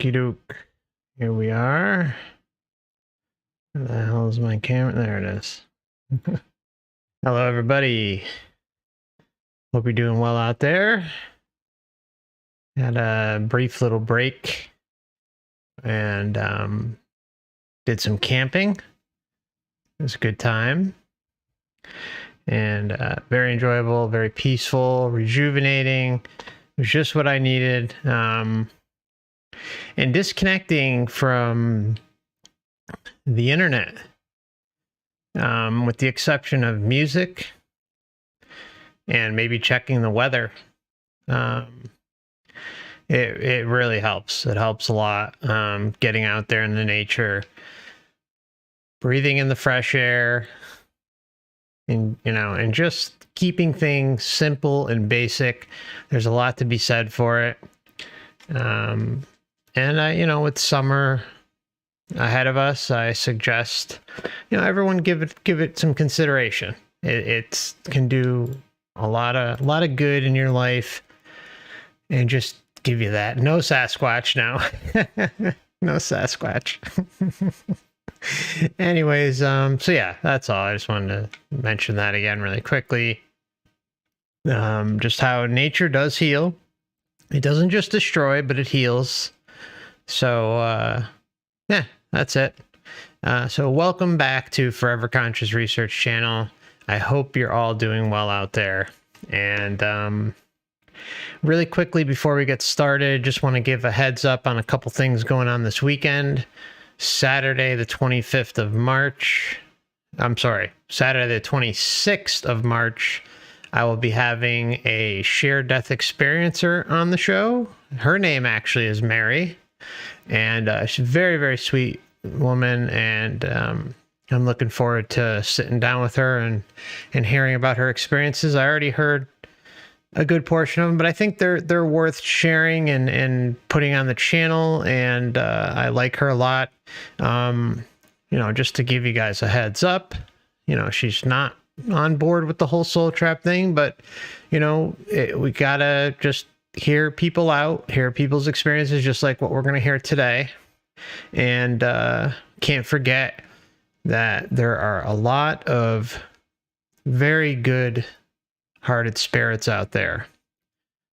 Okie doke. Here we are. Where the hell is my camera? There it is. Hello, everybody. Hope you're doing well out there. Had a brief little break and did some camping. It was a good time and very enjoyable, very peaceful, rejuvenating. It was just what I needed. And disconnecting from the internet, with the exception of music and maybe checking the weather. It really helps. It helps a lot. Getting out there in the nature, breathing in the fresh air, and and just keeping things simple and basic. There's a lot to be said for it. And with summer ahead of us, I suggest, everyone give it some consideration. It can do a lot of good in your life, and just give you that. No Sasquatch now. No Sasquatch. Anyways, so yeah, that's all. I just wanted to mention that again really quickly. Just how nature does heal. It doesn't just destroy, but it heals. So, yeah, that's it. So welcome back to Forever Conscious Research Channel. I hope you're all doing well out there. And really quickly before we get started, just want to give a heads up on a couple things going on this weekend. Saturday, the 25th of March. Saturday, the 26th of March. I will be having a shared death experiencer on the show. Her name actually is Mary, and she's a very, very sweet woman, and I'm looking forward to sitting down with her and hearing about her experiences. I already heard a good portion of them, but I think they're worth sharing and putting on the channel, and I like her a lot. Just to give you guys a heads up, she's not on board with the whole soul trap thing, but we gotta just hear people out, hear people's experiences, just like what we're gonna hear today. And can't forget that there are a lot of very good hearted spirits out there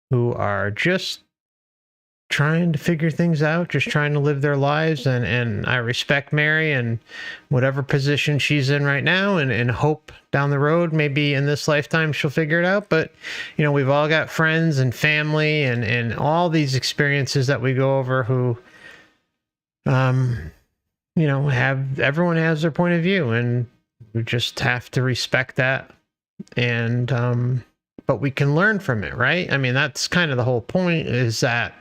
who are just trying to figure things out, just trying to live their lives. And I respect Mary and whatever position she's in right now, and hope down the road, maybe in this lifetime, she'll figure it out. But, we've all got friends and family and all these experiences that we go over who, everyone has their point of view, and we just have to respect that. And, but we can learn from it, right? I mean, that's kind of the whole point, is that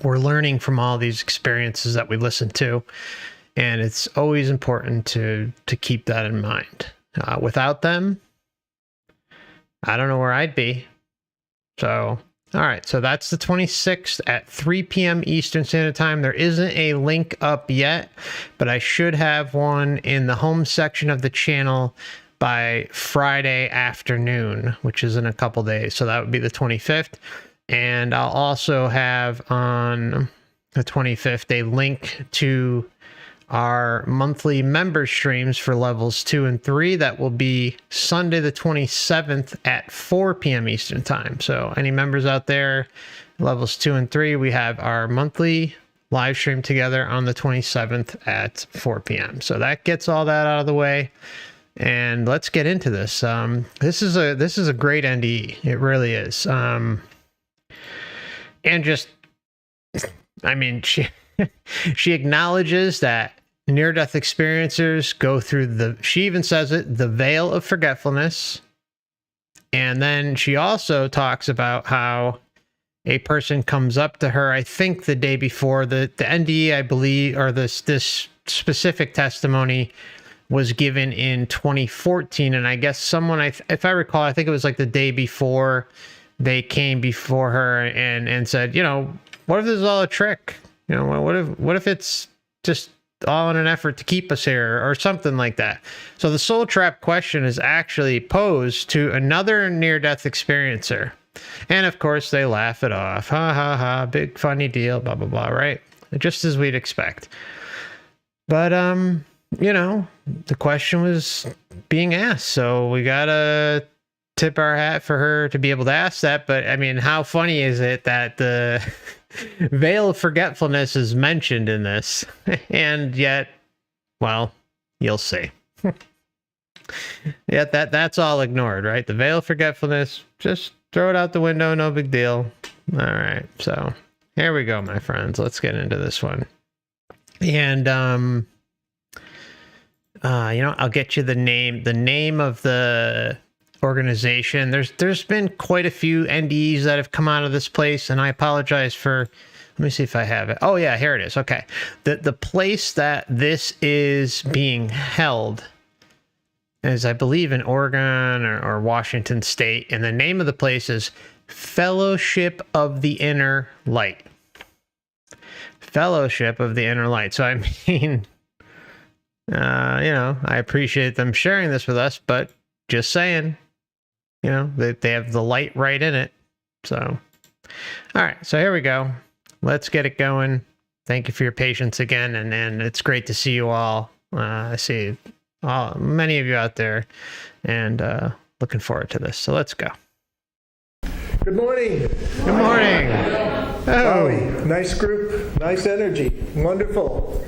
we're learning from all these experiences that we listen to, and it's always important to keep that in mind. Without them, I don't know where I'd be. So, all right, so that's the 26th at 3 p.m. Eastern Standard Time. There isn't a link up yet, but I should have one in the home section of the channel by Friday afternoon, which is in a couple days. So that would be the 25th. And I'll also have on the 25th a link to our monthly member streams for levels 2 and 3. That will be Sunday the 27th at 4 p.m. Eastern Time. So any members out there, levels 2 and 3, we have our monthly live stream together on the 27th at 4 p.m. So that gets all that out of the way. And let's get into this. This is a great NDE. It really is. And just, I mean, she acknowledges that near-death experiencers go through she even says it, the veil of forgetfulness. And then she also talks about how a person comes up to her, I think the day before, the NDE, I believe, or this specific testimony was given in 2014. And I guess someone, if I recall, I think it was like the day before, they came before her and said, what if this is all a trick? What if it's just all in an effort to keep us here, or something like that? So the soul trap question is actually posed to another near-death experiencer. And of course they laugh it off. Ha ha ha, big funny deal, blah, blah, blah, right? just as we'd expect. But, you know, the question was being asked, so we gotta tip our hat for her to be able to ask that. But I mean, how funny is it that the veil of forgetfulness is mentioned in this, and yet, well, you'll see. Yeah, that's all ignored, right? The veil of forgetfulness, just throw it out the window, no big deal. All right, so here we go, my friends. Let's get into this one. And you know, I'll get you the name of the organization. There's been quite a few NDEs that have come out of this place, and I apologize for. Let me see if I have it. Oh yeah, here it is. Okay, the place that this is being held is, I believe, in Oregon or Washington State, and the name of the place is Fellowship of the Inner Light. Fellowship of the Inner Light. So I mean, you know, I appreciate them sharing this with us, but just saying, you know, they have the light right in it. So, all right, so here we go. Let's get it going. Thank you for your patience again, and it's great to see you all. I see many of you out there, and looking forward to this. So let's go. Good morning. Good morning. Oh, nice group, nice energy, wonderful.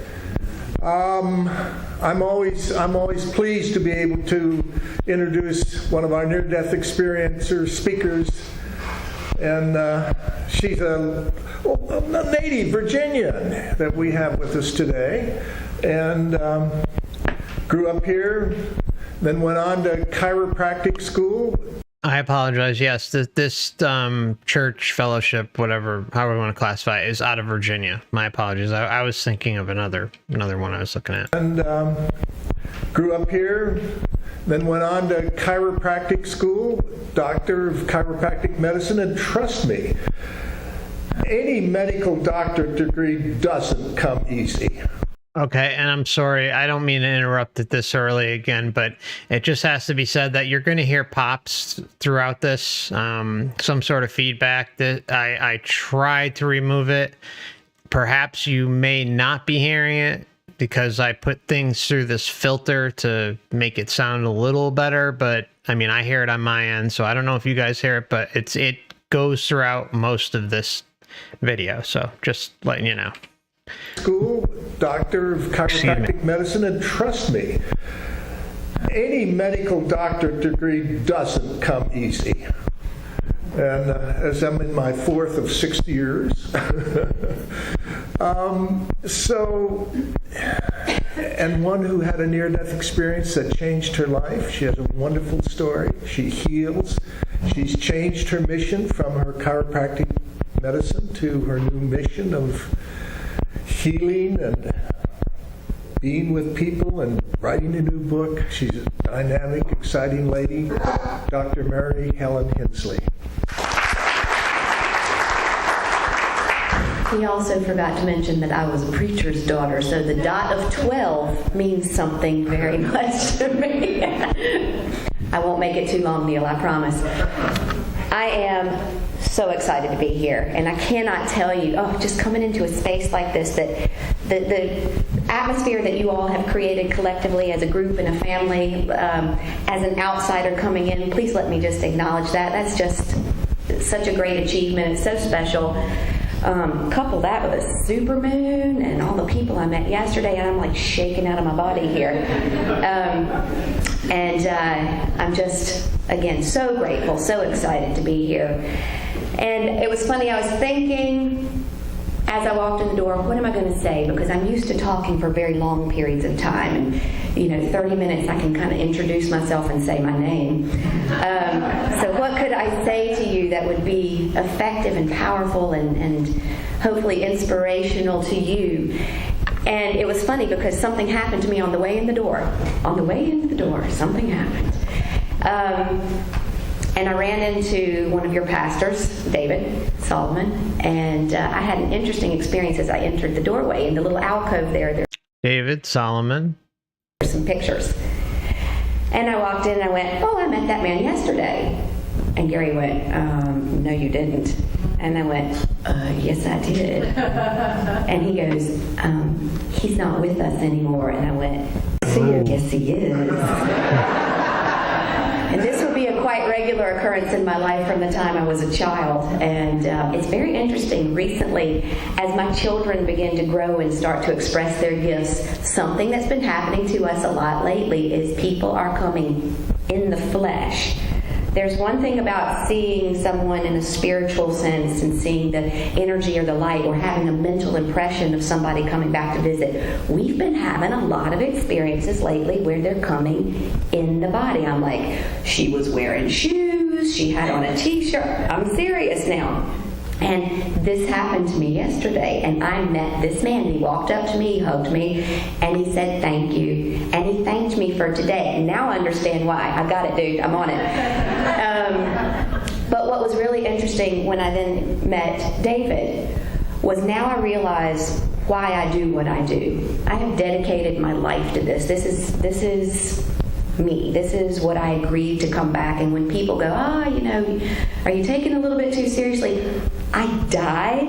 I'm always pleased to be able to introduce one of our near-death experiencer speakers, and she's a native Virginian that we have with us today, and grew up here, then went on to chiropractic school. I apologize. Yes, this church fellowship, whatever, however you want to classify it, is out of Virginia. My apologies. I was thinking of another one I was looking at. And grew up here, then went on to chiropractic school, doctor of chiropractic medicine, and trust me, any medical doctorate degree doesn't come easy. Okay, and I'm sorry, I don't mean to interrupt it this early again, but it just has to be said that you're going to hear pops throughout this, some sort of feedback that I tried to remove it. Perhaps you may not be hearing it because I put things through this filter to make it sound a little better, but I mean, I hear it on my end, so I don't know if you guys hear it, but it goes throughout most of this video, so just letting you know. School, doctor of chiropractic medicine, and trust me, any medical doctorate degree doesn't come easy. And as I'm in my 4th of 6 years, and one who had a near-death experience that changed her life. She has a wonderful story. She heals. She's changed her mission from her chiropractic medicine to her new mission of healing and being with people and writing a new book. She's a dynamic, exciting lady, Dr. Mary Helen Hensley. He also forgot to mention that I was a preacher's daughter, so the dot of 12 means something very much to me. I won't make it too long, Neil, I promise. I am so excited to be here, and I cannot tell you, just coming into a space like this, that the atmosphere that you all have created collectively as a group and a family, as an outsider coming in, please let me just acknowledge that. That's just such a great achievement. It's so special. Couple that with a supermoon and all the people I met yesterday, and I'm like shaking out of my body here. I'm just, again, so grateful, so excited to be here. And it was funny, I was thinking as I walked in the door, what am I going to say? Because I'm used to talking for very long periods of time. And, 30 minutes I can kind of introduce myself and say my name. So what could I say to you that would be effective and powerful and hopefully inspirational to you? And it was funny because something happened to me on the way in the door. On the way in the door, something happened. And I ran into one of your pastors, David Solomon, and I had an interesting experience as I entered the doorway. In the little alcove there. David Solomon. There's some pictures. And I walked in and I went, I met that man yesterday. And Gary went, no, you didn't. And I went, yes, I did. And he goes, he's not with us anymore. And I went, yes, he is. And this would be a quite regular occurrence in my life from the time I was a child. And it's very interesting. Recently, as my children begin to grow and start to express their gifts, something that's been happening to us a lot lately is people are coming in the flesh. There's one thing about seeing someone in a spiritual sense and seeing the energy or the light or having a mental impression of somebody coming back to visit. We've been having a lot of experiences lately where they're coming in the body. I'm like, she was wearing shoes, she had on a t-shirt. I'm serious now. And this happened to me yesterday, and I met this man. He walked up to me, he hugged me, and he said thank you. And he thanked me for today. And now I understand why. I got it, dude. I'm on it. But what was really interesting when I then met David was now I realize why I do what I do. I have dedicated my life to this. This is me. This is what I agreed to come back. And when people go, are you taking it a little bit too seriously? I died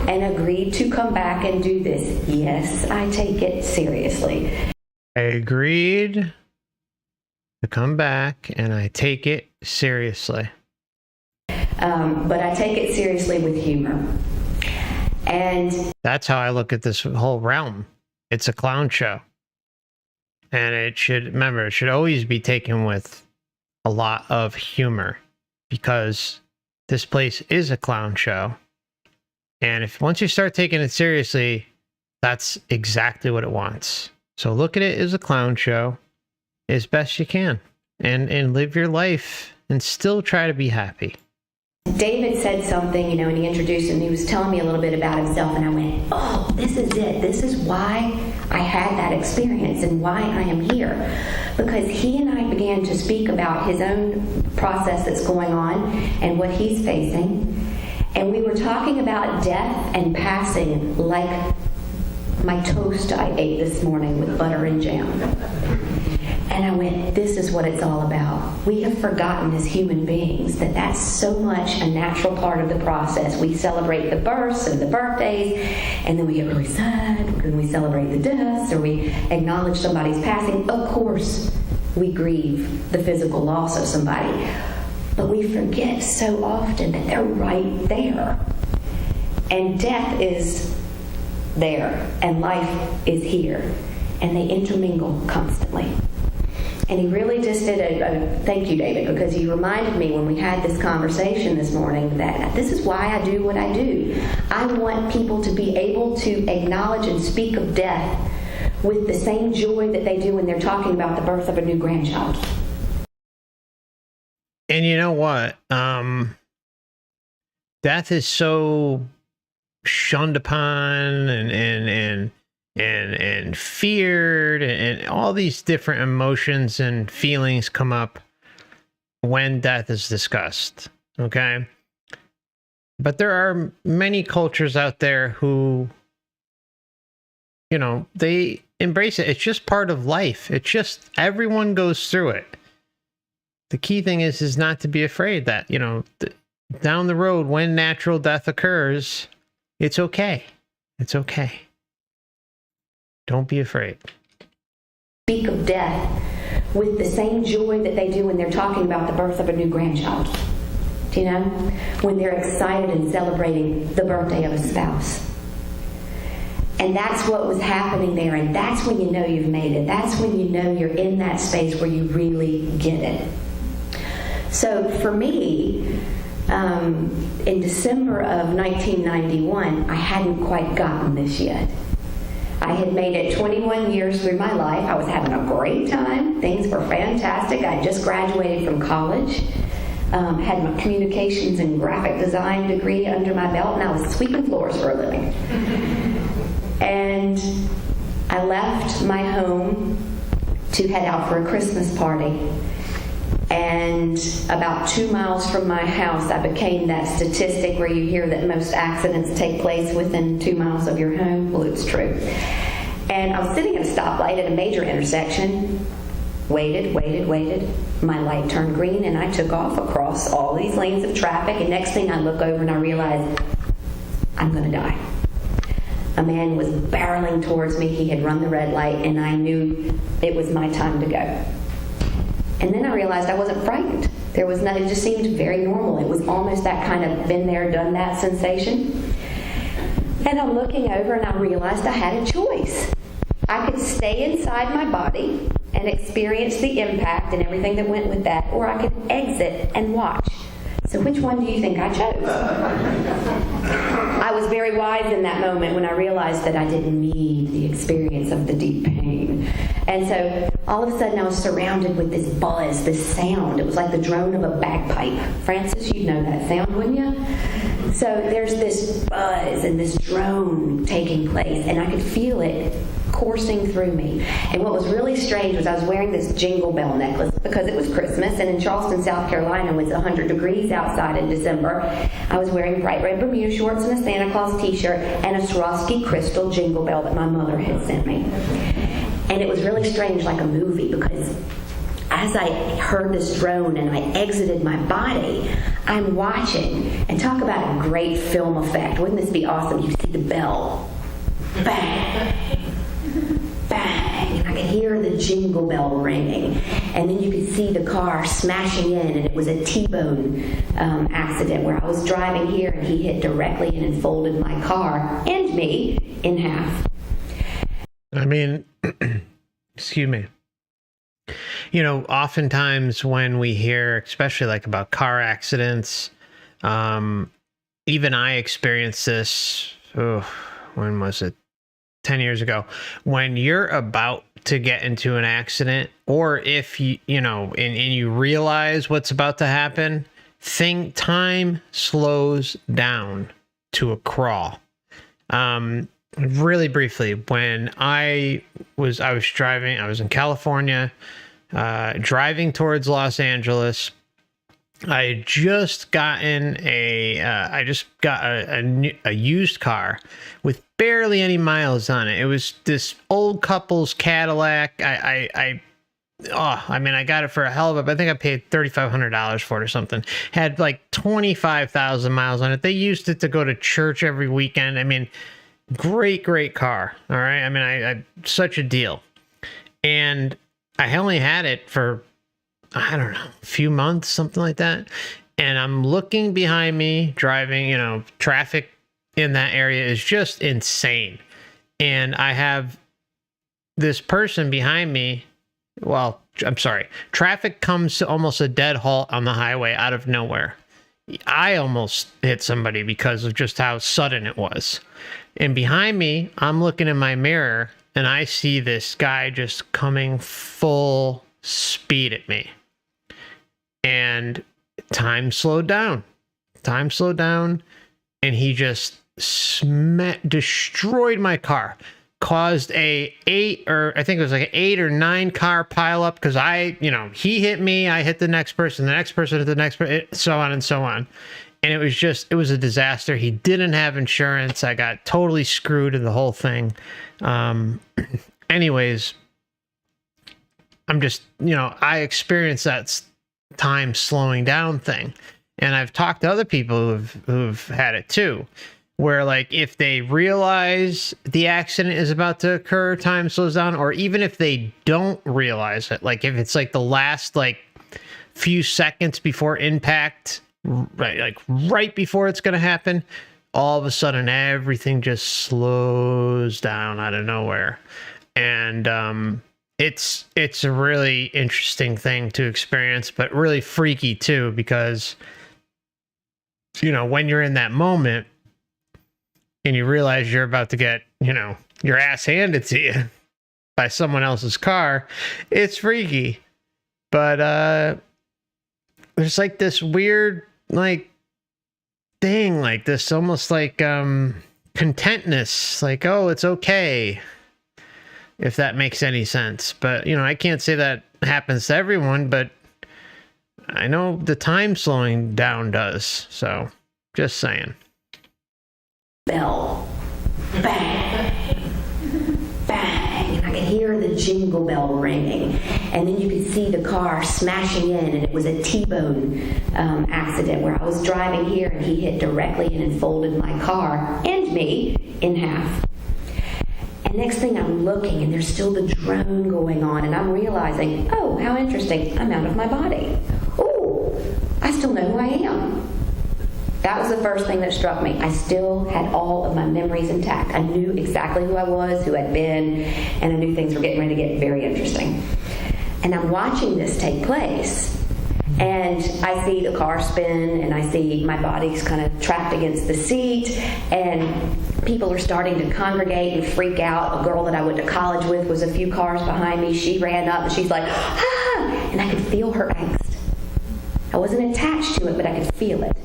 and agreed to come back and do this. Yes, I take it seriously. I agreed to come back and I take it seriously. But I take it seriously with humor. And that's how I look at this whole realm. It's a clown show. And it should always be taken with a lot of humor, because this place is a clown show. And once you start taking it seriously, that's exactly what it wants. So look at it as a clown show as best you can, and live your life and still try to be happy. David said something, and he introduced him. He was telling me a little bit about himself, and I went, oh, this is it. This is why I had that experience and why I am here. Because he and I began to speak about his own process that's going on and what he's facing. And we were talking about death and passing like my toast I ate this morning with butter and jam. And I went, this is what it's all about. We have forgotten as human beings that that's so much a natural part of the process. We celebrate the births and the birthdays, and then we get really sad when we celebrate the deaths or we acknowledge somebody's passing. Of course, we grieve the physical loss of somebody. But we forget so often that they're right there. And death is there, and life is here. And they intermingle constantly. And he really just did a thank you, David, because he reminded me when we had this conversation this morning that this is why I do what I do. I want people to be able to acknowledge and speak of death with the same joy that they do when they're talking about the birth of a new grandchild. And you know what? Death is so shunned upon and feared, and all these different emotions and feelings come up when death is discussed. Okay. But there are many cultures out there who, they embrace it. It's just part of life. It's just, everyone goes through it. The key thing is not to be afraid that, down the road when natural death occurs, it's okay. It's okay. Don't be afraid. Speak of death with the same joy that they do when they're talking about the birth of a new grandchild. When they're excited and celebrating the birthday of a spouse. And that's what was happening there, and that's when you know you've made it. That's when you know you're in that space where you really get it. So for me, in December of 1991, I hadn't quite gotten this yet. I had made it 21 years through my life. I was having a great time. Things were fantastic. I just graduated from college, had my communications and graphic design degree under my belt, and I was sweeping floors for a living. And I left my home to head out for a Christmas party. And about 2 miles from my house, I became that statistic where you hear that most accidents take place within 2 miles of your home. Well, it's true. And I was sitting at a stoplight at a major intersection, waited. My light turned green and I took off across all these lanes of traffic, and next thing I look over and I realize I'm going to die. A man was barreling towards me. He had run the red light, and I knew it was my time to go. And then I realized I wasn't frightened. There was nothing, it just seemed very normal. It was almost that kind of been there, done that sensation. And I'm looking over and I realized I had a choice. I could stay inside my body and experience the impact and everything that went with that, or I could exit and watch. So which one do you think I chose? I was very wise in that moment when I realized that I didn't need the experience of the deep pain. And so all of a sudden I was surrounded with this buzz, this sound. It was like the drone of a bagpipe. Francis, you'd know that sound, wouldn't you? So there's this buzz and this drone taking place, and I could feel it coursing through me. And what was really strange was I was wearing this jingle bell necklace because it was Christmas, and in Charleston, South Carolina, when it's 100 degrees outside in December, I was wearing bright red Bermuda shorts and a Santa Claus t-shirt and a Swarovski crystal jingle bell that my mother had sent me. And it was really strange, like a movie, because as I heard this drone and I exited my body, I'm watching, and talk about a great film effect. Wouldn't this be awesome? You see the bell. Bang. Bang. And I could hear the jingle bell ringing. And then you could see the car smashing in, and it was a T-bone accident where I was driving here and he hit directly and enfolded my car and me in half. I mean, excuse me. You know, oftentimes when we hear, especially like about car accidents, even I experienced this, when was it? 10 years ago. When you're about to get into an accident, or if you know, and you realize what's about to happen, time slows down to a crawl. Really briefly, when I was driving, I was in California, driving towards Los Angeles. I had just gotten I just got a used car with barely any miles on it. It was this old couple's Cadillac. I mean, I got it for a hell of I think I paid $3,500 for it or something. Had like 25,000 miles on it. They used it to go to church every weekend. I mean, great car. All right. I mean, I such a deal. And I only had it for, I don't know, a few months, something like that. And I'm looking behind me, driving, you know, traffic in that area is just insane. And I have this person behind me. Well, I'm sorry. Traffic comes to almost a dead halt on the highway out of nowhere. I almost hit somebody because of just how sudden it was. And behind me, I'm looking in my mirror and I see this guy just coming full speed at me. And time slowed down. And he just destroyed my car. Caused a 8 or 9 car pile up because he hit me, I hit the next person hit the next person, so on and so on. And it was a disaster. He didn't have insurance. I got totally screwed in the whole thing. Anyways, I'm just, I experienced that time slowing down thing. And I've talked to other people who've had it too, where like if they realize the accident is about to occur, time slows down, or even if they don't realize it, like if it's like the last like few seconds before impact, right before it's going to happen, all of a sudden everything just slows down out of nowhere. And it's a really interesting thing to experience, but really freaky too, because when you're in that moment and you realize you're about to get, your ass handed to you by someone else's car, it's freaky. But there's like this weird like thing, like this almost like contentness, like, oh, it's okay, if that makes any sense. But I can't say that happens to everyone, but I know the time slowing down does. So just saying. Bell. Bang. Bang. And I could hear the the jingle bell ringing, and then you could see the car smashing in, and it was a T-bone accident where I was driving here and he hit directly in and folded my car and me in half. And next thing I'm looking, and there's still the drone going on, and I'm realizing, oh, how interesting, I'm out of my body. Oh, I still know who I am. That was the first thing that struck me. I still had all of my memories intact. I knew exactly who I was, who I'd been, and I knew things were getting ready to get very interesting. And I'm watching this take place, and I see the car spin, and I see my body's kind of trapped against the seat, and people are starting to congregate and freak out. A girl that I went to college with was a few cars behind me. She ran up, and she's like, ah! And I could feel her angst. I wasn't attached to it, but I could feel it.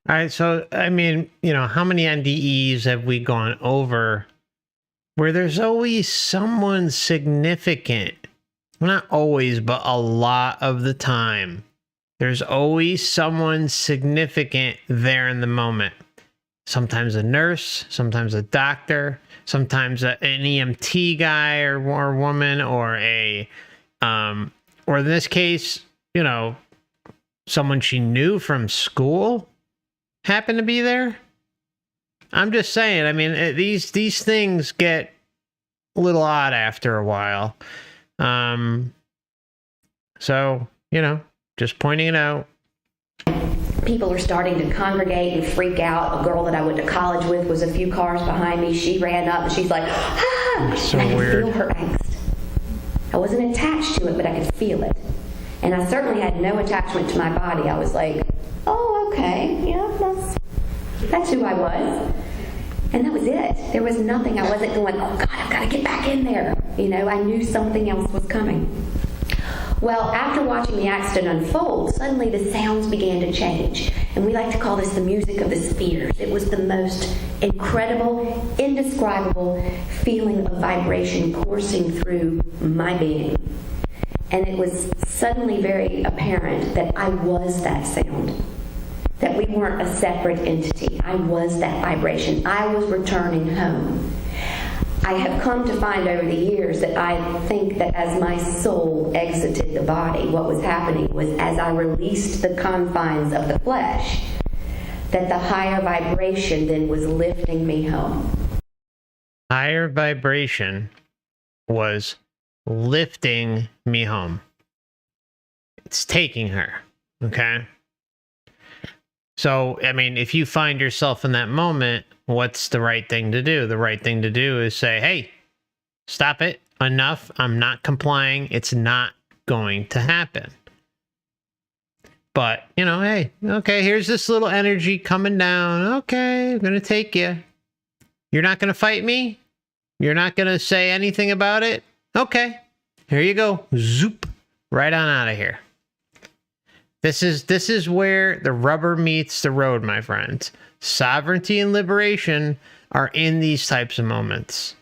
All right, so, I mean, how many NDEs have we gone over where there's always someone significant? Well, not always, but a lot of the time. There's always someone significant there in the moment. Sometimes a nurse, sometimes a doctor, sometimes an EMT guy or woman, or or in this case, someone she knew from school happened to be there. I'm just saying, I mean, these things get a little odd after a while. So, just pointing it out. People are starting to congregate and freak out. A girl that I went to college with was a few cars behind me. She ran up, and she's like, ah! So and I could weird. feel her angst. I wasn't attached to it, but I could feel it. And I certainly had no attachment to my body. I was like, oh, okay, that's who I was. And that was it. There was nothing. I wasn't going, oh God, I've got to get back in there. I knew something else was coming. Well, after watching the accident unfold, suddenly the sounds began to change. And we like to call this the music of the spheres. It was the most incredible, indescribable feeling of vibration coursing through my being. And it was suddenly very apparent that I was that sound, that we weren't a separate entity. I was that vibration. I was returning home. I have come to find over the years that I think that as my soul exited the body, what was happening was as I released the confines of the flesh, that the higher vibration then was lifting me home. Higher vibration was lifting me home. It's taking her, okay? So, I mean, if you find yourself in that moment, what's the right thing to do? The right thing to do is say, hey, stop it. Enough. I'm not complying. It's not going to happen. But, hey, okay, here's this little energy coming down. Okay, I'm going to take you. You're not going to fight me? You're not going to say anything about it? Okay, here you go. Zoop. Right on out of here. This is where the rubber meets the road, my friends. Sovereignty and liberation are in these types of moments.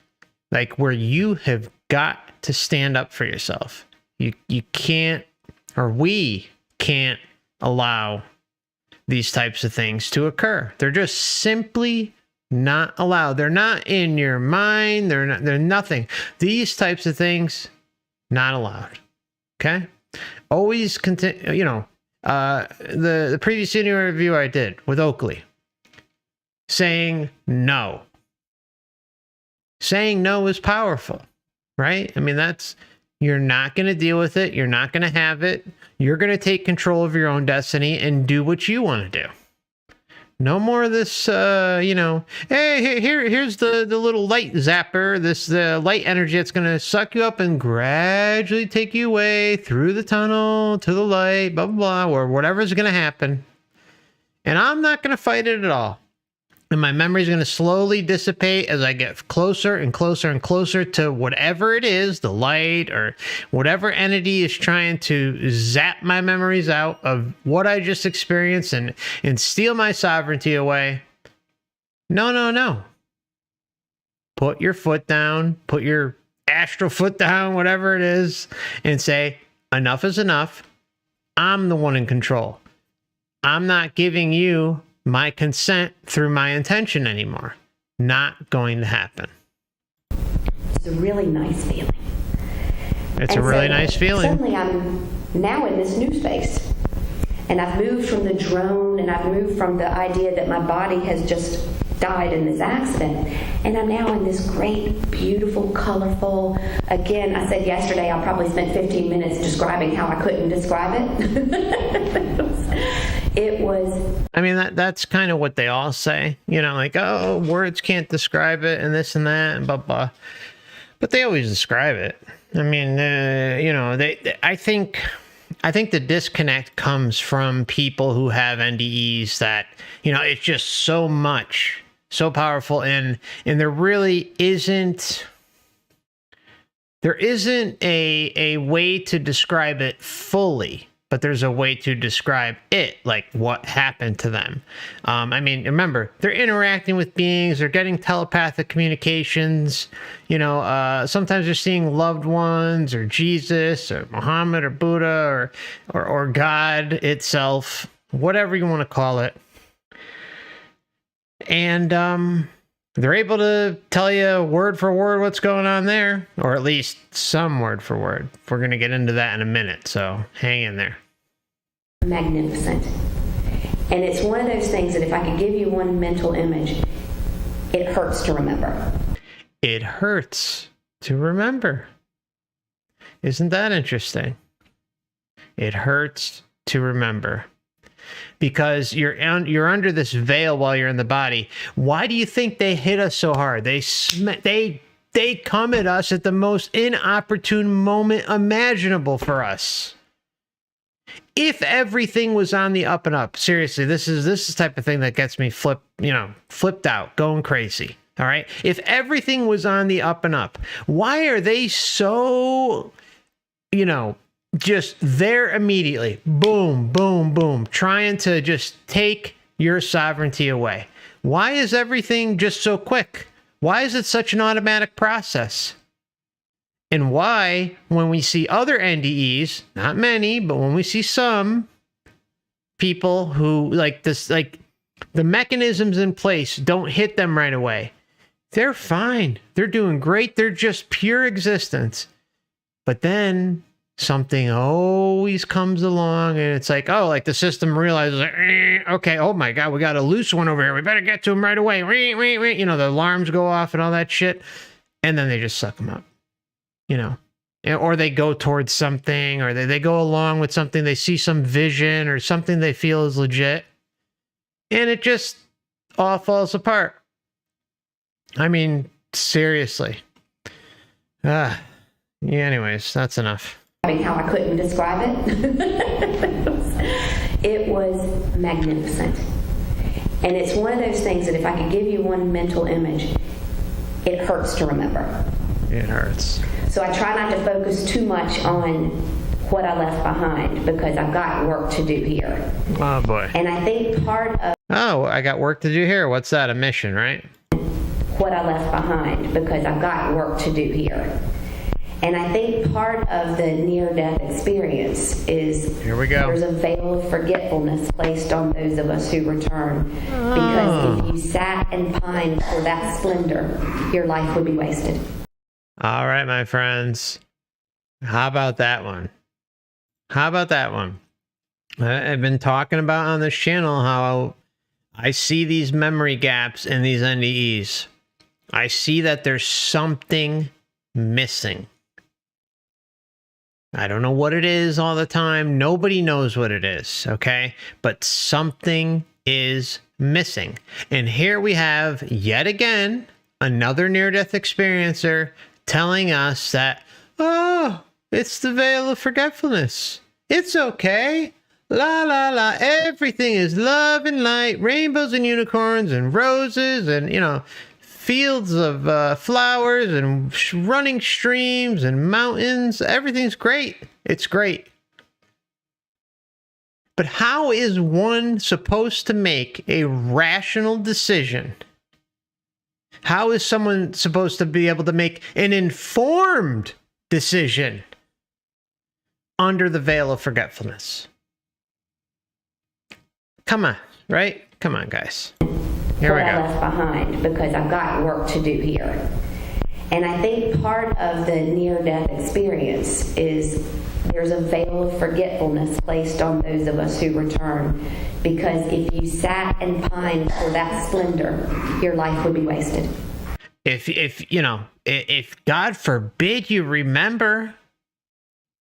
Like where you have got to stand up for yourself. You can't, or we can't allow these types of things to occur. They're just simply not allowed. They're not in your mind. They're nothing. These types of things, not allowed. Okay? Always continue, the previous interview I did with Oakley, saying no. Saying no is powerful, right? I mean, you're not going to deal with it. You're not going to have it. You're going to take control of your own destiny and do what you want to do. No more of this, hey, here's the little light zapper, this light energy that's going to suck you up and gradually take you away through the tunnel to the light, blah, blah, blah, or whatever's going to happen. And I'm not going to fight it at all. And my memory is going to slowly dissipate as I get closer and closer and closer to whatever it is, the light or whatever entity is trying to zap my memories out of what I just experienced and steal my sovereignty away. No. Put your foot down, put your astral foot down, whatever it is, and say, enough is enough. I'm the one in control. I'm not giving you my consent through my intention anymore. Not going to happen. It's a really nice feeling. It's a really nice feeling. Suddenly I'm now in this new space. And I've moved from the drone, and I've moved from the idea that my body has just died in this accident. And I'm now in this great, beautiful, colorful, again, I said yesterday I probably spent 15 minutes describing how I couldn't describe it. It was... I mean, that's kind of what they all say. You know, like, oh, words can't describe it and this and that and blah, blah. But they always describe it. I mean, you know, I think the disconnect comes from people who have NDEs that, you know, it's just so much, so powerful, and there really isn't a way to describe it fully, but there's a way to describe it, like what happened to them. I mean, remember, they're interacting with beings, they're getting telepathic communications, you know, sometimes they're seeing loved ones or Jesus or Muhammad or Buddha or God itself, whatever you want to call it. And they're able to tell you word for word what's going on there, or at least some word for word. We're going to get into that in a minute, so hang in there. Magnificent. And it's one of those things that if I could give you one mental image, it hurts to remember. It hurts to remember. Isn't that interesting? It hurts to remember. Because you're under this veil while you're in the body. Why do you think they hit us so hard? They come at us at the most inopportune moment imaginable for us. If everything was on the up and up, seriously, this is the type of thing that gets me flipped out, going crazy. All right. If everything was on the up and up, why are they so, you know, just there immediately, boom, boom, boom, trying to just take your sovereignty away? Why is everything just so quick? Why is it such an automatic process? And why, when we see other NDEs, not many, but when we see some people who like this, like the mechanisms in place don't hit them right away. They're fine. They're doing great. They're just pure existence. But then something always comes along and it's like, oh, like the system realizes, okay, oh my God, we got a loose one over here. We better get to him right away. You know, the alarms go off and all that shit. And then they just suck them up, you know, or they go towards something, or they go along with something. They see some vision or something they feel is legit, and it just all falls apart. I mean, seriously. Yeah, anyways, that's enough. How I couldn't describe it. It was magnificent. And it's one of those things that if I could give you one mental image, it hurts to remember. It hurts. So I try not to focus too much on what I left behind, because I've got work to do here. Oh boy. And I think part of... Oh, I got work to do here. What's that? A mission, right? What I left behind, because I've got work to do here. And I think part of the near-death experience is here we go. There's a veil of forgetfulness placed on those of us who return. Because if you sat and pined for that splendor, your life would be wasted. All right, my friends. How about that one? How about that one? I've been talking about on this channel how I see these memory gaps in these NDEs. I see that there's something missing. I don't know what it is all the time. Nobody knows what it is, okay? But something is missing. And here we have, yet again, another near-death experiencer telling us that, oh, it's the veil of forgetfulness. It's okay. La, la, la. Everything is love and light, rainbows and unicorns and roses and, you know, fields of flowers and running streams and mountains. Everything's great. It's great. But how is one supposed to make a rational decision? How is someone supposed to be able to make an informed decision under the veil of forgetfulness? Come on, right? Come on, guys. Here we go. What I left behind, because I've got work to do here. And I think part of the near-death experience is there's a veil of forgetfulness placed on those of us who return. Because if you sat and pined for that splendor, your life would be wasted. If God forbid you remember,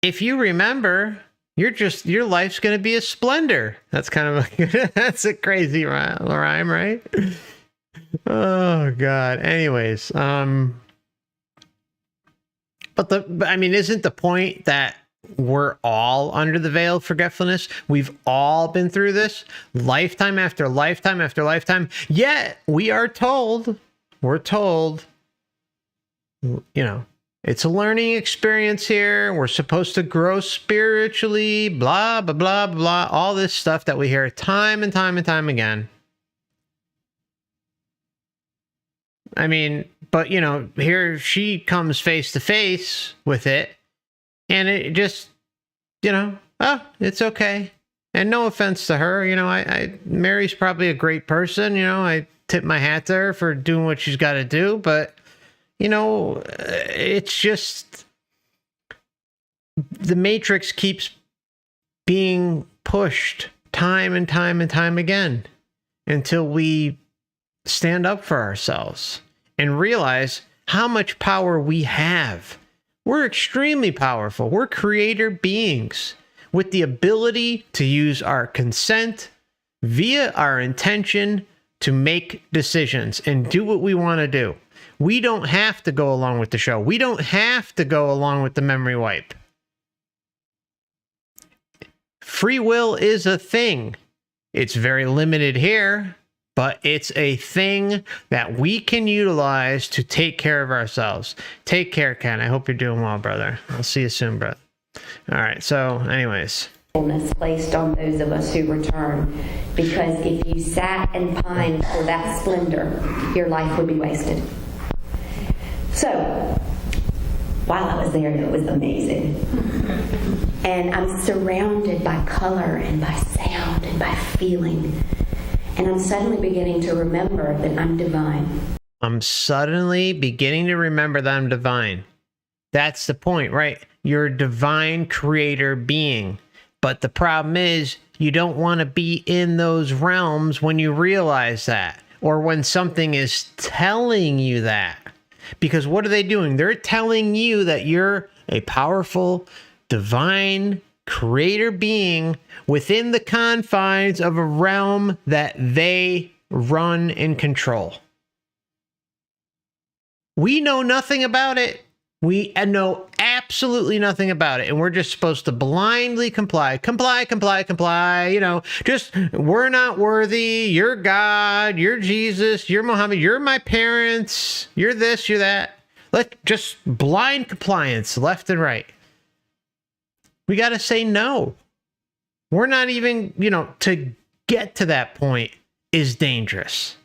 if you remember, your life's going to be a splendor. That's kind of that's a crazy rhyme, right? Oh God. Anyways, isn't the point that we're all under the veil of forgetfulness? We've all been through this lifetime after lifetime after lifetime. Yet we're told, it's a learning experience here. We're supposed to grow spiritually, blah, blah, blah, blah, all this stuff that we hear time and time and time again. I mean, but here she comes face to face with it, and it just, it's okay. And no offense to her, Mary's probably a great person. I tip my hat to her for doing what she's got to do, but it's just the matrix keeps being pushed time and time and time again until we stand up for ourselves and realize how much power we have. We're extremely powerful. We're creator beings with the ability to use our consent via our intention to make decisions and do what we want to do. We don't have to go along with the show. We don't have to go along with the memory wipe. Free will is a thing. It's very limited here, but it's a thing that we can utilize to take care of ourselves. Take care, Ken. I hope you're doing well, brother. I'll see you soon, brother. All right. So anyways. Placed on those of us who return. Because if you sat and pined for that splendor, your life would be wasted. So, while I was there, it was amazing. And I'm surrounded by color and by sound and by feeling. And I'm suddenly beginning to remember that I'm divine. I'm suddenly beginning to remember that I'm divine. That's the point, right? You're a divine creator being. But the problem is, you don't want to be in those realms when you realize that, or when something is telling you that. Because what are they doing? They're telling you that you're a powerful, divine creator being within the confines of a realm that they run and control. We know nothing about it. We know absolutely nothing about it. And we're just supposed to blindly comply. Just, we're not worthy. You're God. You're Jesus. You're Muhammad. You're my parents. You're this, you're that. Just blind compliance left and right. We got to say no. We're not even, to get to that point is dangerous.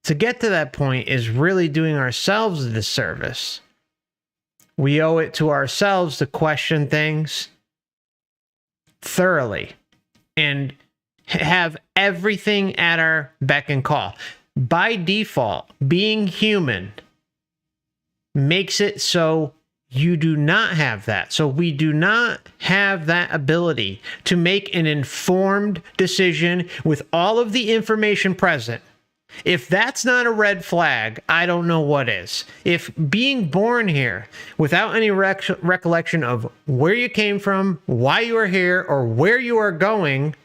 To get to that point is really doing ourselves a disservice. We owe it to ourselves to question things thoroughly and have everything at our beck and call. By default, being human makes it so you do not have that. So we do not have that ability to make an informed decision with all of the information present. If that's not a red flag, I don't know what is. If being born here without any recollection of where you came from, why you are here, or where you are going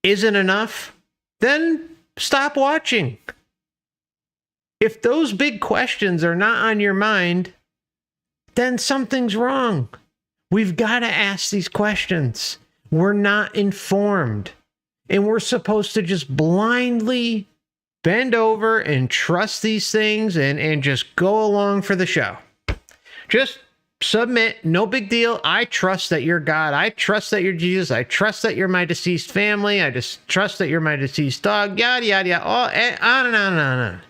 isn't enough, then stop watching. If those big questions are not on your mind, then something's wrong. We've got to ask these questions. We're not informed. And we're supposed to just blindly bend over and trust these things and just go along for the show. Just submit, no big deal. I trust that you're God. I trust that you're Jesus. I trust that you're my deceased family. I just trust that you're my deceased dog. Yada, yada, yada. On and on and on.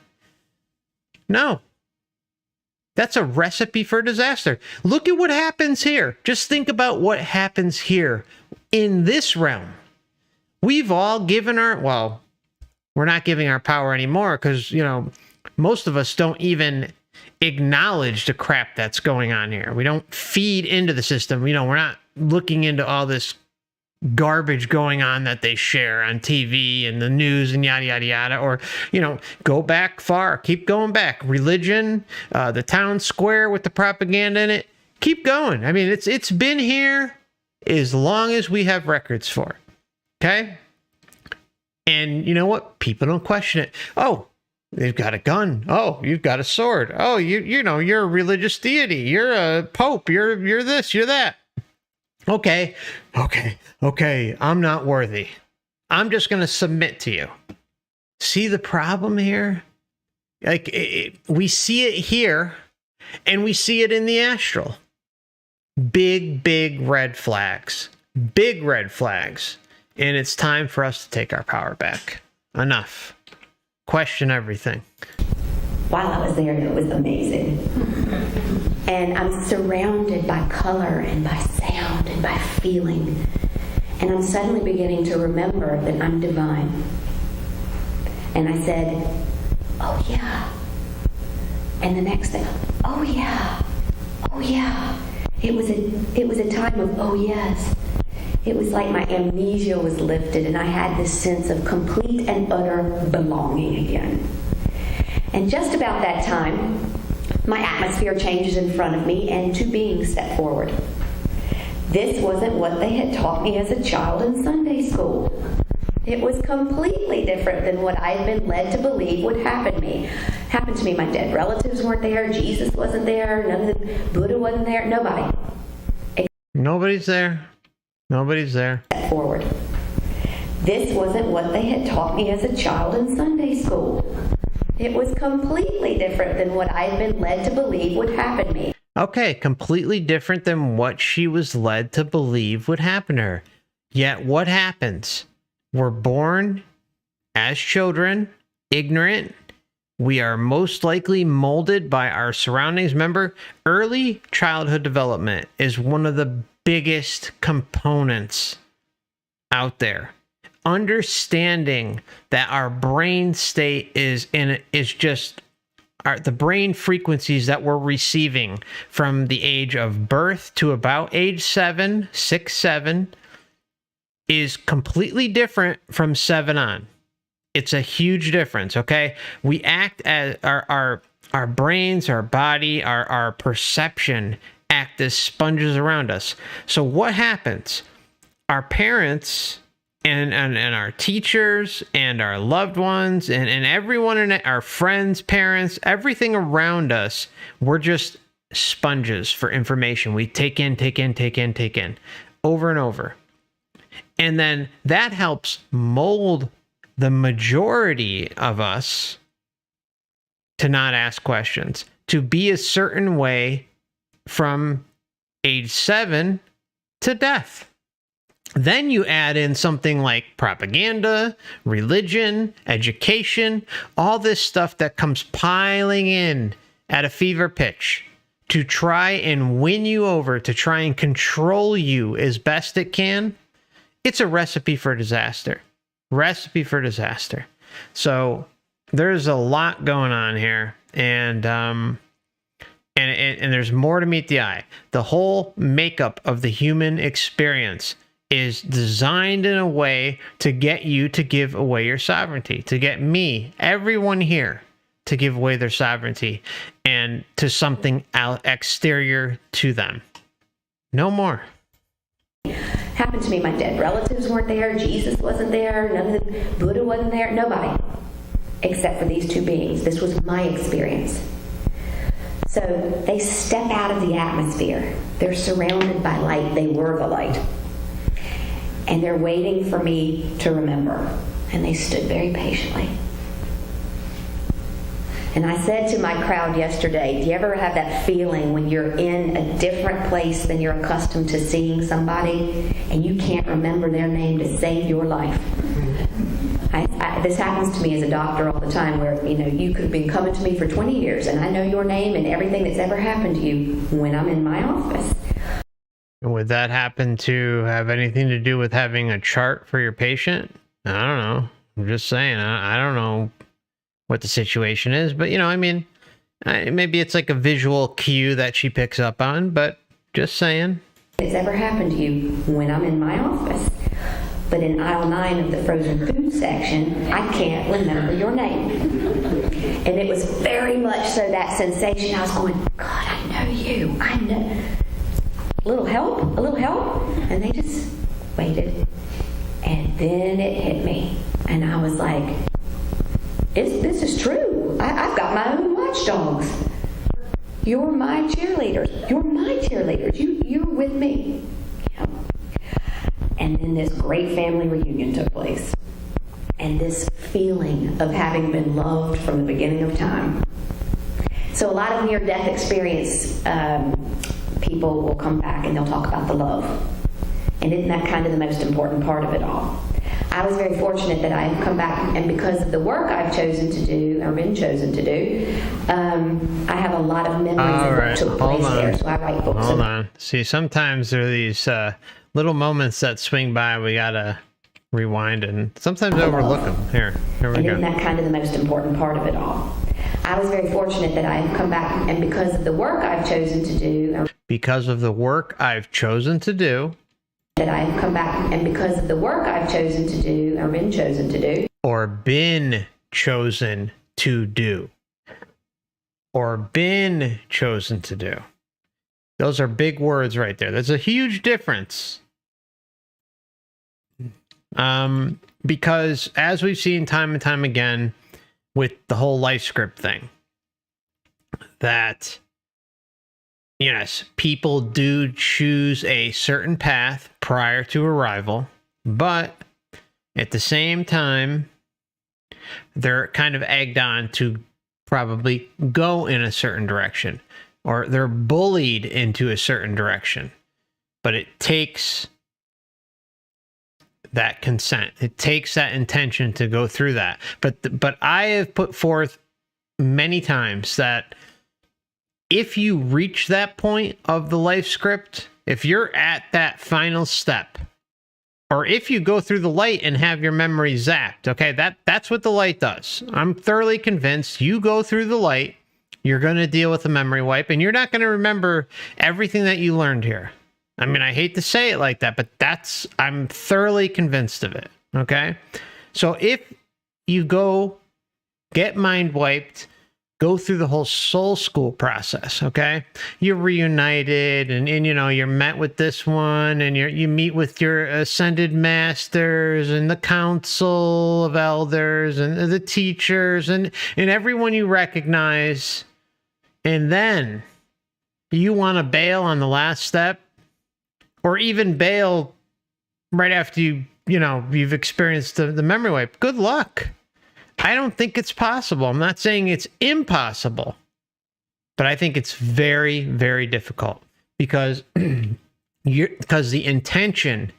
No. That's a recipe for disaster. Look at what happens here. Just think about what happens here in this realm. We've all given we're not giving our power anymore because, most of us don't even acknowledge the crap that's going on here. We don't feed into the system. You know, we're not looking into all this garbage going on that they share on TV and the news and yada, yada, yada. Or, you know, go back far, keep going back. Religion, the town square with the propaganda in it, keep going. I mean, it's been here as long as we have records for it. Okay? And you know what? People don't question it. Oh, they've got a gun. Oh, you've got a sword. Oh, you know, you're a religious deity. You're a pope. You're this, you're that. Okay. I'm not worthy. I'm just going to submit to you. See the problem here? Like, we see it here and we see it in the astral. Big red flags. Big red flags. And it's time for us to take our power back. Enough. Question everything. While I was there, it was amazing. And I'm surrounded by color and by sound and by feeling. And I'm suddenly beginning to remember that I'm divine. And I said, oh yeah. And the next thing, oh yeah. Oh yeah. It was a time of oh yes. It was like my amnesia was lifted and I had this sense of complete and utter belonging again. And just about that time, my atmosphere changes in front of me and two beings step forward. This wasn't what they had taught me as a child in Sunday school. It was completely different than what I had been led to believe would happen to me. My dead relatives weren't there, Jesus wasn't there, none of the Buddha wasn't there, nobody. Nobody's there. Nobody's there. Forward. This wasn't what they had taught me as a child in Sunday school. It was completely different than what I had been led to believe would happen to me. Okay, completely different than what she was led to believe would happen to her. Yet what happens? We're born as children, ignorant. We are most likely molded by our surroundings. Remember, early childhood development is one of the biggest components out there. Understanding that our brain state is just the brain frequencies that we're receiving from the age of birth to about age 7 is completely different from 7 on. It's a huge difference, okay? We act as our brains, our body, our perception act as sponges around us. So what happens? Our parents and our teachers and our loved ones and everyone in it, our friends, parents, everything around us, we're just sponges for information. We take in over and over. And then that helps mold the majority of us to not ask questions, to be a certain way from age 7 to death. Then you add in something like propaganda, religion, education, all this stuff that comes piling in at a fever pitch to try and win you over, to try and control you as best it can. It's a recipe for disaster. Recipe for disaster. So there's a lot going on here, and there's more to meet the eye. The whole makeup of the human experience is designed in a way to get you to give away your sovereignty, to get me, everyone here, to give away their sovereignty and to something exterior to them. No more. Happened to me, my dead relatives weren't there, Jesus wasn't there, none of the Buddha wasn't there, nobody, except for these two beings. This was my experience. So they step out of the atmosphere. They're surrounded by light. They were the light. And they're waiting for me to remember. And they stood very patiently. And I said to my crowd yesterday, do you ever have that feeling when you're in a different place than you're accustomed to seeing somebody and you can't remember their name to save your life? This happens to me as a doctor all the time where, you could have been coming to me for 20 years and I know your name and everything that's ever happened to you when I'm in my office. Would that happen to have anything to do with having a chart for your patient? I don't know. I'm just saying. I don't know what the situation is, but Maybe it's like a visual cue that she picks up on, but just saying. It's ever happened to you when I'm in my office, but in aisle 9 of the frozen food section, I can't remember your name. And it was very much so that sensation. I was going, God, I know you. I know. A little help? A little help? And they just waited. And then it hit me. And I was like, this is true. I've got my own watchdogs. You're my cheerleaders. You're my cheerleaders. You're with me. Yeah. And then this great family reunion took place. And this feeling of having been loved from the beginning of time. So a lot of near-death experience people will come back and they'll talk about the love. And isn't that kind of the most important part of it all? I was very fortunate that I've come back, and because of the work I've chosen to do, or been chosen to do, I have a lot of memories of what took place there, so I write books. Hold on. See, sometimes there are these little moments that swing by, we gotta rewind and sometimes overlook them. Here we go. Isn't that kind of the most important part of it all? I was very fortunate that I've come back, and because of the work I've chosen to do, because of the work I've chosen to do, that I've come back, and because of the work I've chosen to do, or been chosen to do, or been chosen to do, or been chosen to do. Those are big words right there. There's a huge difference. Because as we've seen time and time again with the whole life script thing, that yes, people do choose a certain path prior to arrival, but at the same time, they're kind of egged on to probably go in a certain direction, or they're bullied into a certain direction. But it takes that consent. It takes that intention to go through that. But I have put forth many times that if you reach that point of the life script, if you're at that final step, or if you go through the light and have your memory zapped, okay, that's what the light does. I'm thoroughly convinced you go through the light, you're going to deal with a memory wipe, and you're not going to remember everything that you learned here. I mean, I hate to say it like that, but I'm thoroughly convinced of it, okay? So if you go get mind wiped, go through the whole soul school process, okay? You're reunited, and you know, you're met with this one, and you meet with your ascended masters and the council of elders and the teachers and everyone you recognize, and then you want to bail on the last step, or even bail right after you've experienced the memory wipe. Good luck. I don't think it's possible. I'm not saying it's impossible, but I think it's very, very difficult because the intention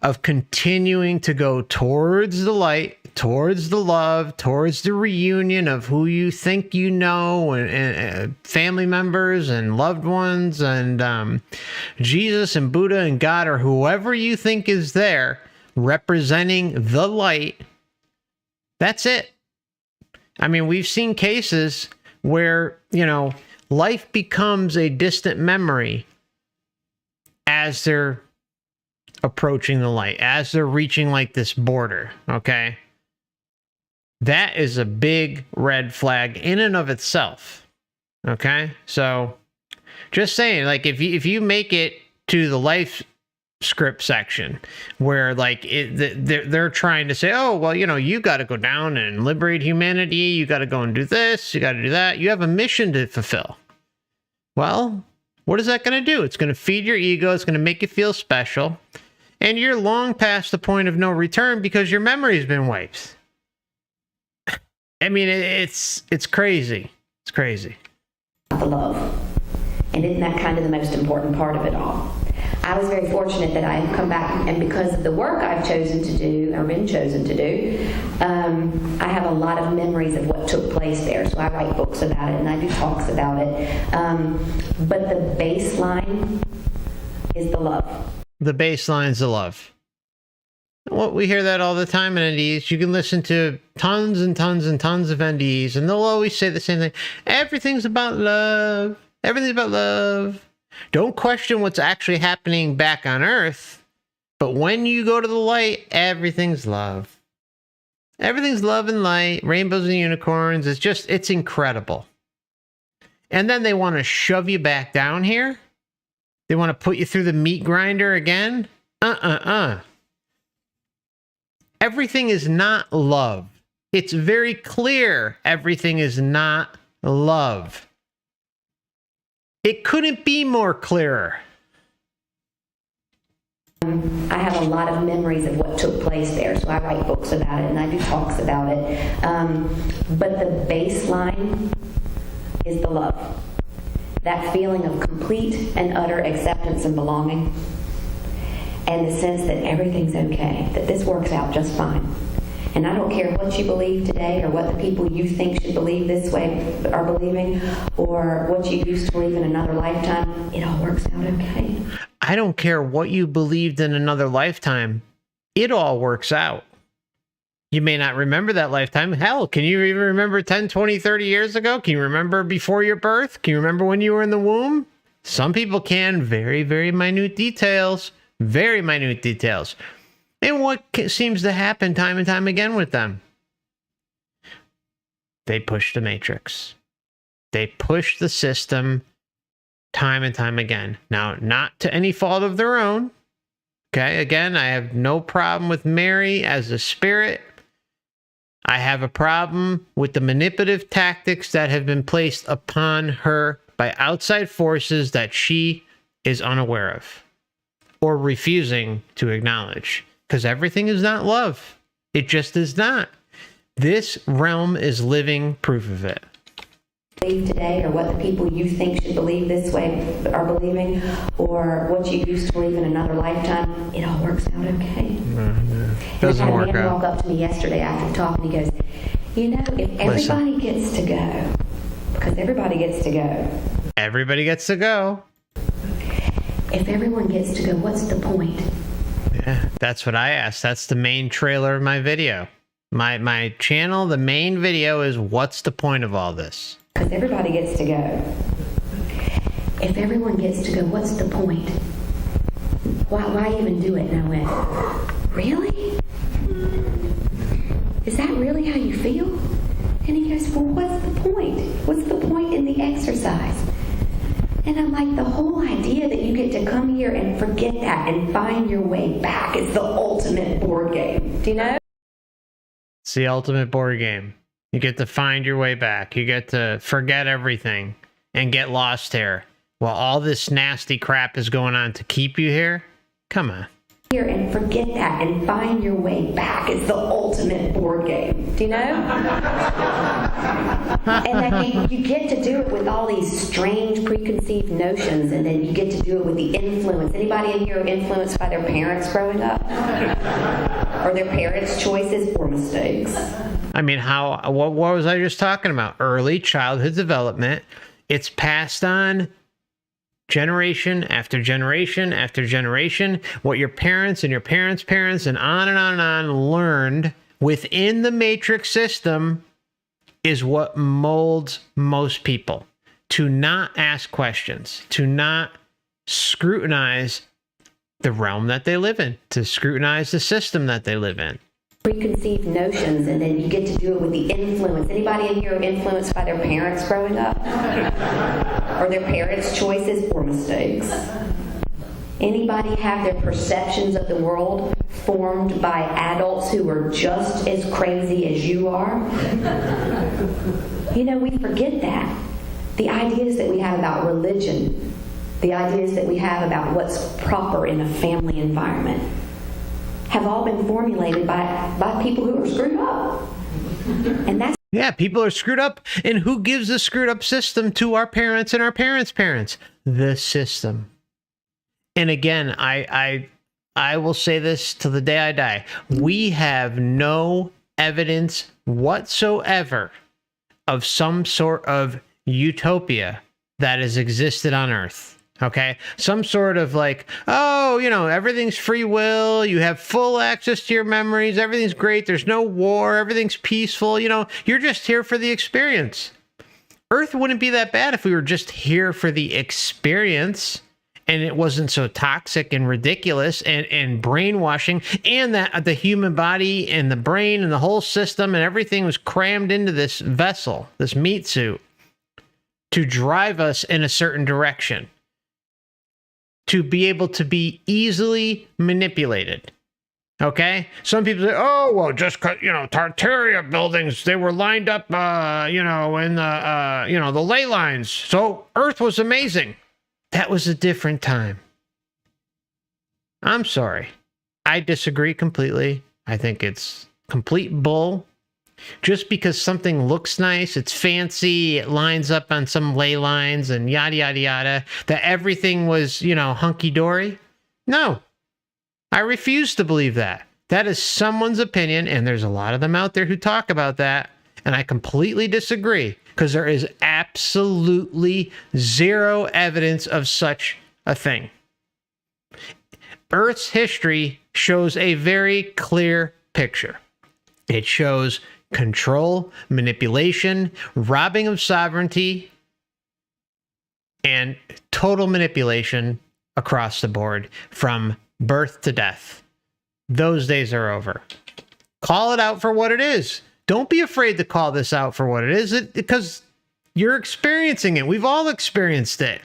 of continuing to go towards the light, towards the love, towards the reunion of who you think you know, and family members and loved ones, and Jesus and Buddha and God, or whoever you think is there representing the light. That's it. I mean, we've seen cases where, life becomes a distant memory as they're approaching the light, as they're reaching like this border, okay? That is a big red flag in and of itself, okay? So just saying, like, if you make it to the life script section where like they're trying to say, oh, well, you got to go down and liberate humanity, you got to go and do this, you got to do that, you have a mission to fulfill. Well, what is that going to do? It's going to feed your ego, it's going to make you feel special, and you're long past the point of no return because your memory's been wiped. I mean, it's crazy. It's crazy. The love. And isn't that kind of the most important part of it all? I was very fortunate that I've come back, and because of the work I've chosen to do, or been chosen to do, I have a lot of memories of what took place there. So I write books about it, and I do talks about it. But the baseline is the love. The baseline's the love. Well, we hear that all the time in NDEs. You can listen to tons and tons and tons of NDEs, and they'll always say the same thing. Everything's about love. Everything's about love. Don't question what's actually happening back on Earth, but when you go to the light, everything's love. Everything's love and light, rainbows and unicorns. It's incredible. And then they want to shove you back down here. They want to put you through the meat grinder again. Everything is not love. It's very clear everything is not love. It couldn't be more clearer. I have a lot of memories of what took place there, so I write books about it and I do talks about it. But the baseline is the love. That feeling of complete and utter acceptance and belonging, and the sense that everything's okay, that this works out just fine. And I don't care what you believe today or what the people you think should believe this way are believing, or what you used to believe in another lifetime, it all works out okay. I don't care what you believed in another lifetime. It all works out. You may not remember that lifetime. Hell, can you even remember 10, 20, 30 years ago? Can you remember before your birth? Can you remember when you were in the womb? Some people can. Very, very minute details. Very minute details. And what seems to happen time and time again with them? They push the matrix. They push the system time and time again. Now, not to any fault of their own. Okay, again, I have no problem with Mary as a spirit. I have a problem with the manipulative tactics that have been placed upon her by outside forces that she is unaware of or refusing to acknowledge. Because everything is not love. It just is not. This realm is living proof of it. Believe today, or what the people you think should believe this way are believing, or what you used to believe in another lifetime, it all works out okay. Doesn't work out. A man out. walk up to me yesterday after the talk, and he goes, "You know, if everybody gets to go, because everybody gets to go. Everybody gets to go. If everyone gets to go, what's the point?" Yeah, that's what I asked. That's the main trailer of my video. My channel, the main video is what's the point of all this? Because everybody gets to go. If everyone gets to go, what's the point? Why even do it? And I went, really? Is that really how you feel? And he goes, well, what's the point? What's the point in the exercise? And I'm like, the whole idea that you get to come here and forget that and find your way back is the ultimate board game. Do you know? It's the ultimate board game. You get to find your way back. You get to forget everything and get lost here while all this nasty crap is going on to keep you here. Come on. Here and forget that and find your way back is the ultimate board game. Do you know? And I think you get to do it with all these strange preconceived notions, and then you get to do it with the influence. Anybody in here influenced by their parents growing up? Or their parents' choices or mistakes? I mean, what was I just talking about? Early childhood development. It's passed on generation after generation after generation. What your parents and your parents' parents and on and on and on learned within the matrix system is what molds most people. To not ask questions, to not scrutinize the realm that they live in, to scrutinize the system that they live in. Preconceived notions, and then you get to do it with the influence. Anybody in here influenced by their parents growing up? Or their parents' choices or mistakes? Anybody have their perceptions of the world formed by adults who are just as crazy as you are? You know, we forget that. The ideas that we have about religion, the ideas that we have about what's proper in a family environment, have all been formulated by people who are screwed up. And that's... Yeah, people are screwed up. And who gives the screwed up system to our parents and our parents' parents? The system. And again, I will say this till the day I die. We have no evidence whatsoever of some sort of utopia that has existed on Earth. Okay? Some sort of like, oh, everything's free will. You have full access to your memories. Everything's great. There's no war. Everything's peaceful. You're just here for the experience. Earth wouldn't be that bad if we were just here for the experience and it wasn't so toxic and ridiculous and brainwashing, and that the human body and the brain and the whole system and everything was crammed into this vessel, this meat suit, to drive us in a certain direction, to be able to be easily manipulated. Okay? Some people say, oh, well, just because, Tartaria buildings, they were lined up, in the ley lines. So Earth was amazing. That was a different time. I'm sorry. I disagree completely. I think it's complete bull. Just because something looks nice, it's fancy, it lines up on some ley lines and yada, yada, yada, that everything was, hunky-dory. No. I refuse to believe that. That is someone's opinion, and there's a lot of them out there who talk about that, and I completely disagree, because there is absolutely zero evidence of such a thing. Earth's history shows a very clear picture. It shows control, manipulation, robbing of sovereignty, and total manipulation across the board from birth to death. Those days are over. Call it out for what it is. Don't be afraid to call this out for what it is, because you're experiencing it. We've all experienced it.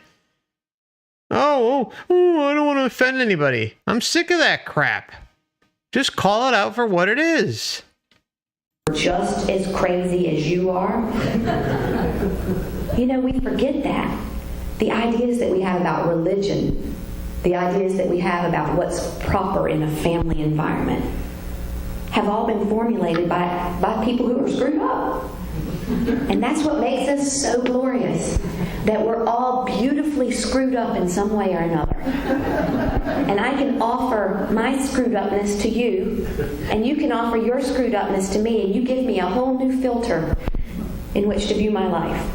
Oh, I don't want to offend anybody. I'm sick of that crap. Just call it out for what it is. Just as crazy as you are. We forget that. The ideas that we have about religion, the ideas that we have about what's proper in a family environment, have all been formulated by people who are screwed up. And that's what makes us so glorious, that we're all beautifully screwed up in some way or another. And I can offer my screwed upness to you, and you can offer your screwed upness to me, and you give me a whole new filter in which to view my life.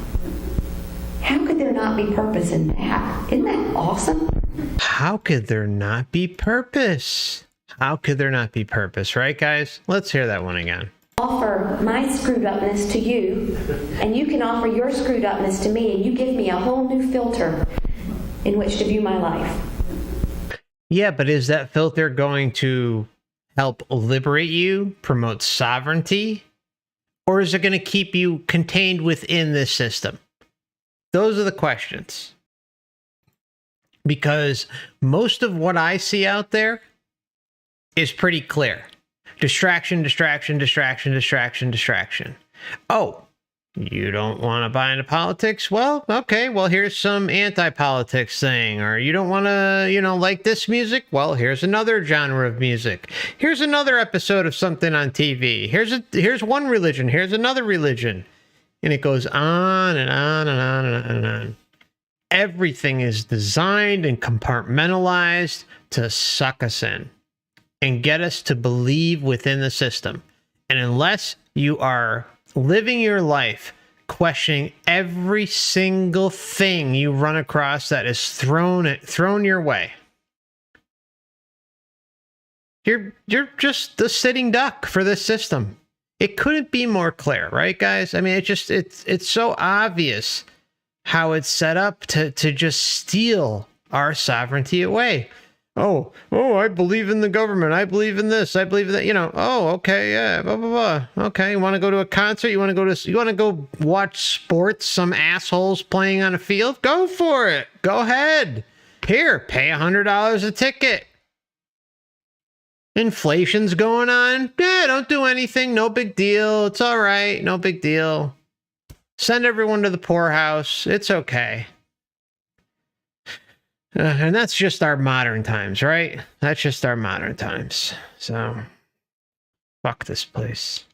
How could there not be purpose in that? Isn't that awesome? How could there not be purpose? How could there not be purpose, right, guys? Let's hear that one again. Offer my screwed upness to you, and you can offer your screwed upness to me, and you give me a whole new filter in which to view my life. Yeah, but is that filter going to help liberate you, promote sovereignty, or is it going to keep you contained within this system? Those are the questions. Because most of what I see out there is pretty clear. Distraction, distraction, distraction, distraction, distraction. Oh, you don't want to buy into politics? Well, okay, well, here's some anti-politics thing. Or you don't want to, like this music? Well, here's another genre of music. Here's another episode of something on TV. Here's one religion. Here's another religion. And it goes on and on and on and on and on. Everything is designed and compartmentalized to suck us in and get us to believe within the system. And unless you are living your life questioning every single thing you run across that is thrown your way, you're just the sitting duck for this system. It couldn't be more clear, right, guys? I mean, it's so obvious how it's set up to just steal our sovereignty away. Oh, I believe in the government. I believe in this. I believe in that. Oh, okay, yeah, blah, blah, blah. Okay, you want to go to a concert? You want to go watch sports? Some assholes playing on a field? Go for it. Go ahead. Here, pay $100 a ticket. Inflation's going on. Yeah, don't do anything. No big deal. It's all right. No big deal. Send everyone to the poorhouse. It's okay. And that's just our modern times, right? That's just our modern times. So, fuck this place.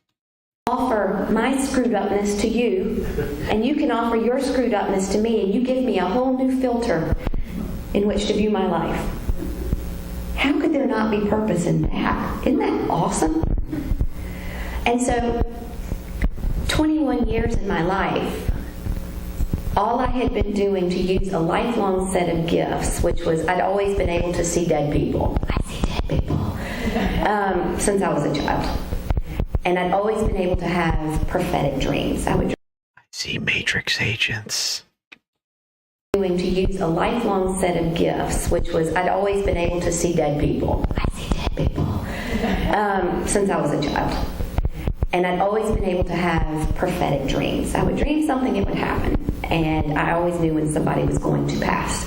Offer my screwed upness to you, and you can offer your screwed upness to me, and you give me a whole new filter in which to view my life. How could there not be purpose in that? Isn't that awesome? And so, 21 years in my life, all I had been doing to use a lifelong set of gifts, which was I'd always been able to see dead people. I see dead people since I was a child. And I'd always been able to have prophetic dreams. I see Matrix agents. Doing to use a lifelong set of gifts, which was I'd always been able to see dead people. I see dead people since I was a child. And I'd always been able to have prophetic dreams. I would dream something, it would happen. And I always knew when somebody was going to pass.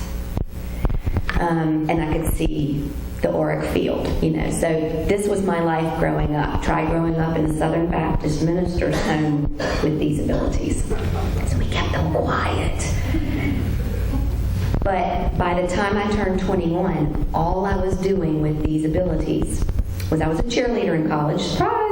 And I could see the auric field, So this was my life growing up. Try growing up in a Southern Baptist minister's home with these abilities. So we kept them quiet. But by the time I turned 21, all I was doing with these abilities was I was a cheerleader in college. Surprise!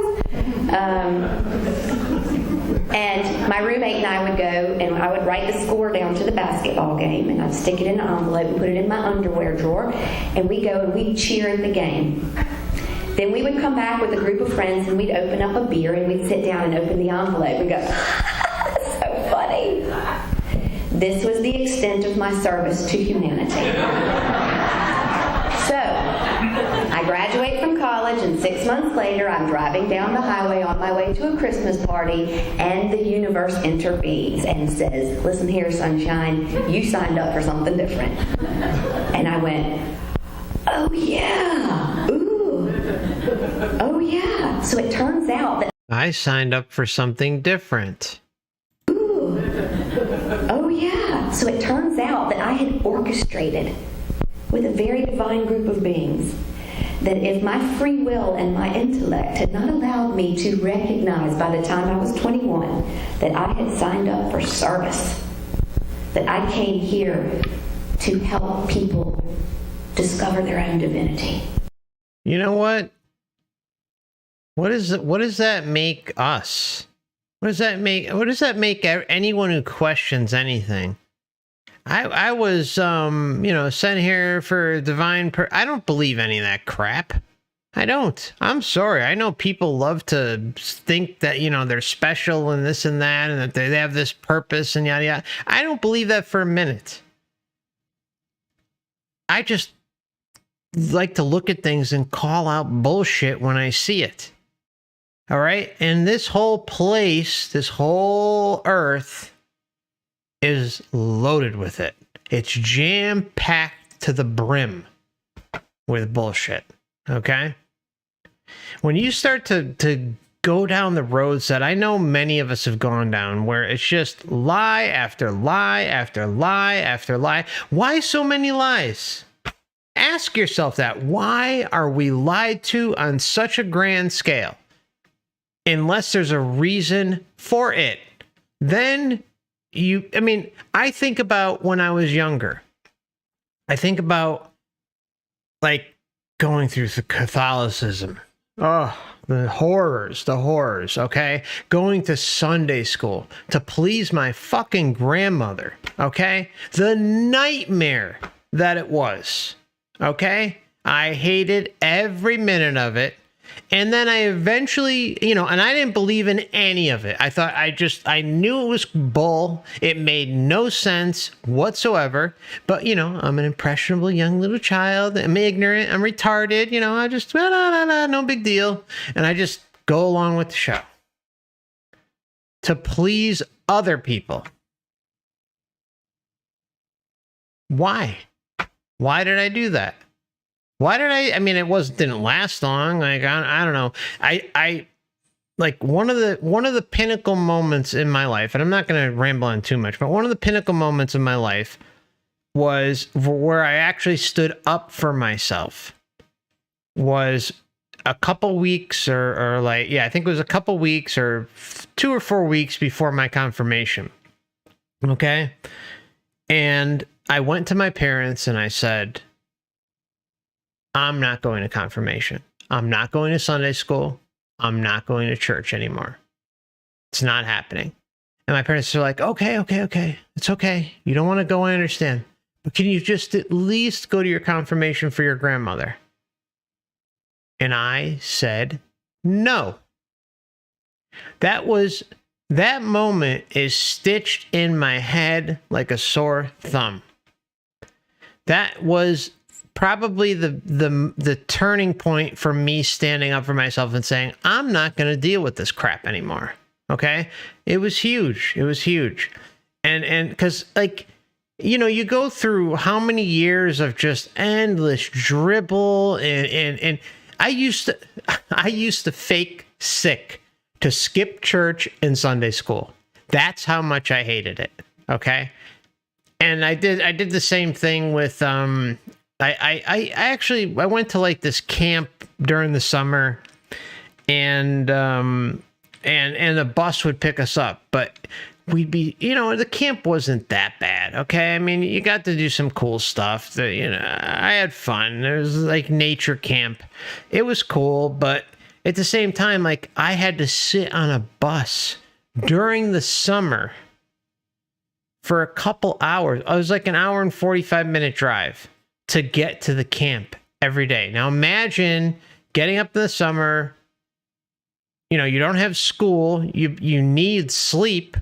And my roommate and I would go and I would write the score down to the basketball game and I'd stick it in an envelope and put it in my underwear drawer and we'd go and we'd cheer at the game. Then we would come back with a group of friends and we'd open up a beer and we'd sit down and open the envelope and go, that's so funny. This was the extent of my service to humanity. So, I graduate from college and 6 months later I'm driving down the highway on my way to a Christmas party and the universe intervenes and says, listen here, sunshine, you signed up for something different. And I went, oh yeah, ooh, oh yeah. So it turns out that I signed up for something different. Ooh, oh yeah. So it turns out that I had orchestrated with a very divine group of beings that if my free will and my intellect had not allowed me to recognize by the time I was 21 that I had signed up for service, that I came here to help people discover their own divinity. You know what? What does that make us? What does that make anyone who questions anything? I was, sent here for divine I don't believe any of that crap. I don't. I'm sorry. I know people love to think that, they're special and this and that, and that they have this purpose and yada yada. I don't believe that for a minute. I just like to look at things and call out bullshit when I see it. All right? And this whole place, this whole earth is loaded with it. It's jam-packed to the brim with bullshit. Okay? When you start to go down the roads that I know many of us have gone down, where it's just lie after lie after lie after lie. Why so many lies? Ask yourself that. Why are we lied to on such a grand scale? Unless there's a reason for it. Then I think about when I was younger. I think about, going through the Catholicism. Oh, the horrors, okay? Going to Sunday school to please my fucking grandmother, okay? The nightmare that it was, okay? I hated every minute of it. And then I eventually, and I didn't believe in any of it. I knew it was bull. It made no sense whatsoever. But, I'm an impressionable young little child. I'm ignorant. I'm retarded. I just, no big deal. And I just go along with the show to please other people. Why? Why did I do that? Why did it didn't last long. I don't know. I one of the pinnacle moments in my life, and I'm not going to ramble on too much, but one of the pinnacle moments in my life was where I actually stood up for myself. Was a couple weeks I think it was a couple weeks or 2 or 4 weeks before my confirmation. Okay. And I went to my parents and I said, I'm not going to confirmation. I'm not going to Sunday school. I'm not going to church anymore. It's not happening. And my parents are like, okay. It's okay. You don't want to go, I understand. But can you just at least go to your confirmation for your grandmother? And I said, no. That was That moment is stitched in my head like a sore thumb. That was probably the turning point for me standing up for myself and saying, I'm not going to deal with this crap anymore. Okay? It was huge. It was huge. And because, like, you know, you go through how many years of just endless dribble and I used to fake sick to skip church and Sunday school. That's how much I hated it. Okay? And I did the same thing with I actually went to like this camp during the summer, and the bus would pick us up, but we'd be, you know, the camp wasn't that bad. Okay, I mean, you got to do some cool stuff. That, you know, I had fun. There was like nature camp. It was cool, but at the same time, like, I had to sit on a bus during the summer for a couple hours. I was like an hour and 45-minute drive to get to the camp every day. Now imagine getting up in the summer, you know, you don't have school, you need sleep,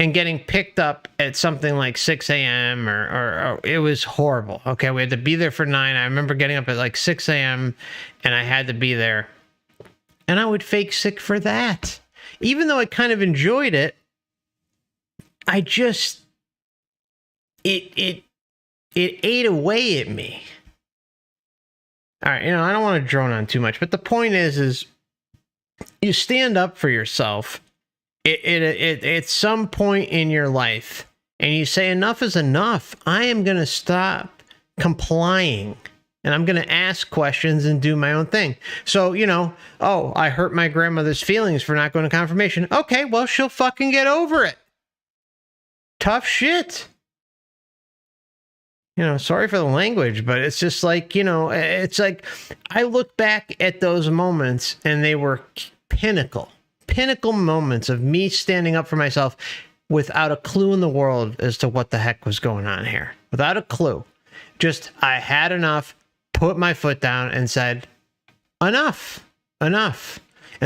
and getting picked up at something like 6 a.m. or it was horrible. Okay, we had to be there for 9. I remember getting up at like 6 a.m. and I had to be there. And I would fake sick for that. Even though I kind of enjoyed it, I just, it ate away at me. All right, you know, I don't want to drone on too much, but the point is you stand up for yourself at some point in your life, and you say, enough is enough. I am going to stop complying, and I'm going to ask questions and do my own thing. So, you know, oh, I hurt my grandmother's feelings for not going to confirmation. Okay, well, she'll fucking get over it. Tough shit. You know, sorry for the language, but it's just like, you know, it's like I look back at those moments and they were pinnacle moments of me standing up for myself without a clue in the world as to what the heck was going on here. Without a clue. Just, I had enough, put my foot down and said, enough. And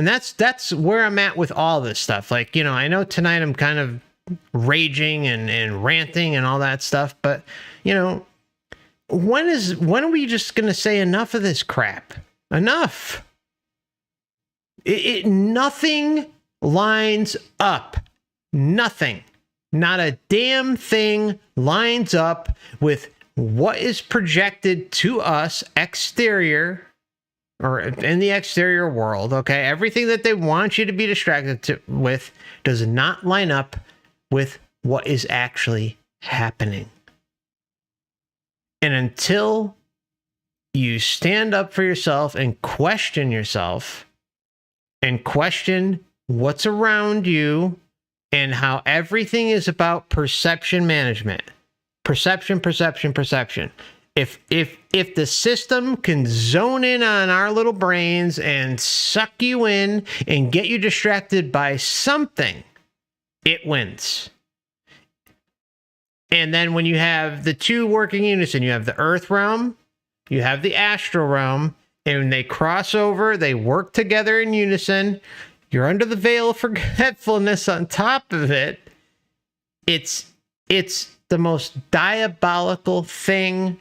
that's where I'm at with all this stuff. Like, you know, I know tonight I'm kind of raging and ranting and all that stuff, but you know, when are we just gonna say enough of this crap? Enough. Nothing lines up. Nothing. Not a damn thing lines up with what is projected to us exterior or in the exterior world. Okay, everything that they want you to be distracted with does not line up with what is actually happening. And until you stand up for yourself and question yourself and question what's around you and how everything is about perception management. Perception. If the system can zone in on our little brains and suck you in and get you distracted by something, it wins. And then when you have the two working in unison, you have the earth realm, you have the astral realm, and when they cross over, they work together in unison. You're under the veil of forgetfulness on top of it. It's the most diabolical thing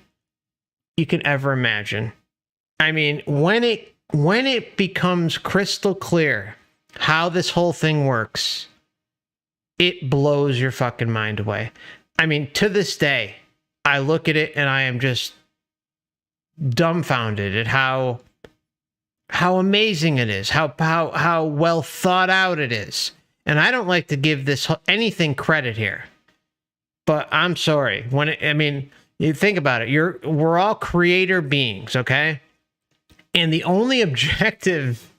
you can ever imagine. I mean, when it becomes crystal clear how this whole thing works, it blows your fucking mind away. I mean, to this day, I look at it and I am just dumbfounded at how amazing it is, how well thought out it is. And I don't like to give this anything credit here, but I'm sorry. You think about it. We're all creator beings, okay? And the only objective,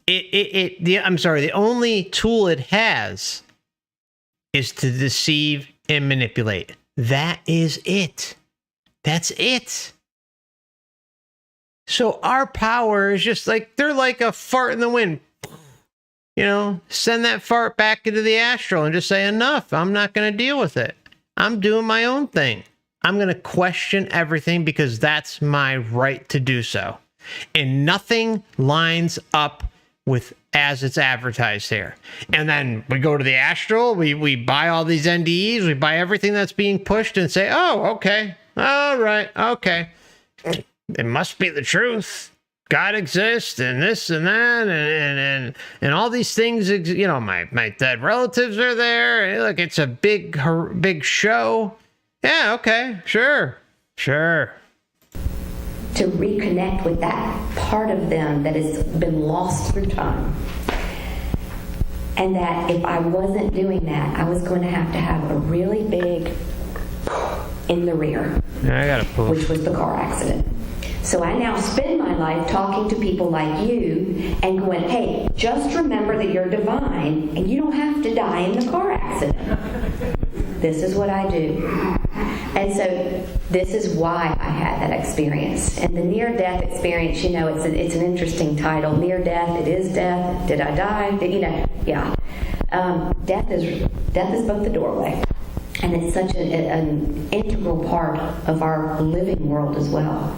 the only tool it has is to deceive and manipulate. That is it. That's it. So our power is just like, they're like a fart in the wind. You know, send that fart back into the astral and just say, enough. I'm not going to deal with it. I'm doing my own thing. I'm going to question everything because that's my right to do so. And nothing lines up with as it's advertised here. And then we go to the astral, we buy all these NDEs, we buy everything that's being pushed and say, oh, okay, all right, okay. It must be the truth. God exists and this and that and all these things, you know, my dead relatives are there. Look, it's a big show. Yeah, okay, sure. To reconnect with that part of them that has been lost through time. And that if I wasn't doing that, I was going to have a really big in the rear. Yeah, I gotta pull. Which was the car accident. So I now spend my life talking to people like you and going, hey, just remember that you're divine and you don't have to die in the car accident. This is what I do. And so this is why I had that experience. And the near-death experience, you know, it's an interesting title. Near death, it is death. Did I die? Yeah. Death is but the doorway. And it's such an integral part of our living world as well.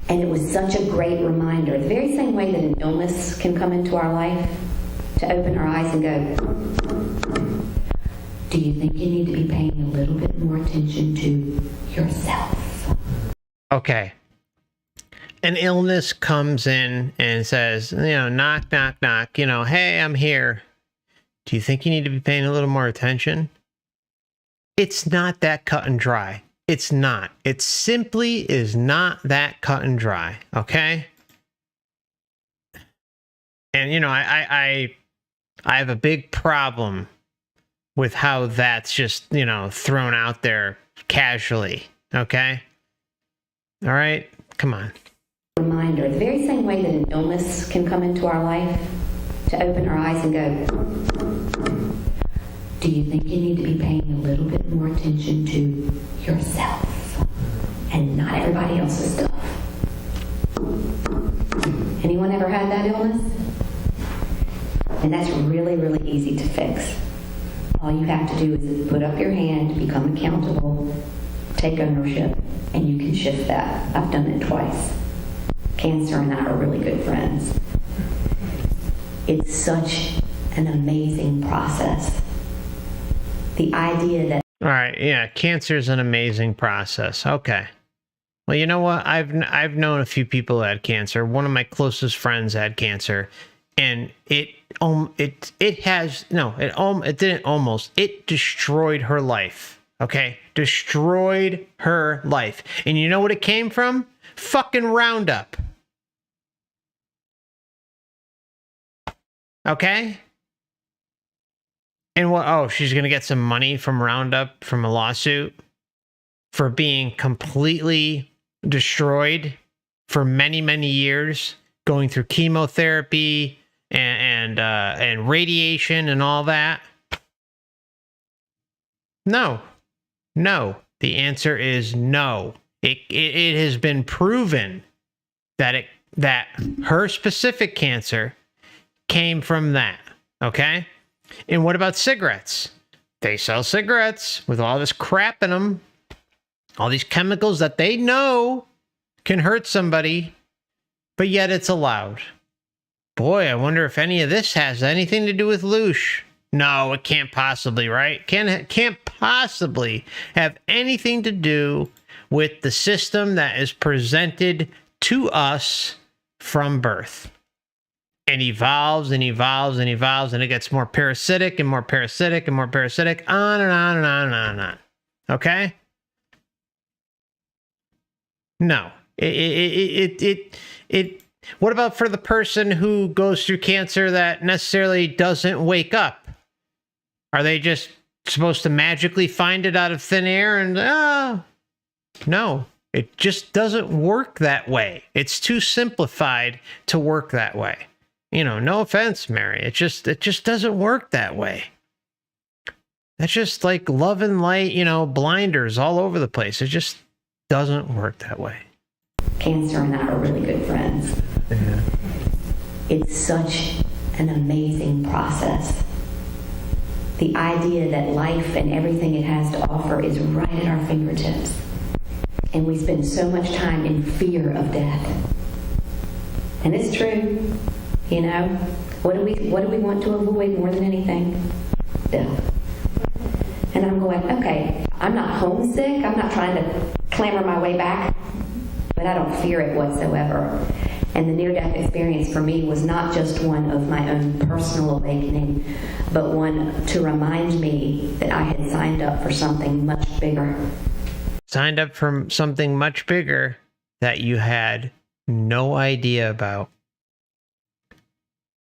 And it was such a great reminder, the very same way that an illness can come into our life, to open our eyes and go, do you think you need to be paying a little bit more attention to yourself? Okay. An illness comes in and says, you know, knock, knock, knock, you know, hey, I'm here. Do you think you need to be paying a little more attention? It's not that cut and dry. It's not. It simply is not that cut and dry, okay? And, you know, I have a big problem with how that's just, you know, thrown out there casually, okay? All right? Come on. Reminder, the very same way that an illness can come into our life, to open our eyes and go, do you think you need to be paying a little bit more attention to yourself and not everybody else's stuff? Anyone ever had that illness? And that's really, really easy to fix. All you have to do is put up your hand, become accountable, take ownership, and you can shift that. I've done it twice. Cancer and I are really good friends. It's such an amazing process. The idea that... All right, yeah, cancer is an amazing process. Okay. Well, you know what? I've known a few people that had cancer. One of my closest friends had cancer, and it destroyed her life. Okay? Destroyed her life. And you know what it came from? Fucking Roundup. Okay? And what? Oh, she's going to get some money from Roundup from a lawsuit for being completely destroyed for many, many years, going through chemotherapy and radiation and all that. No. The answer is no. It has been proven that her specific cancer came from that. Okay? And what about cigarettes? They sell cigarettes with all this crap in them, all these chemicals that they know can hurt somebody, but yet it's allowed. Boy, I wonder if any of this has anything to do with Loosh. No, it can't possibly, right? Can't possibly have anything to do with the system that is presented to us from birth. And evolves and evolves and evolves, and it gets more parasitic and more parasitic and more parasitic, on and on and on and on and on. Okay? No. What about for the person who goes through cancer that necessarily doesn't wake up? Are they just supposed to magically find it out of thin air and, no. It just doesn't work that way. It's too simplified to work that way. You know, no offense, Mary. It just doesn't work that way. That's just like love and light, you know, blinders all over the place. It just doesn't work that way. Cancer and I are really good friends. Yeah. It's such an amazing process. The idea that life and everything it has to offer is right at our fingertips. And we spend so much time in fear of death. And it's true. You know, What do we want to avoid more than anything? Death. And I'm going, okay, I'm not homesick. I'm not trying to clamber my way back, but I don't fear it whatsoever. And the near-death experience for me was not just one of my own personal awakening, but one to remind me that I had signed up for something much bigger. Signed up for something much bigger that you had no idea about.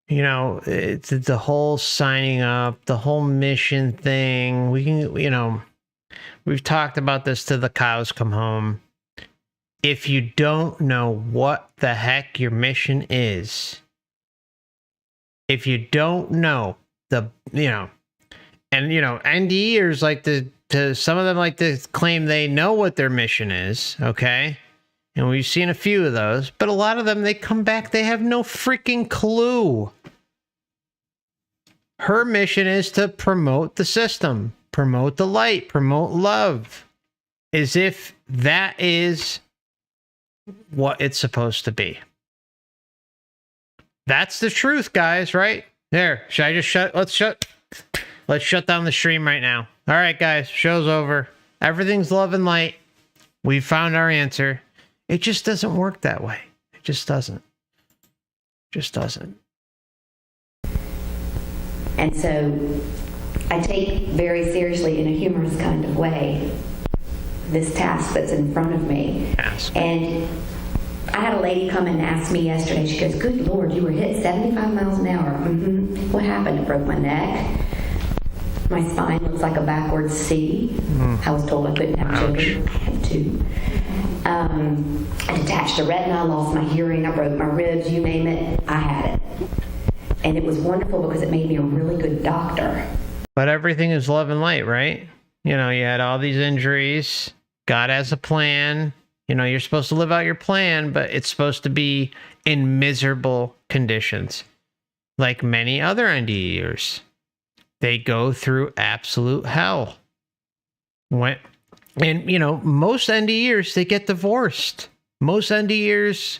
You know, it's the whole signing up, the whole mission thing. We can, you know, we've talked about this till the cows come home. If you don't know what the heck your mission is, if you don't know NDE'rs like to some of them like to claim they know what their mission is, okay? And we've seen a few of those, but a lot of them, they come back, they have no freaking clue. Her mission is to promote the system, promote the light, promote love, as if that is what it's supposed to be. That's the truth, guys, right? There, should I just let's shut down the stream right now. All right, guys, show's over. Everything's love and light. We've found our answer. It just doesn't work that way. It just doesn't. Just doesn't. And so I take very seriously, in a humorous kind of way, this task that's in front of me. And I had a lady come and ask me yesterday, she goes, good Lord, you were hit 75 miles an hour. What happened? I broke my neck. My spine looks like a backwards C. I was told I couldn't have children. I have two. I detached a retina, I lost my hearing, I broke my ribs, you name it, I had it. And it was wonderful because it made me a really good doctor. But everything is love and light, right? You know, you had all these injuries. God has a plan. You know, you're supposed to live out your plan, but it's supposed to be in miserable conditions. Like many other NDE'ers. They go through absolute hell. And, you know, most NDE'ers, they get divorced. Most NDE'ers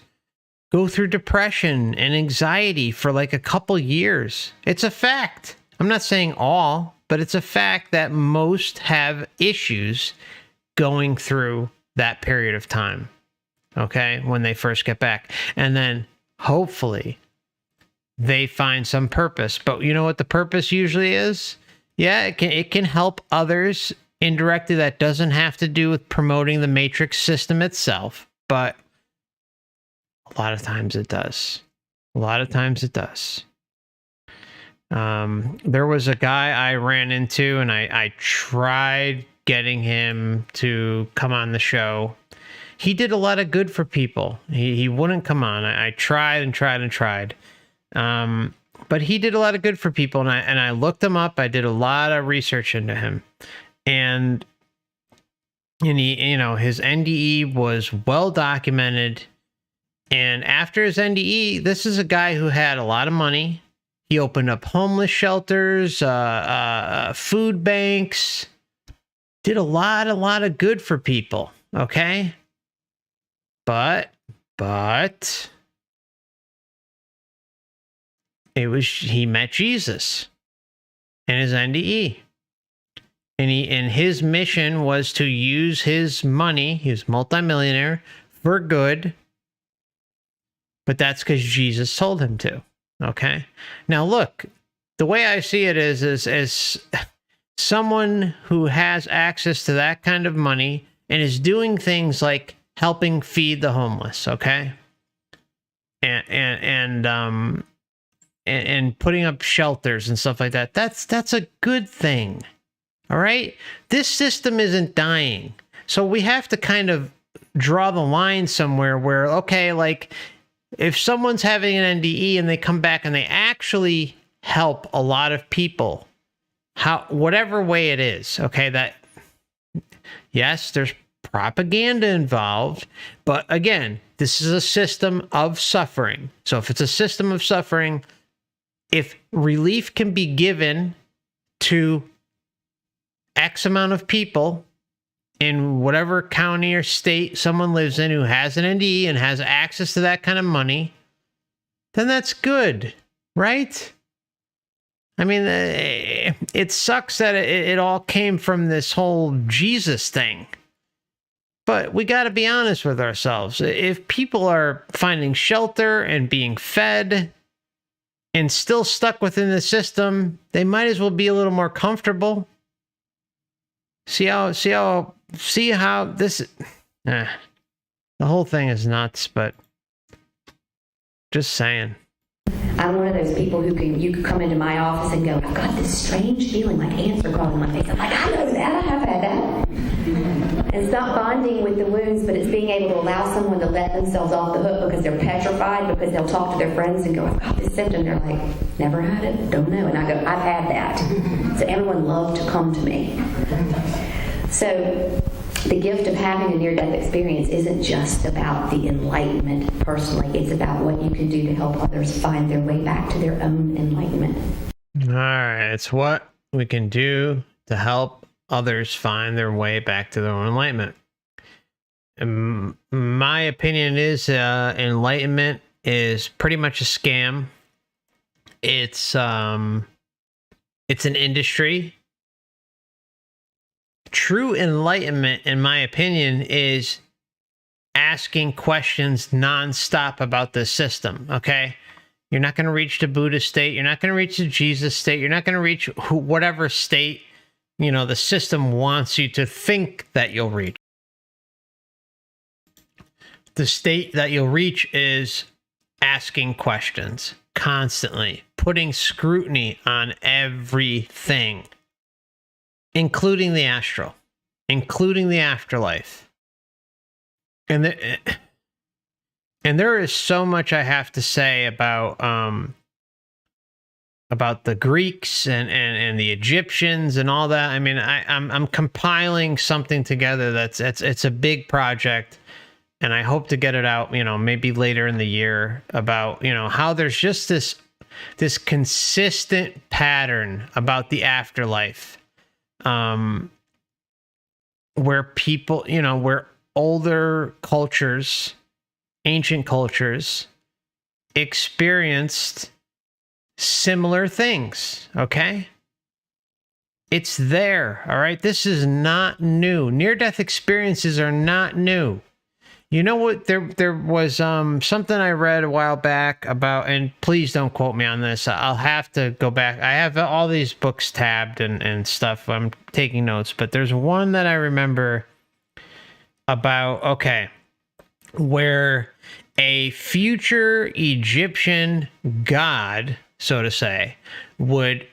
go through depression and anxiety for like a couple years. It's a fact. I'm not saying all, but it's a fact that most have issues going through that period of time. Okay? When they first get back. And then hopefully they find some purpose. But you know what the purpose usually is? Yeah, it can help others indirectly. That doesn't have to do with promoting the matrix system itself, but a lot of times it does. A lot of times it does. There was a guy I ran into, and I tried getting him to come on the show. He did a lot of good for people. He wouldn't come on. I tried and tried and tried. But he did a lot of good for people, and I looked him up. I did a lot of research into him, and he, you know, his NDE was well documented. And after his NDE, this is a guy who had a lot of money. He opened up homeless shelters, food banks, did a lot of good for people. Okay, but he met Jesus in his NDE. And his mission was to use his money, he was multimillionaire, for good. But that's because Jesus told him to. Okay? Now look, the way I see it is someone who has access to that kind of money and is doing things like helping feed the homeless, okay? And putting up shelters and stuff like that. That's a good thing. All right? This system isn't dying. So we have to kind of draw the line somewhere where, okay, like if someone's having an NDE and they come back and they actually help a lot of people, whatever way it is, okay, that yes, there's propaganda involved, but again, this is a system of suffering. So if it's a system of suffering, if relief can be given to X amount of people in whatever county or state someone lives in who has an NDE and has access to that kind of money, then that's good. right? I mean, it sucks that it all came from this whole Jesus thing. But we got to be honest with ourselves. If people are finding shelter and being fed and still stuck within the system, they might as well be a little more comfortable. See how this, the whole thing is nuts, but just saying. I'm one of those people who you could come into my office and go, I've got this strange feeling like ants are crawling my face. I'm like, I know that, I have had that. And it's not bonding with the wounds, but it's being able to allow someone to let themselves off the hook because they're petrified, because they'll talk to their friends and go, I've got this symptom. They're like, never had it, don't know. And I go, I've had that. So everyone loved to come to me. So the gift of having a near-death experience isn't just about the enlightenment personally. It's about what you can do to help others find their way back to their own enlightenment. All right. It's what we can do to help others find their way back to their own enlightenment. My opinion is enlightenment is pretty much a scam. It's an industry. True enlightenment, in my opinion, is asking questions nonstop about the system, okay? You're not going to reach the Buddha state. You're not going to reach the Jesus state. You're not going to reach whatever state, the system wants you to think that you'll reach. The state that you'll reach is asking questions constantly, putting scrutiny on everything, including the astral, including the afterlife. And there is so much I have to say about the Greeks and the Egyptians and all that. I mean, I'm compiling something together it's a big project, and I hope to get it out, maybe later in the year, about, how there's just this consistent pattern about the afterlife. Where people, where older cultures, ancient cultures, experienced similar things, okay? It's there, all right? This is not new. Near-death experiences are not new. You know what? There was something I read a while back about, and please don't quote me on this. I'll have to go back. I have all these books tabbed and stuff. I'm taking notes, but there's one that I remember about, where a future Egyptian god, so to say, would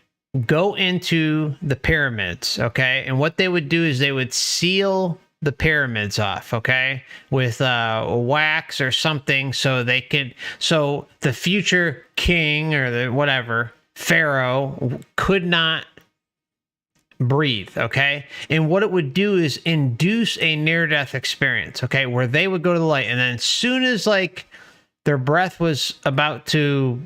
go into the pyramids, okay? And what they would do is they would seal the pyramids off, okay, with wax or something, so the future king or the whatever pharaoh could not breathe, okay? And what it would do is induce a near-death experience, okay, where they would go to the light, and then as soon as their breath was about to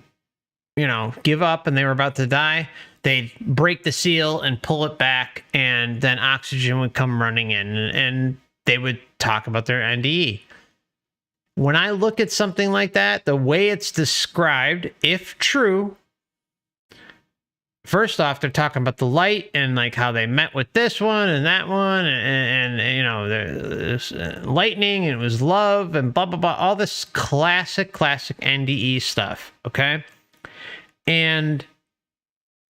give up and they were about to die, they'd break the seal and pull it back, and then oxygen would come running in, and they would talk about their NDE. When I look at something like that, the way it's described, if true, first off, they're talking about the light and how they met with this one and that one, and there's lightning, and it was love, and blah, blah, blah, all this classic NDE stuff, okay? And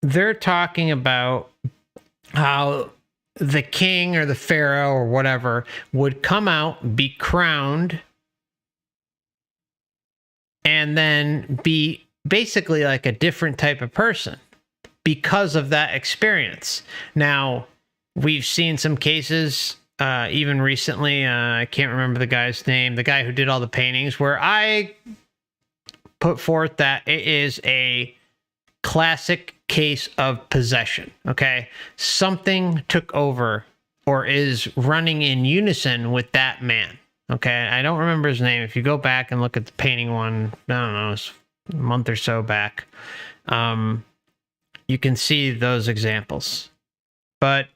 they're talking about how the king or the pharaoh or whatever would come out, be crowned, and then be basically like a different type of person because of that experience. Now, we've seen some cases, even recently, I can't remember the guy's name, the guy who did all the paintings, where I put forth that it is a classic case of possession, okay? Something took over or is running in unison with that man, okay? I don't remember his name. If you go back and look at the painting one, I don't know, it's a month or so back, you can see those examples. But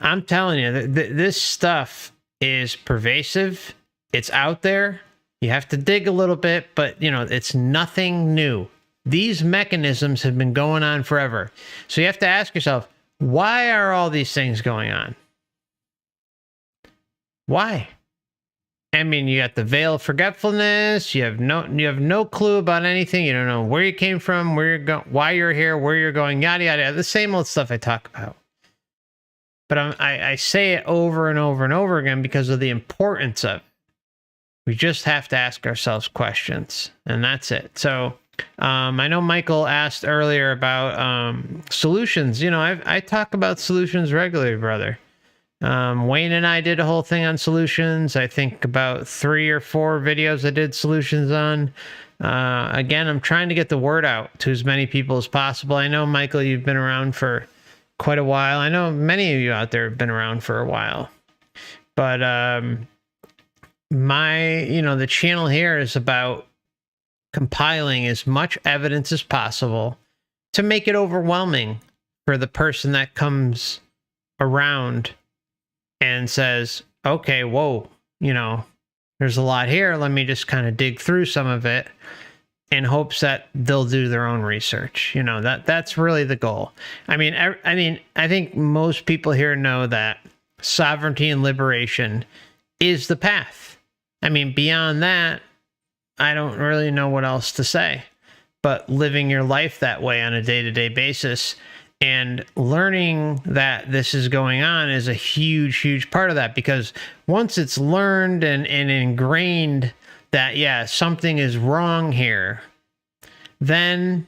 I'm telling you, this stuff is pervasive. It's out there. You have to dig a little bit, but it's nothing new. These mechanisms have been going on forever. So you have to ask yourself, why are all these things going on? Why? I mean, you got the veil of forgetfulness. You have no clue about anything. You don't know where you came from, where you're going, why you're here, where you're going, yada yada yada. The same old stuff I talk about. But I say it over and over and over again because of the importance of it. We just have to ask ourselves questions, and that's it. So I know Michael asked earlier about solutions. I talk about solutions regularly, brother. Wayne and I did a whole thing on solutions. I think about 3 or 4 videos I did solutions on. Again, I'm trying to get the word out to as many people as possible. I know, Michael, you've been around for quite a while. I know many of you out there have been around for a while. But the channel here is about compiling as much evidence as possible to make it overwhelming for the person that comes around and says, okay, whoa, there's a lot here. Let me just kind of dig through some of it, in hopes that they'll do their own research. That's really the goal. I think most people here know that sovereignty and liberation is the path. Beyond that, I don't really know what else to say. But living your life that way on a day-to-day basis and learning that this is going on is a huge, huge part of that. Because once it's learned and ingrained that, yeah, something is wrong here, then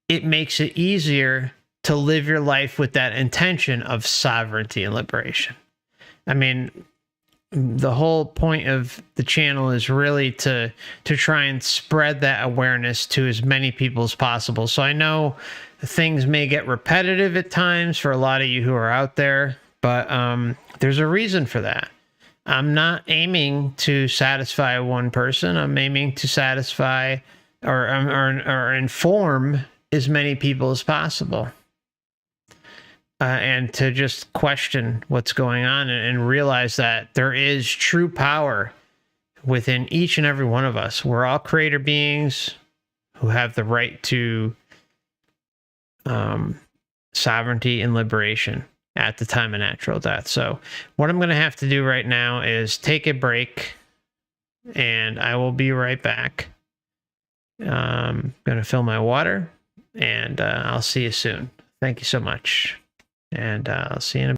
it makes it easier to live your life with that intention of sovereignty and liberation. The whole point of the channel is really to try and spread that awareness to as many people as possible. So I know things may get repetitive at times for a lot of you who are out there, but there's a reason for that. I'm not aiming to satisfy one person. I'm aiming to satisfy or inform as many people as possible. And to just question what's going on and realize that there is true power within each and every one of us. We're all creator beings who have the right to sovereignty and liberation at the time of natural death. So what I'm going to have to do right now is take a break, and I will be right back. I'm going to fill my water, and I'll see you soon. Thank you so much. And I'll see you in a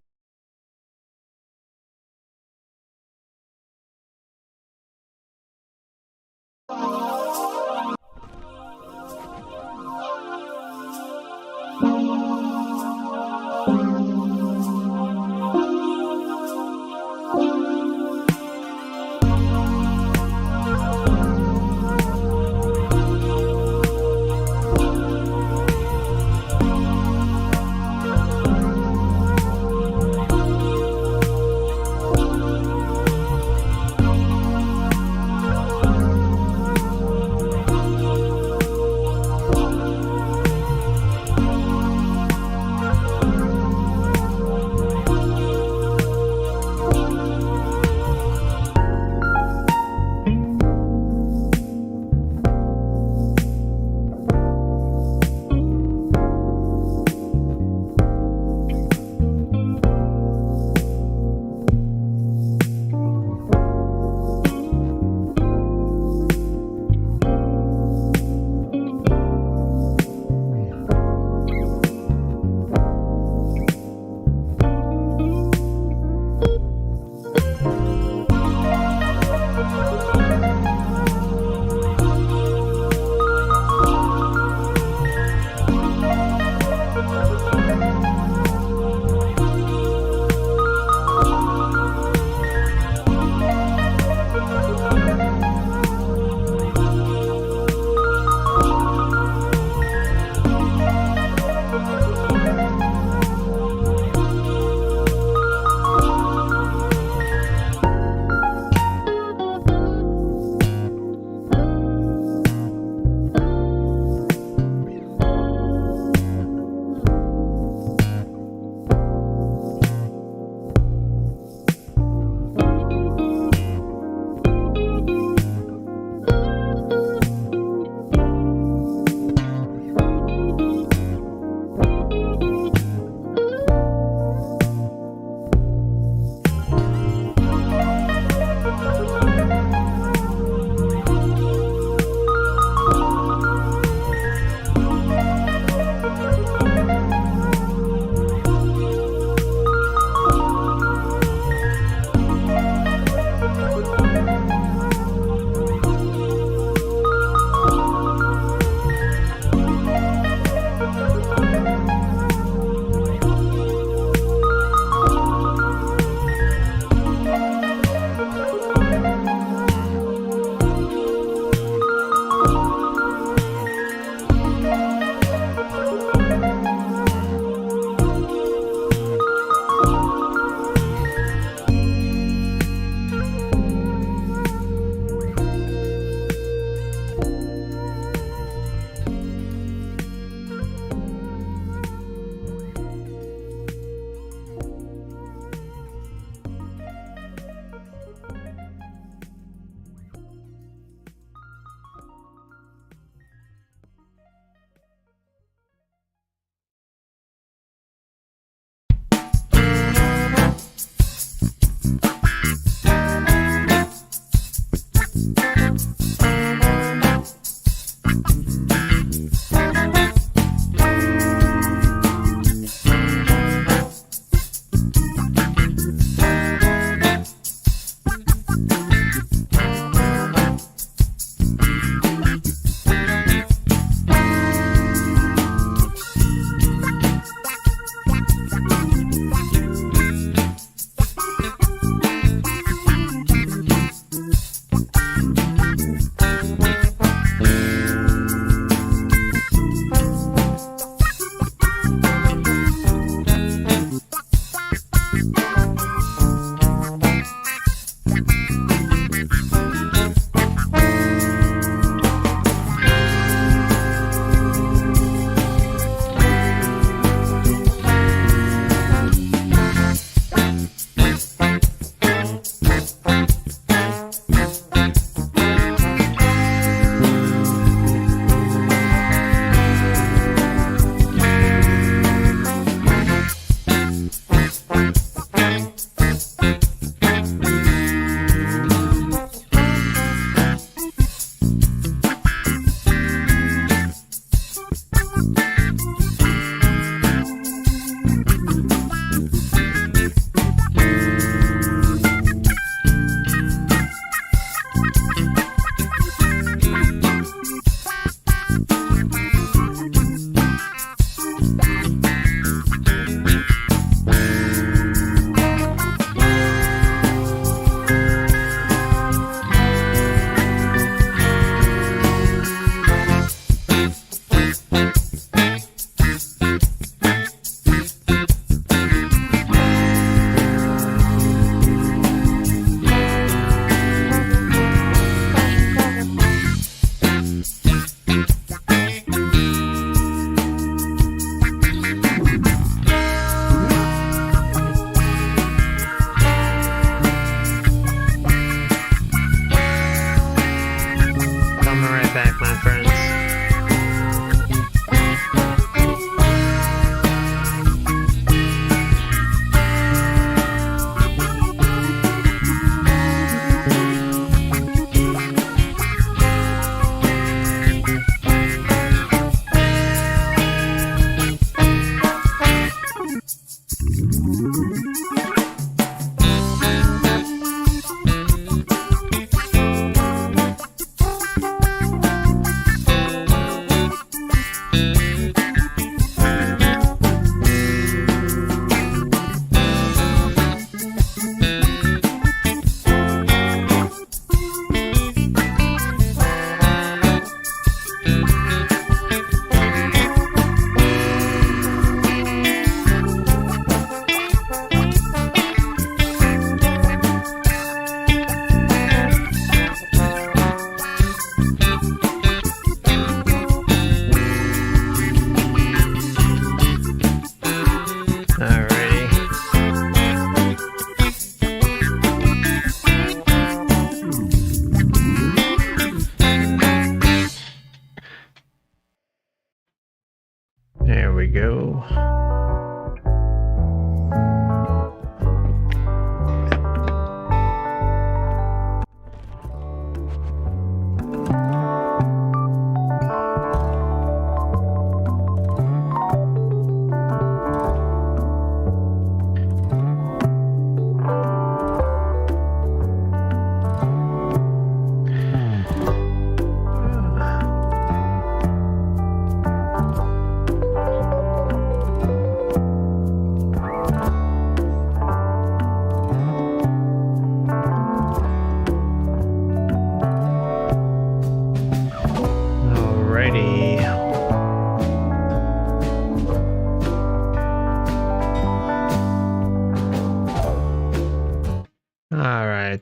There we go.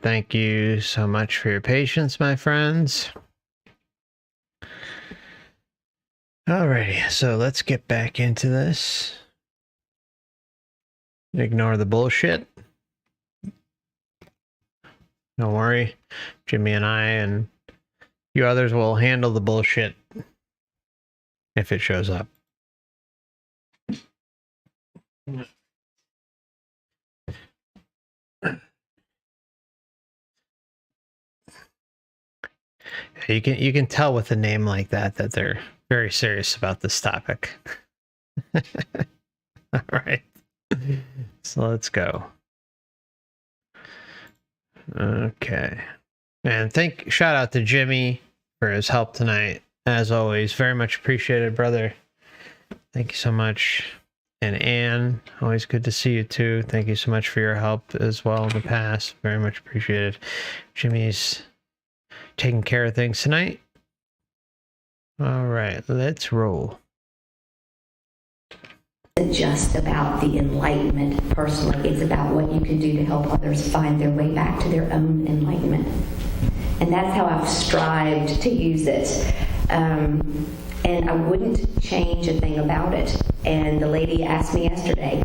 Thank you so much for your patience, my friends. Alrighty, so let's get back into this. Ignore the bullshit. Don't worry, Jimmy and I and you others will handle the bullshit if it shows up. You can tell with a name like that they're very serious about this topic. All right, so let's go. Okay, and shout out to Jimmy for his help tonight, as always. Very much appreciated, brother. Thank you so much. And Anne, always good to see you too. Thank you so much for your help as well in the past. Very much appreciated. Jimmy's taking care of things tonight. All right, let's roll. It's just about the enlightenment personally. It's about what you can do to help others find their way back to their own enlightenment. And that's how I've strived to use it. And I wouldn't change a thing about it. And the lady asked me yesterday,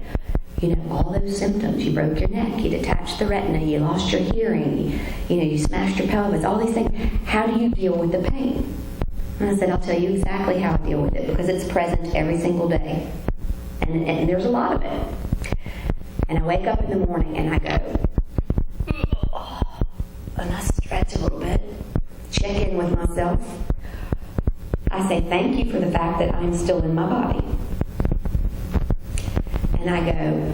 you know, all those symptoms, you broke your neck, you detached the retina, you lost your hearing, you smashed your pelvis, all these things. How do you deal with the pain? And I said, I'll tell you exactly how I deal with it, because it's present every single day. And there's a lot of it. And I wake up in the morning and I go, ugh, and I stretch a little bit, check in with myself. I say thank you for the fact that I'm still in my body. And I go,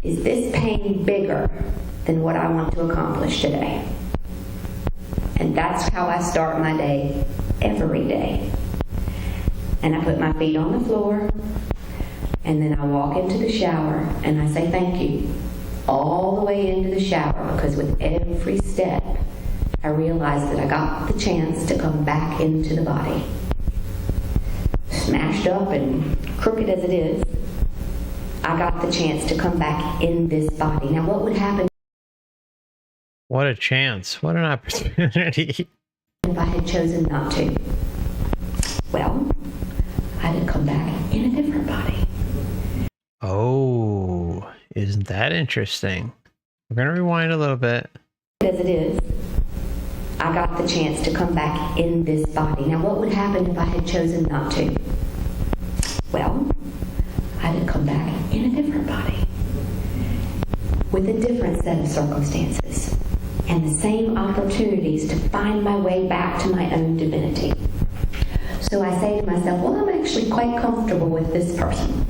is this pain bigger than what I want to accomplish today? And that's how I start my day every day. And I put my feet on the floor, and then I walk into the shower, and I say thank you all the way into the shower, because with every step, I realized that I got the chance to come back into the body. Smashed up and crooked as it is, I got the chance to come back in this body. Now, what would happen? What a chance. What an opportunity. If I had chosen not to? Well, I'd have come back in a different body. Oh, isn't that interesting? We're going to rewind a little bit. As it is, I got the chance to come back in this body. Now, what would happen if I had chosen not to? Well, I'd have come back in a different body with a different set of circumstances and the same opportunities to find my way back to my own divinity. So I say to myself, well, I'm actually quite comfortable with this person.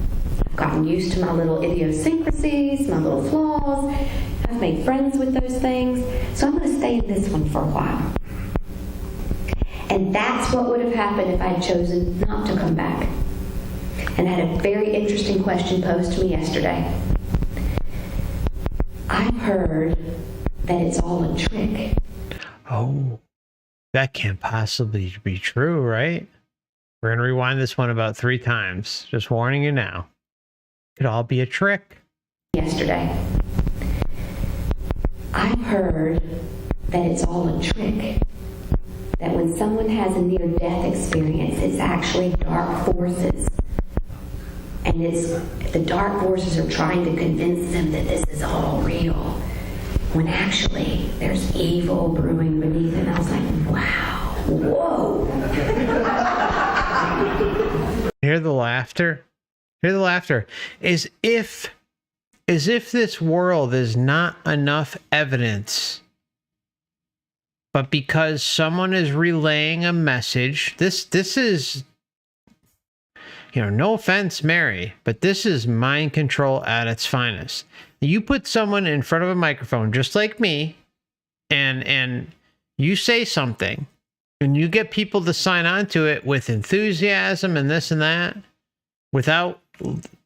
I've gotten used to my little idiosyncrasies, my little flaws. I've made friends with those things. So I'm going to stay in this one for a while. And that's what would have happened if I had chosen not to come back. And I had a very interesting question posed to me yesterday. I've heard that it's all a trick. Oh, that can't possibly be true, right? We're going to rewind this one about 3 times. Just warning you now. It could all be a trick. Yesterday. I've heard that it's all a trick. That when someone has a near-death experience, it's actually dark forces. And the dark forces are trying to convince them that this is all real, when actually there's evil brewing beneath it. And I was like, wow, whoa. Hear the laughter? Hear the laughter. As if this world is not enough evidence, but because someone is relaying a message, this is, no offense, Mary, but this is mind control at its finest. You put someone in front of a microphone, just like me, and you say something, and you get people to sign on to it with enthusiasm and this and that,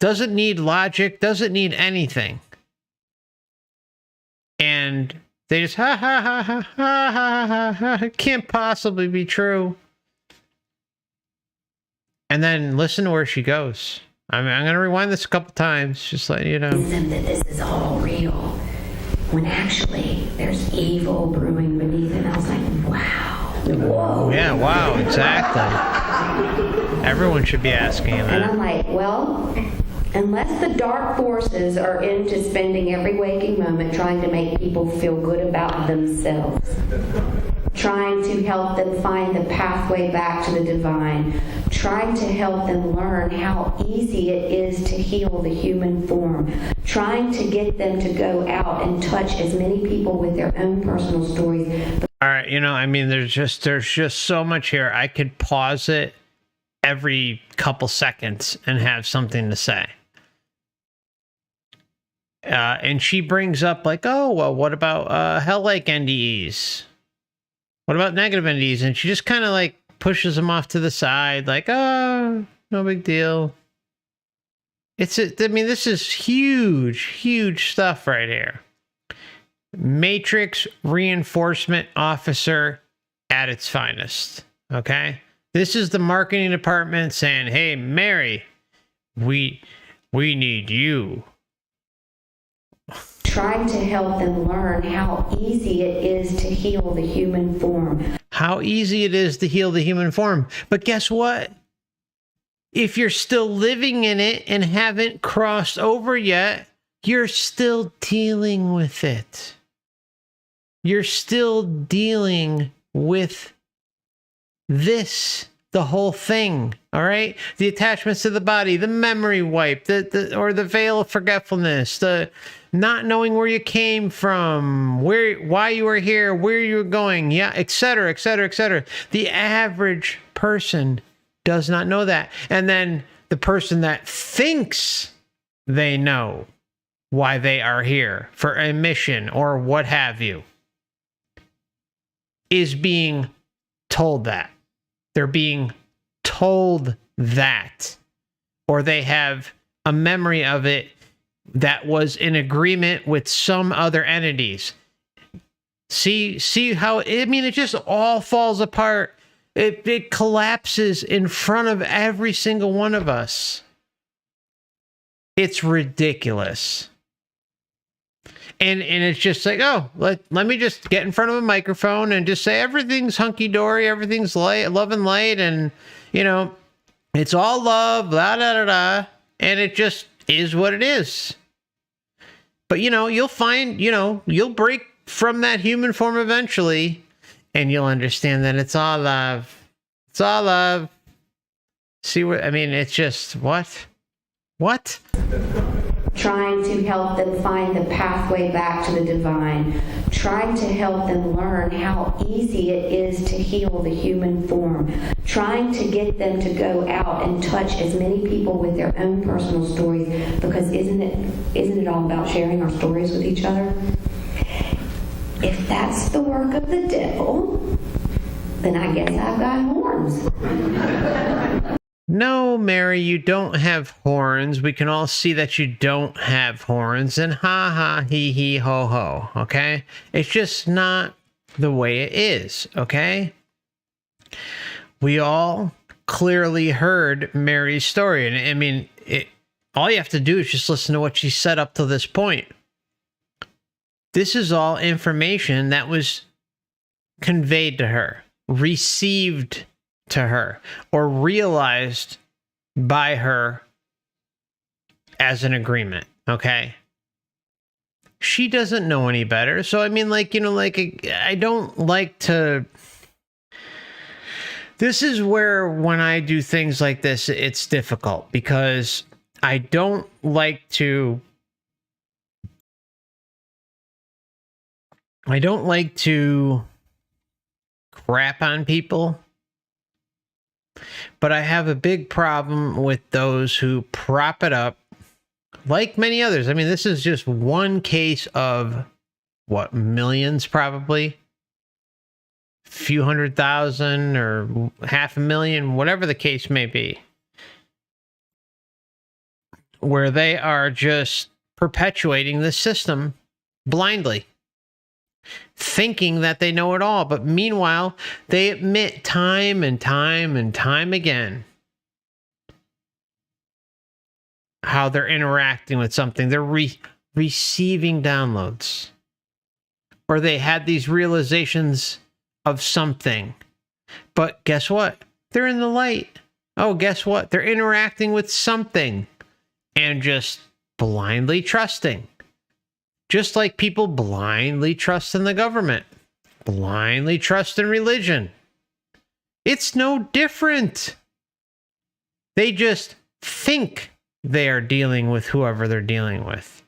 doesn't need logic, doesn't need anything. And they just, ha ha ha ha ha ha ha ha, it can't possibly be true. And then listen to where she goes. I'm going to rewind this a couple times, just letting you know. That this is all real, when actually there's evil brewing beneath it. And I was like, wow. Whoa. Yeah, wow, exactly. Everyone should be asking that. And I'm like, well, unless the dark forces are into spending every waking moment trying to make people feel good about themselves, trying to help them find the pathway back to the divine, trying to help them learn how easy it is to heal the human form, trying to get them to go out and touch as many people with their own personal stories. All right, there's just so much here. I could pause it every couple seconds and have something to say. And she brings up like, oh, well, what about hell-like NDEs? What about negative NDEs? And she just kind of like pushes them off to the side, like, oh, no big deal. This is huge stuff right here. Matrix reinforcement officer at its finest. Okay? This is the marketing department saying, hey, Mary, we need you. Trying to help them learn how easy it is to heal the human form. How easy it is to heal the human form. But guess what? If you're still living in it and haven't crossed over yet, you're still dealing with it. You're still dealing with this, the whole thing. All right, the attachments to the body, the memory wipe, or the veil of forgetfulness, the not knowing where you came from, why you were here, where you were going, yeah, etc., etc., etc. The average person does not know that, and then the person that thinks they know why they are here for a mission or what have you is being told that. They're being told that, or they have a memory of it that was in agreement with some other entities. See how it just all falls apart. It collapses in front of every single one of us. It's ridiculous. And it's just like, oh, let me just get in front of a microphone and just say everything's hunky-dory, everything's light, love and light, and, it's all love, blah, da, da, da, and it just is what it is. But, you'll find, you'll break from that human form eventually, and you'll understand that it's all love. It's all love. See what, it's just, what? What? Trying to help them find the pathway back to the divine, trying to help them learn how easy it is to heal the human form, trying to get them to go out and touch as many people with their own personal stories, because isn't it all about sharing our stories with each other? If that's the work of the devil, then I guess I've got horns. No, Mary, you don't have horns. We can all see that you don't have horns. And ha ha, he he, ho ho, okay? It's just not the way it is, okay? We all clearly heard Mary's story. And all you have to do is just listen to what she said up to this point. This is all information that was conveyed to her, received to her, or realized by her as an agreement, okay? She doesn't know any better. So, I don't like to... This is where, when I do things like this, it's difficult because I don't like to crap on people, but I have a big problem with those who prop it up, like many others. I mean, this is just one case of, what, millions probably? Few 100,000 or 500,000, whatever the case may be, where they are just perpetuating the system blindly, thinking that they know it all. But meanwhile, they admit time and time and time again how they're interacting with something. They're receiving downloads, or they had these realizations of something. But guess what? They're in the light. Oh, guess what? They're interacting with something and just blindly trusting. Just like people blindly trust in the government, blindly trust in religion. It's no different. They just think they are dealing with whoever they're dealing with.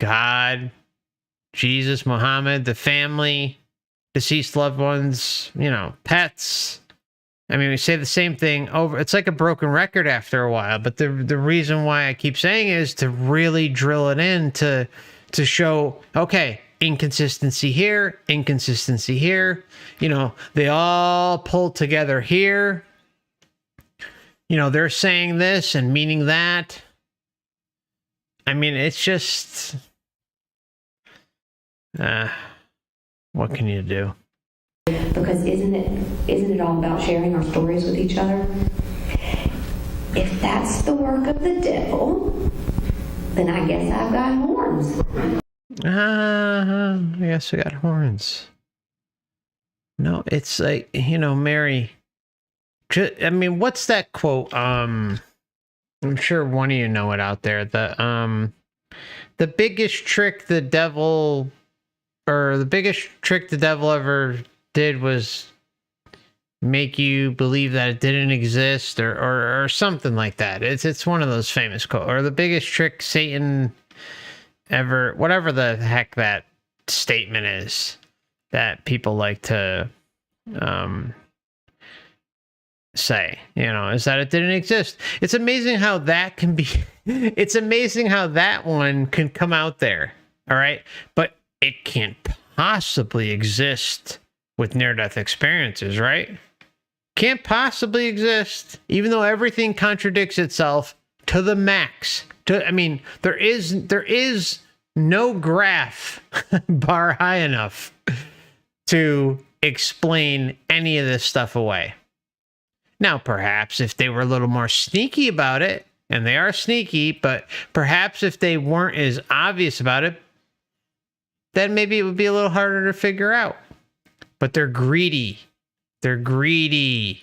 God, Jesus, Muhammad, the family, deceased loved ones, pets. I mean, we say the same thing over. It's like a broken record after a while, but the reason why I keep saying it is to really drill it in to show, okay, inconsistency here, inconsistency here. They all pull together here. They're saying this and meaning that. I mean, it's just, what can you do? Because isn't it all about sharing our stories with each other? If that's the work of the devil, then I guess I've got horns. I guess I got horns. No, it's like, Mary. I mean, what's that quote? I'm sure one of you know it out there. The biggest trick the devil ever did was make you believe that it didn't exist, or something like that. It's one of those famous quotes. Or the biggest trick Satan ever, whatever the heck that statement is that people like to say, is that it didn't exist. It's amazing how that can be. It's amazing how that one can come out there. All right, but it can't possibly exist with near-death experiences, right? Can't possibly exist, even though everything contradicts itself to the max. There is no graph bar high enough to explain any of this stuff away. Now, perhaps if they were a little more sneaky about it, and they are sneaky, but perhaps if they weren't as obvious about it, then maybe it would be a little harder to figure out. But they're greedy. They're greedy.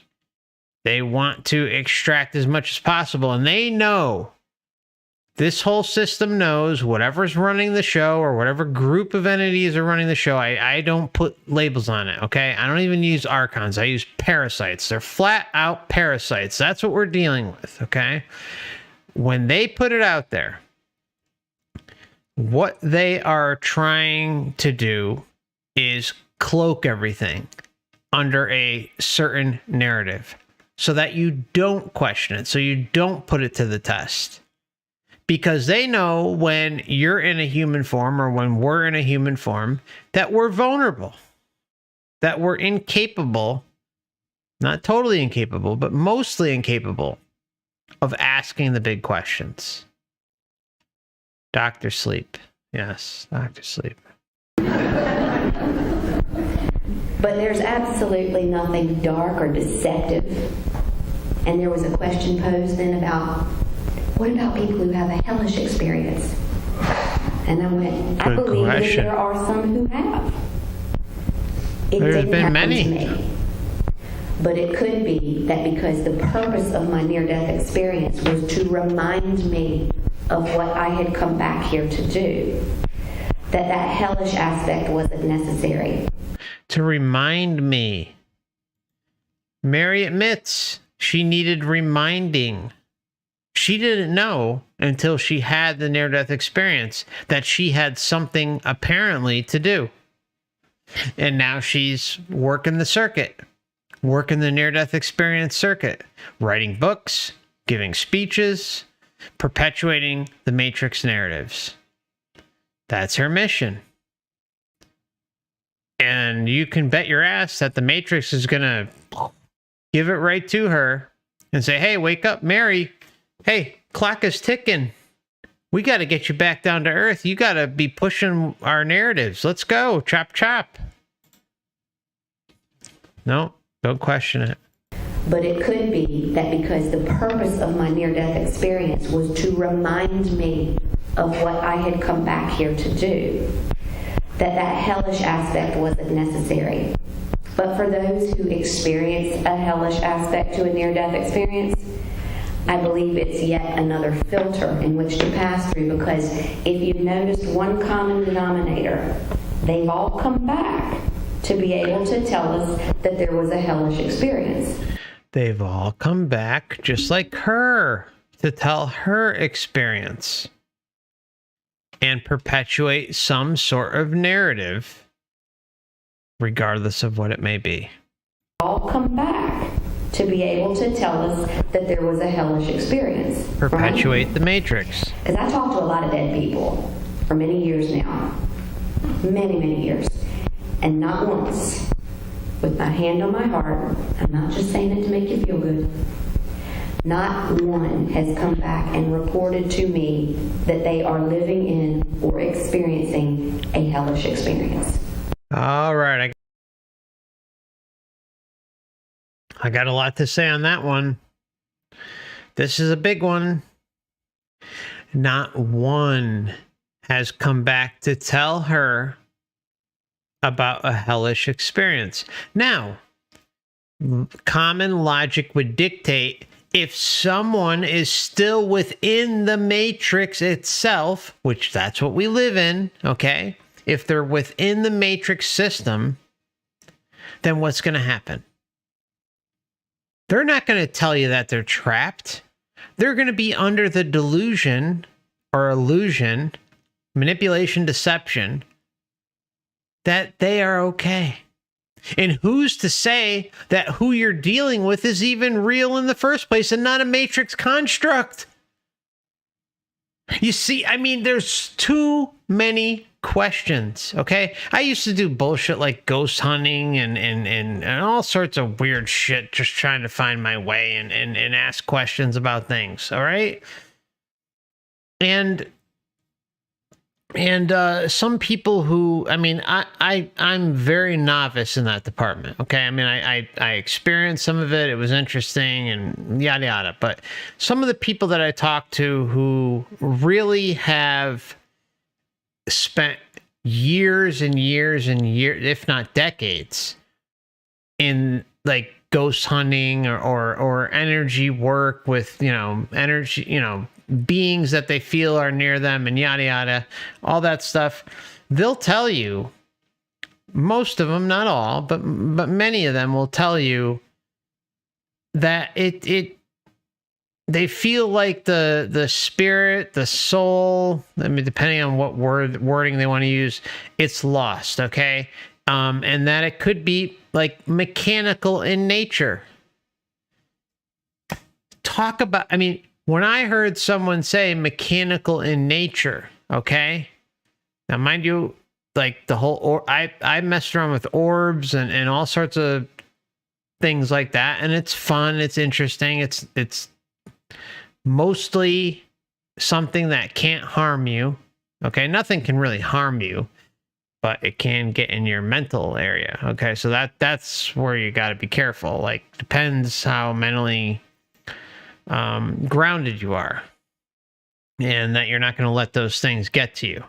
They want to extract as much as possible. And they know, this whole system knows, whatever's running the show or whatever group of entities are running the show. I don't put labels on it, okay? I don't even use archons. I use parasites. They're flat out parasites. That's what we're dealing with, okay? When they put it out there, what they are trying to do is cloak everything under a certain narrative so that you don't question it, so you don't put it to the test. Because they know when you're in a human form, or when we're in a human form, that we're vulnerable, that we're incapable, not totally incapable, but mostly incapable of asking the big questions. Dr. Sleep. Yes, Dr. Sleep. But there's absolutely nothing dark or deceptive. And there was a question posed then about, what about people who have a hellish experience? And I went, I believe that there are some who have. There's been many. To me. But it could be that because the purpose of my near-death experience was to remind me of what I had come back here to do, that hellish aspect wasn't necessary. To remind me. Mary admits she needed reminding. She didn't know until she had the near-death experience that she had something apparently to do. And now she's working the circuit, working the near-death experience circuit, writing books, giving speeches, perpetuating the Matrix narratives. That's her mission. And you can bet your ass that the Matrix is going to give it right to her and say, hey, wake up, Mary. Hey, clock is ticking. We got to get you back down to earth. You got to be pushing our narratives. Let's go. Chop, chop. No, don't question it. But it could be that because the purpose of my near-death experience was to remind me of what I had come back here to do, that hellish aspect wasn't necessary. But for those who experience a hellish aspect to a near-death experience, I believe it's yet another filter in which to pass through, because if you've noticed one common denominator, they've all come back to be able to tell us that there was a hellish experience. They've all come back, just like her, to tell her experience and perpetuate some sort of narrative, regardless of what it may be. All come back to be able to tell us that there was a hellish experience. Perpetuate right? the Matrix. Because I talked to a lot of dead people for many years now. Many years. And not once, with my hand on my heart, I'm not just saying it to make you feel good, not one has come back and reported to me that they are living in or experiencing a hellish experience. All right. I got a lot to say on that one. This is a big one. Not one has come back to tell her about a hellish experience. Now, common logic would dictate if someone is still within the Matrix itself, which that's what we live in, okay? If they're within the Matrix system, then what's going to happen? They're not going to tell you that they're trapped. They're going to be under the delusion or illusion, manipulation, deception, that they are okay. And who's to say that who you're dealing with is even real in the first place and not a Matrix construct? You see, I mean, there's too many questions, okay? I used to do bullshit like ghost hunting and all sorts of weird shit, just trying to find my way and ask questions about things, all right? And some people who, I mean, I'm very novice in that department, okay? I mean, I experienced some of it. It was interesting and yada, yada. But some of the people that I talked to who really have spent years and years and years, if not decades, in like ghost hunting or energy work with, energy, beings that they feel are near them and yada yada, all that stuff, they'll tell you, most of them, not all, but many of them will tell you that they feel like the spirit, the soul, I mean, depending on what wording they want to use, it's lost, okay? And that it could be like mechanical in nature. When I heard someone say mechanical in nature, okay? Now, mind you, like the whole, I messed around with orbs and all sorts of things like that, and it's fun, it's interesting, it's mostly something that can't harm you, okay? Nothing can really harm you, but it can get in your mental area, okay? So that's where you got to be careful. Like, depends how mentally grounded you are, and that you're not going to let those things get to you.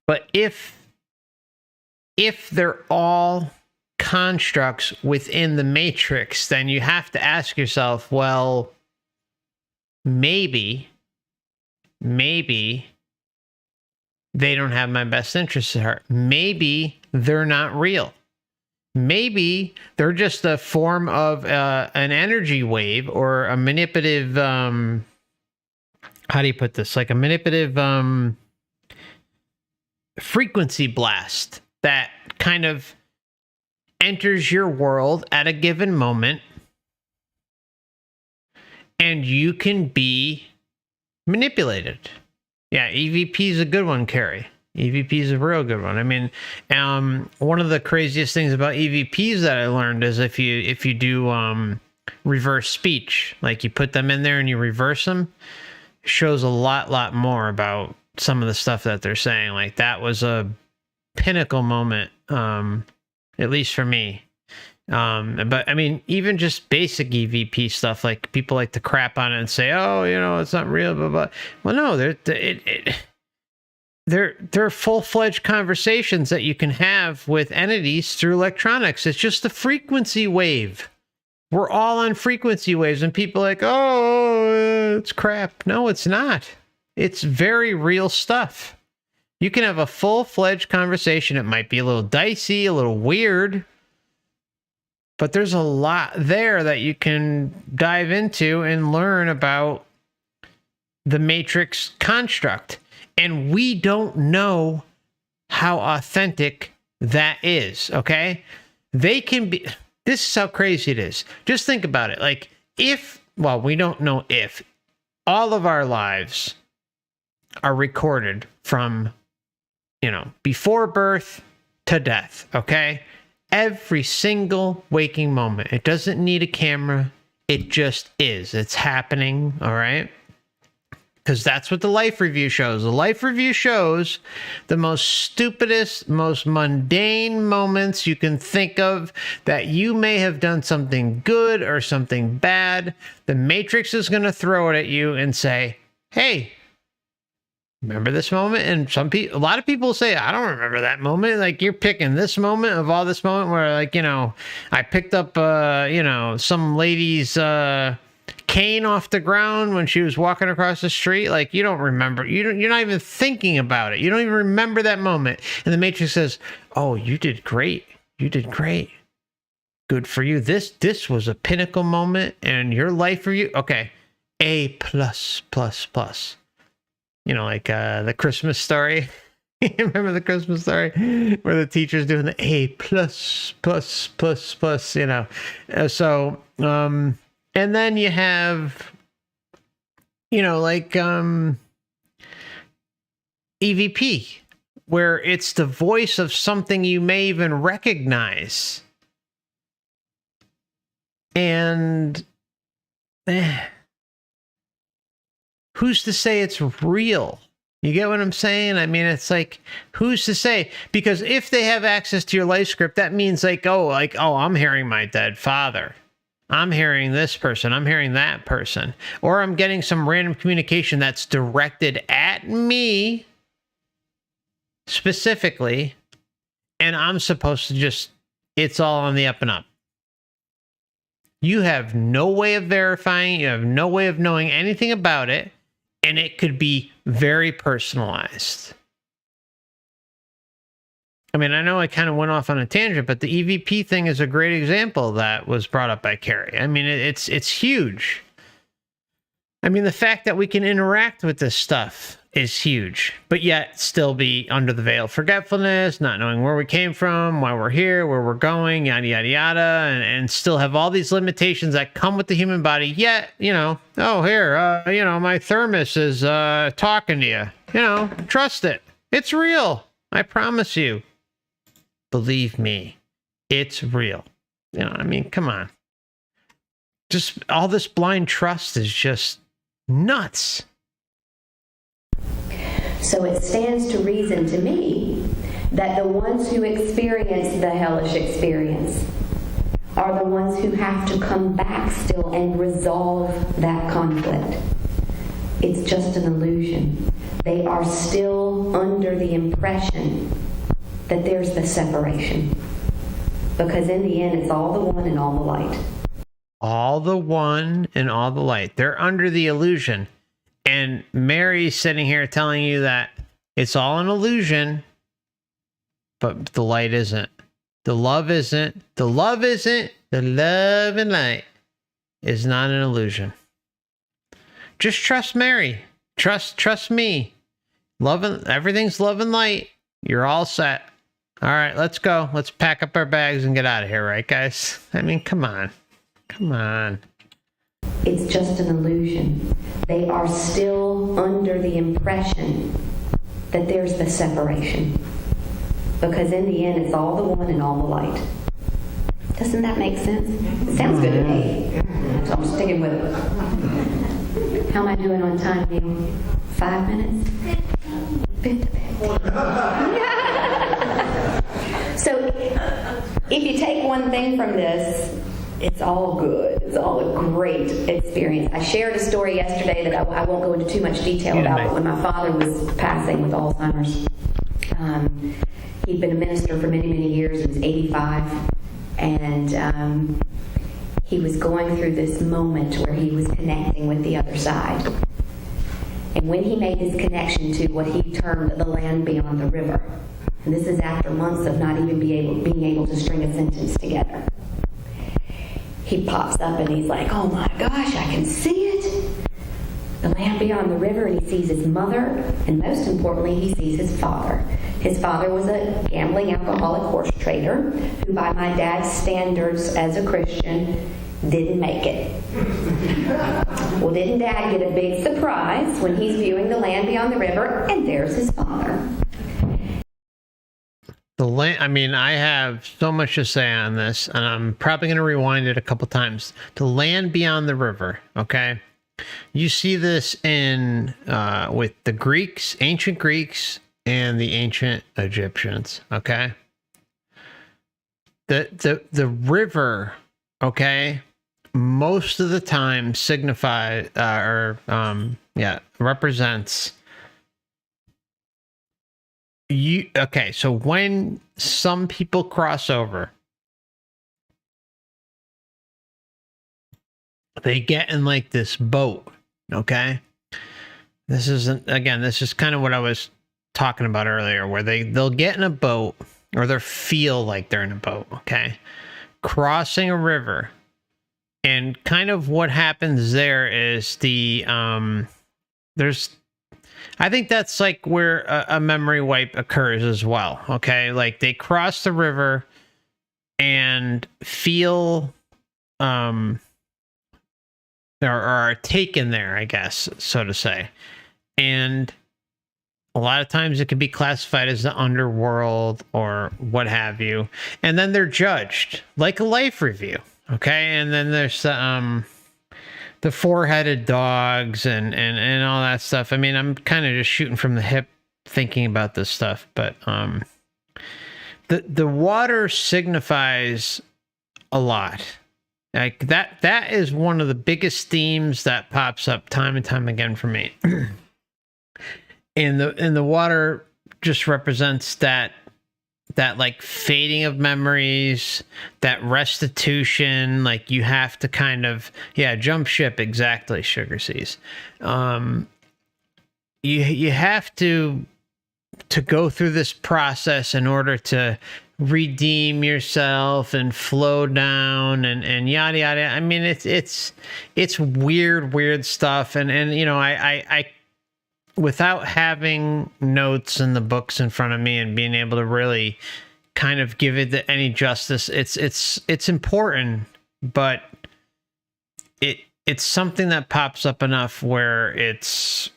But if they're all constructs within the Matrix, then you have to ask yourself, well, maybe they don't have my best interests at heart. Maybe they're not real. maybe they're just a form of an energy wave or a manipulative, how do you put this? Like a manipulative frequency blast that kind of enters your world at a given moment, and you can be manipulated. Yeah, EVP is a good one, Carrie. EVP is a real good one. I mean, one of the craziest things about EVPs that I learned is if you do reverse speech, like you put them in there and you reverse them, it shows a lot more about some of the stuff that they're saying. Like that was a pinnacle moment, at least for me. But I mean, even just basic EVP stuff, like people like to crap on it and say, "Oh, you know, it's not real." Blah blah. Well, no, they're full-fledged conversations that you can have with entities through electronics. It's just a frequency wave. We're all on frequency waves, and people are like, "Oh, it's crap." No, it's not. It's very real stuff. You can have a full-fledged conversation. It might be a little dicey, a little weird, but there's a lot there that you can dive into and learn about the Matrix construct. And we don't know how authentic that is, okay? They can be... This is how crazy it is. Just think about it. Like, we don't know if all of our lives are recorded from, before birth to death, okay? Every single waking moment. It doesn't need a camera. It just is. It's happening, all right? Because that's what the life review shows. The life review shows the most stupidest, most mundane moments you can think of that you may have done something good or something bad. The Matrix is going to throw it at you and say, hey, remember this moment? And a lot of people say, I don't remember that moment. Like, you're picking this moment of all this moment where, like, I picked up, some lady's cane off the ground when she was walking across the street. Like, you don't remember. You're not even thinking about it. You don't even remember that moment. And the Matrix says, oh, you did great. You did great. Good for you. This was a pinnacle moment in your life for you. Okay. A plus, plus, plus. Like the Christmas Story. Remember the Christmas Story where the teacher's doing the A plus, plus, plus, plus, So, and then you have, EVP, where it's the voice of something you may even recognize. And who's to say it's real? You get what I'm saying? I mean, it's like, who's to say? Because if they have access to your life script, that means I'm hearing my dead father. I'm hearing this person. I'm hearing that person. Or I'm getting some random communication that's directed at me specifically. And I'm supposed to it's all on the up and up. You have no way of verifying. You have no way of knowing anything about it. And it could be very personalized. I mean, I know I kind of went off on a tangent, but the EVP thing is a great example that was brought up by Carrie. I mean, it's huge. I mean, the fact that we can interact with this stuff is huge, but yet still be under the veil of forgetfulness, not knowing where we came from, why we're here, where we're going, yada, yada, yada, and still have all these limitations that come with the human body, yet, my thermos is talking to you. Trust it. It's real. I promise you. Believe me, it's real. Come on. Just all this blind trust is just nuts. So it stands to reason to me that the ones who experience the hellish experience are the ones who have to come back still and resolve that conflict. It's just an illusion. They are still under the impression that there's the separation. Because in the end, it's all the one and all the light. All the one and all the light. They're under the illusion. And Mary's sitting here telling you that it's all an illusion, but the light isn't. The love and light is not an illusion. Just trust Mary. Trust me. Everything's love and light. You're all set. All right, let's go. Let's pack up our bags and get out of here, right, guys? I mean, come on. Come on. It's just an illusion. They are still under the impression that there's the separation. Because in the end, it's all the one and all the light. Doesn't that make sense? It sounds good to me. So I'm sticking with it. How am I doing on time, Neil? 5 minutes? So, if you take one thing from this, it's all good. It's all a great experience. I shared a story yesterday that I won't go into too much detail about, but when my father was passing with Alzheimer's, he'd been a minister for many, many years. He was 85, and he was going through this moment where he was connecting with the other side. And when he made this connection to what he termed the land beyond the river, and this is after months of not even being able to string a sentence together, he pops up and he's like, oh my gosh, I can see it. The land beyond the river, and he sees his mother, and most importantly, he sees his father. His father was a gambling, alcoholic horse trader who, by my dad's standards as a Christian, didn't make it. Well, didn't Dad get a big surprise when he's viewing the land beyond the river, and there's his father. The land, I mean, I have so much to say on this, and I'm probably going to rewind it a couple times. The land beyond the river, okay? You see this in with the Greeks, ancient Greeks, and the ancient Egyptians, okay? The river, okay, most of the time represents you. Okay, so when some people cross over, they get in like this boat, okay? This is kind of what I was talking about earlier, where they'll get in a boat, or they'll feel like they're in a boat, okay? Crossing a river. And kind of what happens there is I think that's like where a memory wipe occurs as well, okay? Like they cross the river and feel, or are taken there, I guess, so to say. And a lot of times it could be classified as the underworld or what have you. And then they're judged like a life review. Okay. And then there's the four-headed dogs and all that stuff. I mean, I'm kind of just shooting from the hip thinking about this stuff, but the water signifies a lot. Like that is one of the biggest themes that pops up time and time again for me. And the water just represents that like fading of memories, that restitution, like you have to kind of, jump ship, exactly, Sugar Seas. You have to go through this process in order to redeem yourself and flow down and yada yada. I mean, it's weird stuff, and you know, I without having notes and the books in front of me and being able to really kind of give it any justice, it's important, but it's something that pops up enough where it's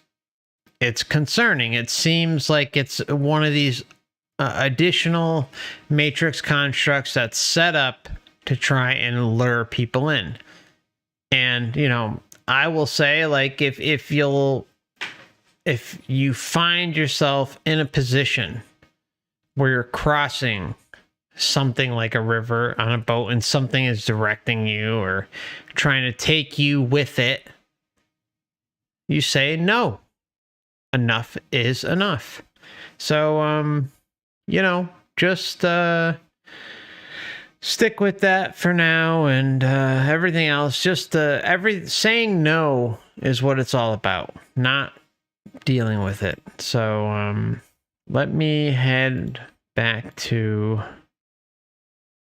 concerning. It seems like it's one of these additional matrix constructs that's set up to try and lure people in. And, you know, I will say, like, if you find yourself in a position where you're crossing something like a river on a boat and something is directing you or trying to take you with it, you say, no, enough is enough. So, you know, just stick with that for now, and everything else, just saying no is what it's all about, not dealing with it. So let me head back to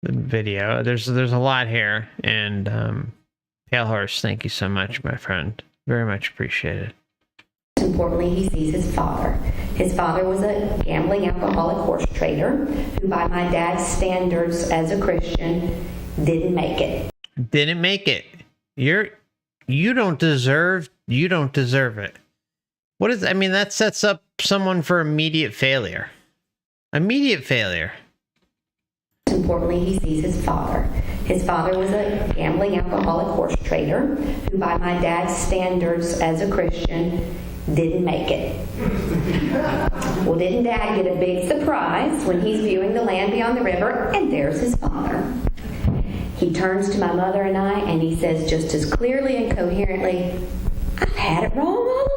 the video. There's a lot here, and Pale Horse, thank you so much, my friend. Very much appreciated. Importantly, he sees his father. His father was a gambling alcoholic horse trader who, by my dad's standards as a Christian, didn't make it. Didn't make it. You don't deserve it. What is, I mean, that sets up someone for immediate failure. Immediate failure. Importantly, he sees his father. His father was a gambling alcoholic horse trader who, by my dad's standards as a Christian, didn't make it. Well, didn't Dad get a big surprise when he's viewing the land beyond the river, and there's his father. He turns to my mother and I, and he says just as clearly and coherently, I've had it wrong all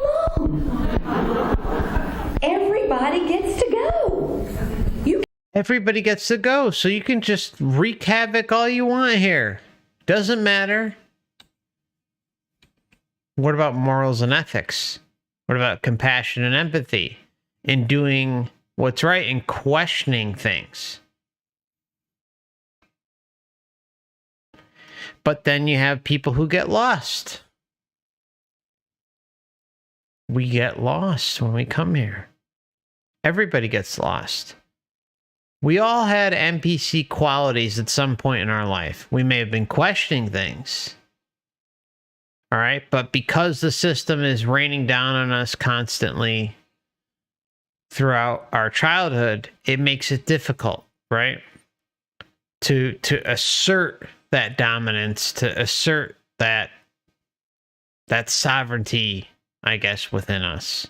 along. Everybody gets to go. Everybody gets to go, so you can just wreak havoc all you want here. Doesn't matter. What about morals and ethics? What about compassion and empathy in doing what's right and questioning things? But then you have people who get lost. We get lost when we come here. Everybody gets lost. We all had NPC qualities at some point in our life. We may have been questioning things. All right, but because the system is raining down on us constantly throughout our childhood, it makes it difficult, right? To assert that dominance, to assert that sovereignty, I guess, within us.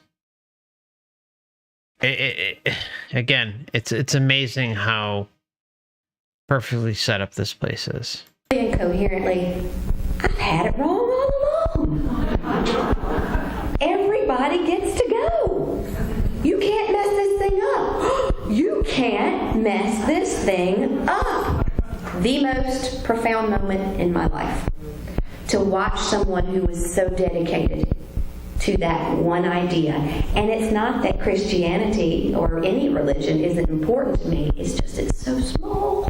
Again, it's amazing how perfectly set up this place is. Incoherently, I've had it wrong all along. Everybody gets to go. You can't mess this thing up. You can't mess this thing up. The most profound moment in my life. To watch someone who was so dedicated to that one idea. And it's not that Christianity or any religion isn't important to me. It's just it's so small.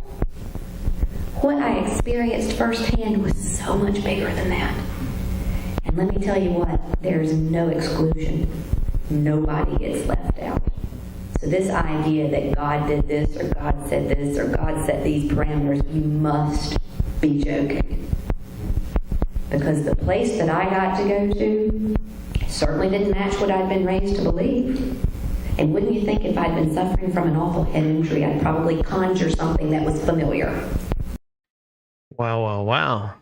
What I experienced firsthand was so much bigger than that. And let me tell you what, there's no exclusion. Nobody gets left out. So this idea that God did this, or God said this, or God set these parameters, you must be joking. Because the place that I got to go to certainly didn't match what I'd been raised to believe. And wouldn't you think if I'd been suffering from an awful head injury, I'd probably conjure something that was familiar. Wow.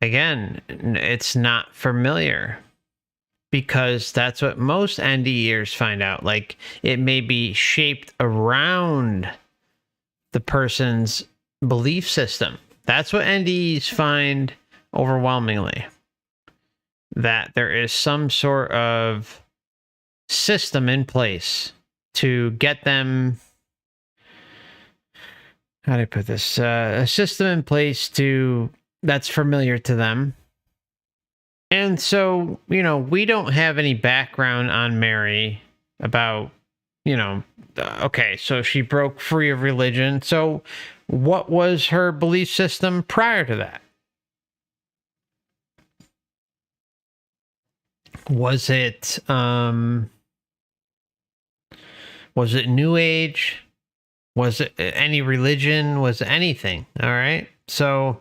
Again, it's not familiar. Because that's what most NDE'rs find out. Like, it may be shaped around the person's belief system. That's what NDEs find overwhelmingly. That there is some sort of system in place to get them, how do I put this? A system in place that's familiar to them. And so, we don't have any background on Mary about, okay, so she broke free of religion. So what was her belief system prior to that? Was it New Age? Was it any religion? Was it anything? All right. So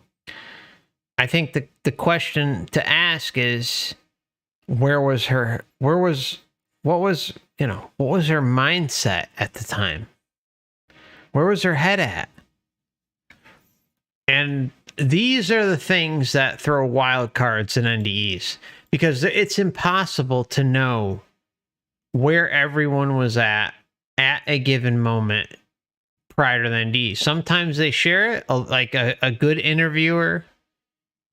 I think the question to ask is, what was her mindset at the time? Where was her head at? And these are the things that throw wild cards in NDEs, because it's impossible to know where everyone was at a given moment prior to the NDE. Sometimes they share it, like a good interviewer,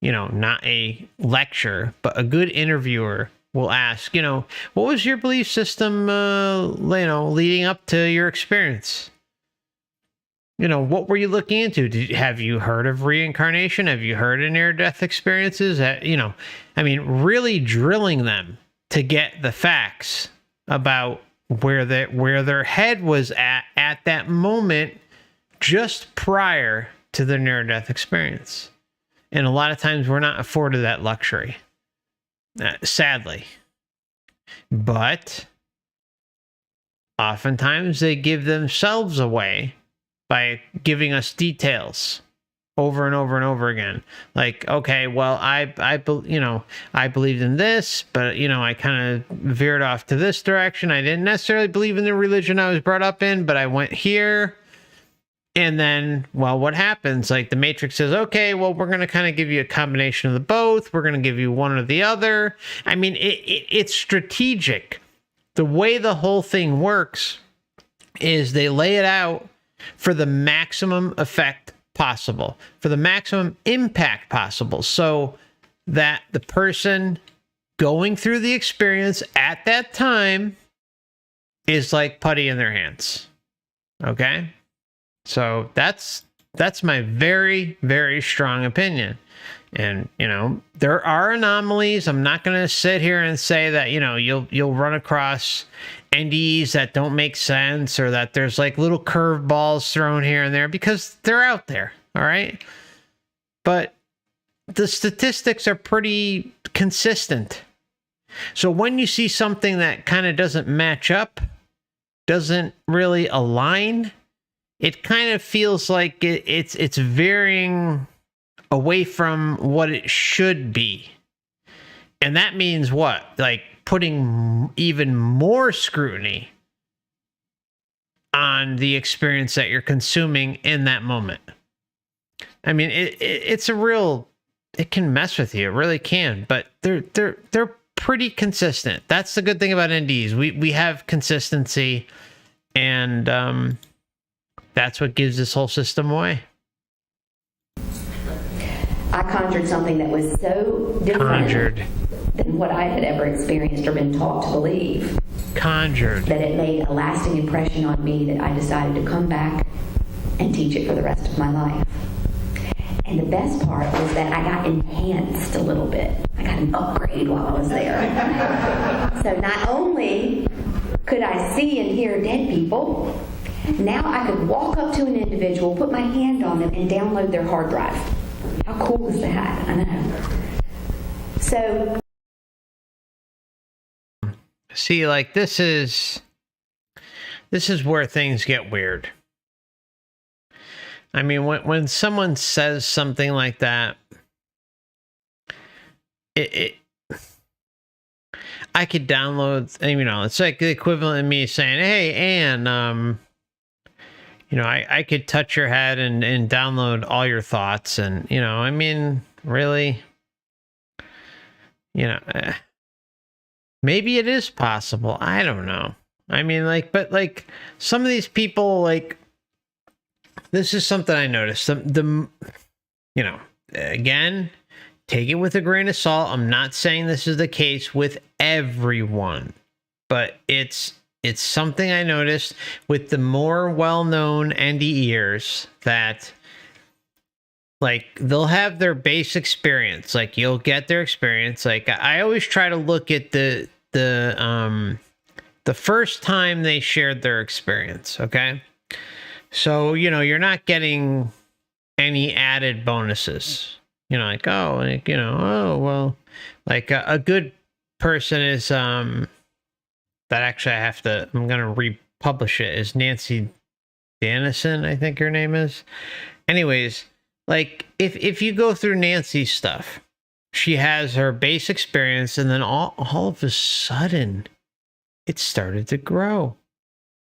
not a lecture, but a good interviewer will ask, what was your belief system, leading up to your experience? What were you looking into? Have you heard of reincarnation? Have you heard of near-death experiences? Really drilling them to get the facts about where their head was at that moment just prior to their near-death experience. And a lot of times we're not afforded that luxury, sadly. But oftentimes they give themselves away by giving us details over and over and over again. Like, okay, well, I believed in this, but, I kind of veered off to this direction. I didn't necessarily believe in the religion I was brought up in, but I went here. And then, well, what happens? Like, the Matrix says, okay, well, we're going to kind of give you a combination of the both. We're going to give you one or the other. I mean, it's strategic. The way the whole thing works is they lay it out for the maximum effect possible, for the maximum impact possible, so that the person going through the experience at that time is like putty in their hands. Okay? So that's my very, very strong opinion. And, there are anomalies. I'm not going to sit here and say that, you'll run across NDEs that don't make sense, or that there's like little curveballs thrown here and there, because they're out there. All right. But the statistics are pretty consistent. So when you see something that kind of doesn't match up, doesn't really align, it kind of feels like it's veering away from what it should be. And that means what? Like putting even more scrutiny on the experience that you're consuming in that moment. I mean, it's a real, it can mess with you. It really can, but they're pretty consistent. That's the good thing about NDEs. We have consistency, and that's what gives this whole system away. I conjured something that was so different than what I had ever experienced or been taught to believe. That it made a lasting impression on me that I decided to come back and teach it for the rest of my life. And the best part was that I got enhanced a little bit. I got an upgrade while I was there. So not only could I see and hear dead people, now I could walk up to an individual, put my hand on them, and download their hard drive. How cool is that? I know. So, see, like, this is where things get weird. I mean, when someone says something like that, I could download, it's like the equivalent of me saying, hey, Ann, I could touch your head and download all your thoughts. And, I mean, really, maybe it is possible. I don't know. I mean, but some of these people, this is something I noticed. Again, take it with a grain of salt. I'm not saying this is the case with everyone, but it's something I noticed with the more well-known NDE'ers, that they'll have their base experience. You'll get their experience. I always try to look at the first time they shared their experience. Okay. So, you're not getting any added bonuses. A good person is, that actually I'm going to republish it, is Nancy Dennison, I think her name is. Anyways, if you go through Nancy's stuff, she has her base experience, and then all of a sudden, it started to grow.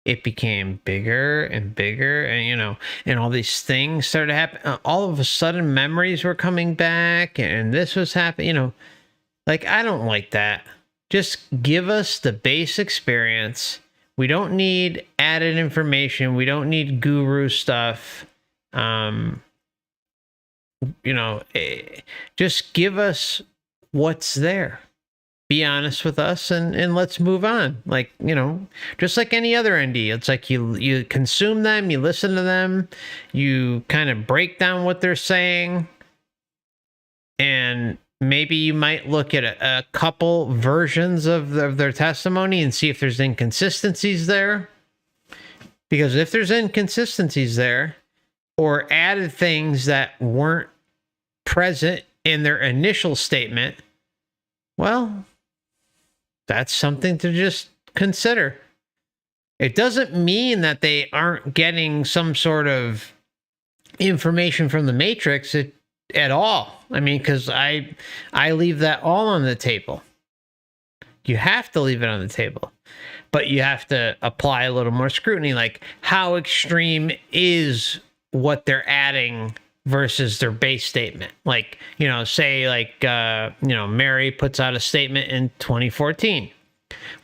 It became bigger and bigger, and and all these things started to happen. All of a sudden, memories were coming back, and this was happening. I don't like that. Just give us the base experience. We don't need added information. We don't need guru stuff. Just give us what's there. Be honest with us, and let's move on. Just like any other ND, it's like you consume them, you listen to them, you kind of break down what they're saying, and maybe you might look at a couple versions of their testimony and see if there's inconsistencies there. Because if there's inconsistencies there, or added things that weren't present in their initial statement, well, that's something to just consider. It doesn't mean that they aren't getting some sort of information from the matrix at all. I mean, because I leave that all on the table. You have to leave it on the table, but you have to apply a little more scrutiny, like how extreme is what they're adding versus their base statement. Like, say like, Mary puts out a statement in 2014.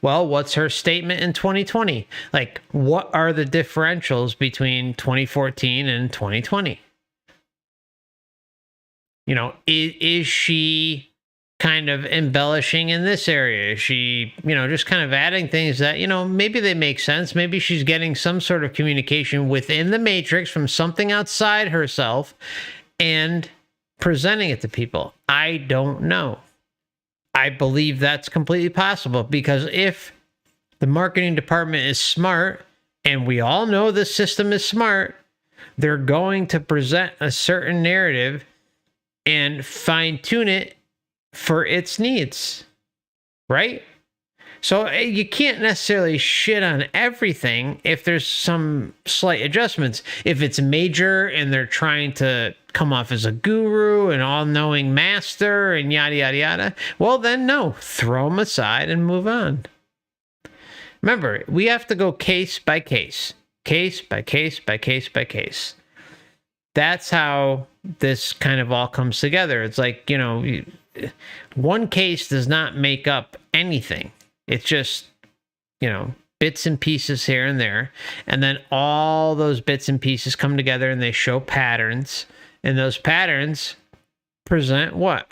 Well, what's her statement in 2020? Like, what are the differentials between 2014 and 2020? Is she kind of embellishing in this area? Is she, just kind of adding things that, maybe they make sense. Maybe she's getting some sort of communication within the matrix from something outside herself and presenting it to people. I don't know. I believe that's completely possible, because if the marketing department is smart, and we all know the system is smart, they're going to present a certain narrative and fine-tune it for its needs, right? So you can't necessarily shit on everything if there's some slight adjustments. If it's major and they're trying to come off as a guru and all-knowing master and yada, yada, yada, well, then no, throw them aside and move on. Remember, we have to go case by case, case by case by case by case. That's how this kind of all comes together. It's like, one case does not make up anything. It's just, bits and pieces here and there. And then all those bits and pieces come together and they show patterns. And those patterns present what?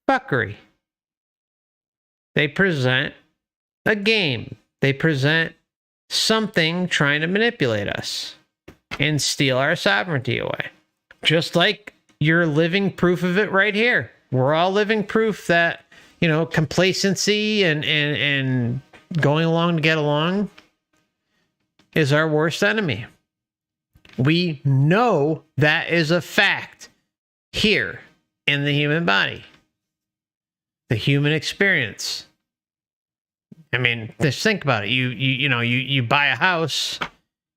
Fuckery. They present a game. They present something trying to manipulate us and steal our sovereignty away. Just like you're living proof of it right here. We're all living proof that, complacency and going along to get along is our worst enemy. We know that is a fact here in the human body, the human experience. I mean, just think about it. You buy a house,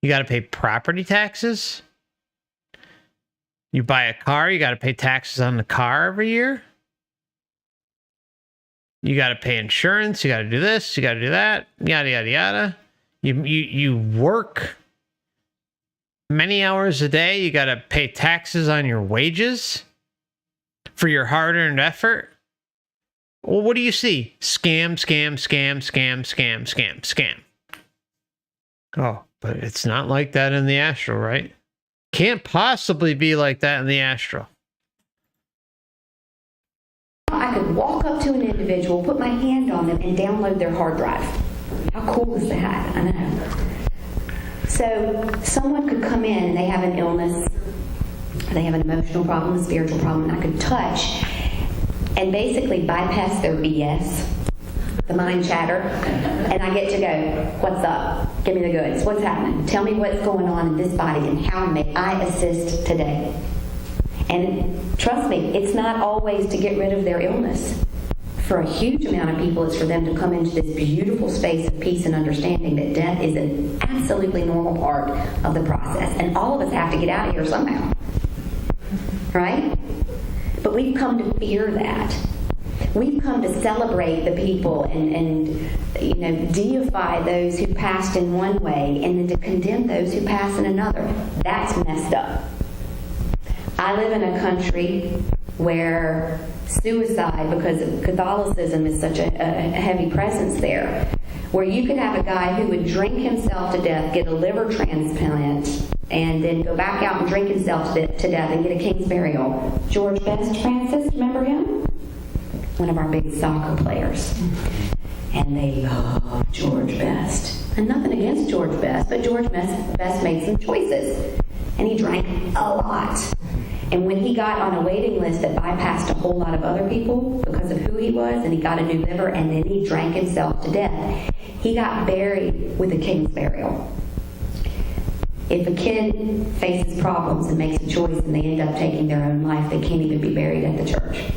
you got to pay property taxes. You buy a car, you got to pay taxes on the car every year. You got to pay insurance, you got to do this, you got to do that, yada, yada, yada. You work many hours a day, you got to pay taxes on your wages for your hard-earned effort. Well, what do you see? Scam, scam, scam, scam, scam, scam, scam. Oh, but it's not like that in the astral, right? Can't possibly be like that in the astral. I could walk up to an individual, put my hand on them, and download their hard drive. How cool is that? I know. So someone could come in, they have an illness, they have an emotional problem, a spiritual problem, and I could touch and basically bypass their BS, the mind chatter, and I get to go, what's up? Give me the goods. What's happening? Tell me what's going on in this body and how may I assist today? And trust me, it's not always to get rid of their illness. For a huge amount of people, it's for them to come into this beautiful space of peace and understanding that death is an absolutely normal part of the process. And all of us have to get out of here somehow. Right? But we've come to fear that. We've come to celebrate the people and deify those who passed in one way and then to condemn those who pass in another. That's messed up. I live in a country where suicide, because of Catholicism, is such a heavy presence there, where you could have a guy who would drink himself to death, get a liver transplant, and then go back out and drink himself to death and get a king's burial. George Best, Francis, remember him? One of our big soccer players. And they love George Best. And nothing against George Best, but George Best made some choices. And he drank a lot. And when he got on a waiting list that bypassed a whole lot of other people because of who he was, and he got a new liver, and then he drank himself to death, he got buried with a king's burial. If a kid faces problems and makes a choice and they end up taking their own life, they can't even be buried at the church.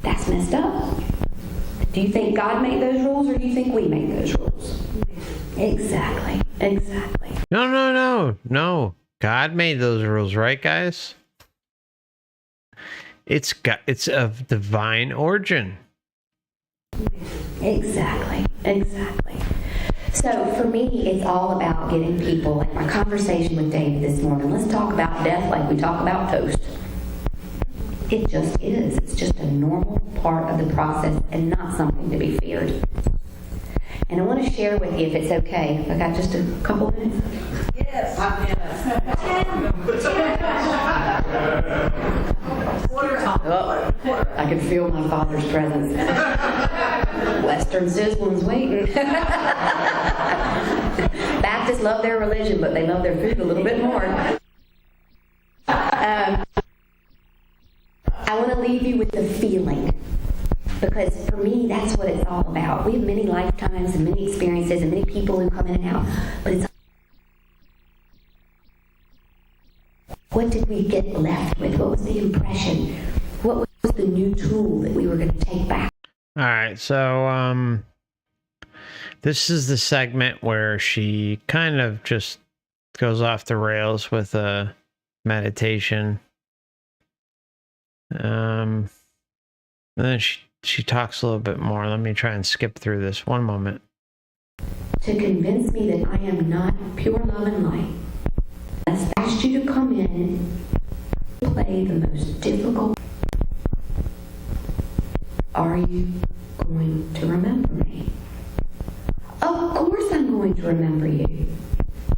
That's messed up. Do you think God made those rules, or do you think we make those rules? Exactly. Exactly. No. God made those rules, right, guys? It's of divine origin. Exactly. So for me, it's all about getting people, like my conversation with David this morning. Let's talk about death like we talk about toast. It just is. It's just a normal part of the process and not something to be feared. And I want to share with you, if it's okay. I got just a couple minutes? Yes. 10. Oh, I can feel my Father's presence. Western Sizzling's waiting. Baptists love their religion, but they love their food a little bit more. I want to leave you with the feeling. Because for me, that's what it's all about. We have many lifetimes and many experiences and many people who come in and out. But it's what did we get left with? What was the impression? What was the new tool that we were going to take back? All right, so this is the segment where she kind of just goes off the rails with a meditation. And then she talks a little bit more. Let me try and skip through this. One moment. To convince me that I am not pure love and light, I've asked you to come in and play the most difficult. Are you going to remember me? Of course I'm going to remember you.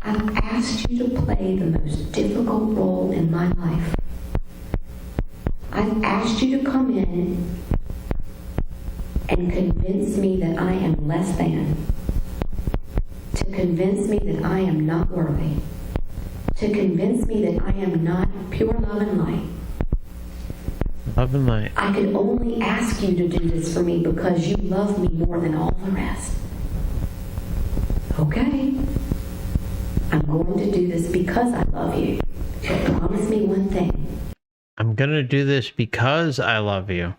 I've asked you to play the most difficult role in my life. I've asked you to come in and convince me that I am less than. To convince me that I am not worthy. To convince me that I am not pure love and light. Love and light. I could only ask you to do this for me because you love me more than all the rest. Okay. I'm going to do this because I love you. But promise me one thing. I'm going to do this because I love you.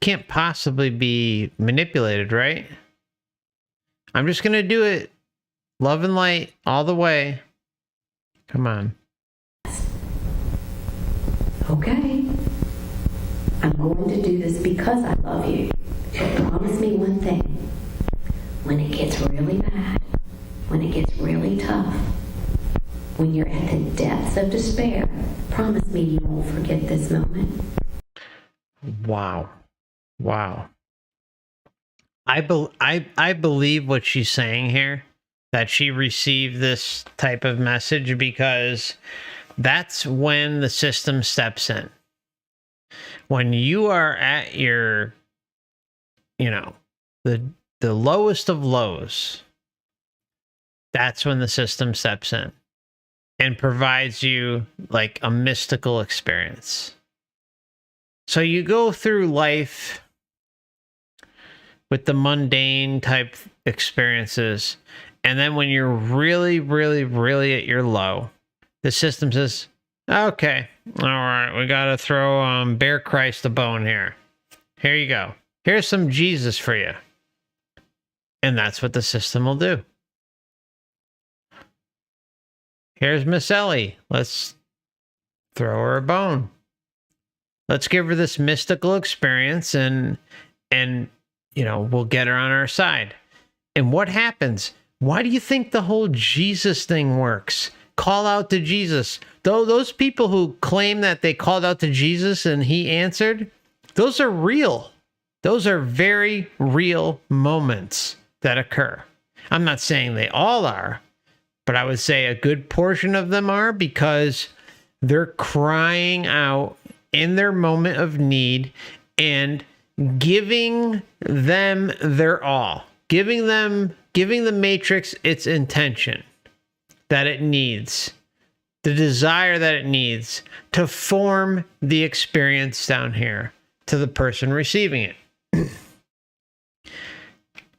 Can't possibly be manipulated, right? I'm just going to do it. Love and light all the way. Come on. Okay. I'm going to do this because I love you. But promise me one thing. When it gets really bad, when it gets really tough, when you're at the depths of despair, promise me you won't forget this moment. Wow. I believe what she's saying here, that she received this type of message because that's when the system steps in. When you are at your, the lowest of lows, that's when the system steps in and provides you like a mystical experience. So you go through life with the mundane type experiences, and then when you're really, really, really at your low, the system says, okay, all right, we got to throw Bear Christ a bone here. Here you go. Here's some Jesus for you. And that's what the system will do. Here's Miss Ellie. Let's throw her a bone. Let's give her this mystical experience and we'll get her on our side. And what happens? Why do you think the whole Jesus thing works? Call out to Jesus. Though those people who claim that they called out to Jesus and he answered, those are real. Those are very real moments that occur. I'm not saying they all are, but I would say a good portion of them are, because they're crying out in their moment of need and giving them their all, giving the matrix its intention that it needs, the desire that it needs to form the experience down here to the person receiving it.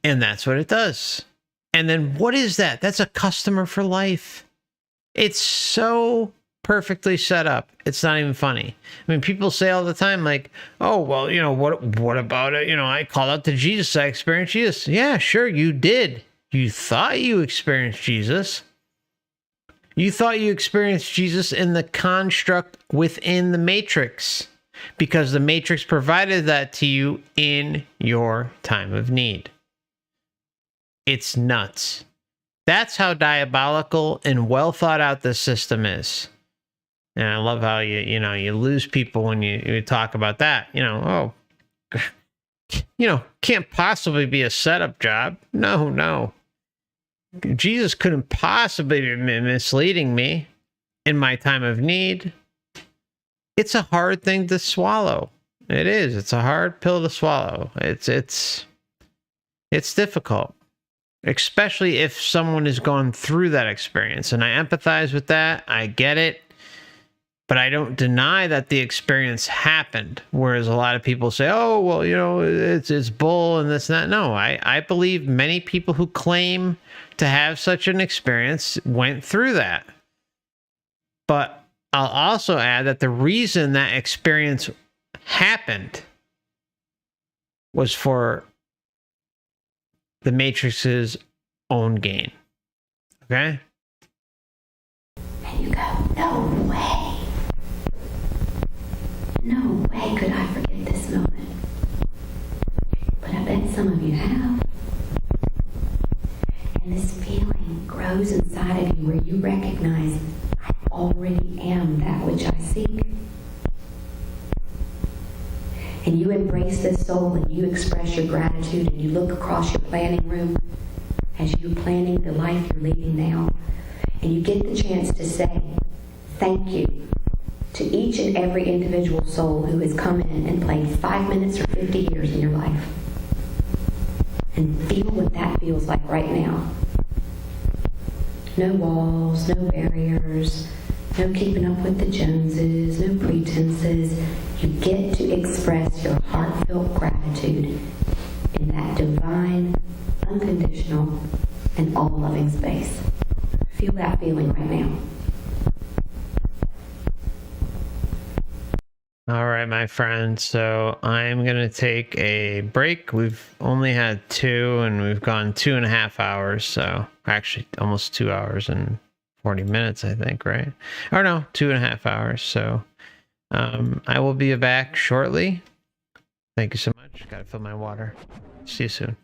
And that's what it does. And then what is that? That's a customer for life. It's so perfectly set up. It's not even funny. I mean, people say all the time, like, oh, well, you know, what about it? You know, I called out to Jesus. I experienced Jesus. Yeah, sure, you did. You thought you experienced Jesus. You thought you experienced Jesus in the construct within the matrix, because the matrix provided that to you in your time of need. It's nuts. That's how diabolical and well thought out this system is. And I love how you lose people when you talk about that. Can't possibly be a setup job. No. Jesus couldn't possibly be misleading me in my time of need. It's a hard thing to swallow. It is. It's a hard pill to swallow. It's difficult, especially if someone has gone through that experience. And I empathize with that. I get it. But I don't deny that the experience happened. Whereas a lot of people say, oh, well, it's bull and this and that. No, I believe many people who claim to have such an experience went through that. But I'll also add that the reason that experience happened was for the Matrix's own gain. Okay? And you go, no way. No way could I forget this moment. But I bet some of you have. And this feeling grows inside of you where you recognize, I already am that which I seek. And you embrace this soul and you express your gratitude and you look across your planning room as you're planning the life you're leading now. And you get the chance to say, thank you to each and every individual soul who has come in and played 5 minutes or 50 years in your life. And feel what that feels like right now. No walls, no barriers, no keeping up with the Joneses, no pretenses. You get to express your heartfelt gratitude in that divine, unconditional, and all-loving space. Feel that feeling right now. All right, my friends. So I'm going to take a break. We've only had 2 and we've gone 2.5 hours. So actually almost 2 hours and 40 minutes, I think, right? Or no, 2.5 hours. So I will be back shortly. Thank you so much. Got to fill my water. See you soon.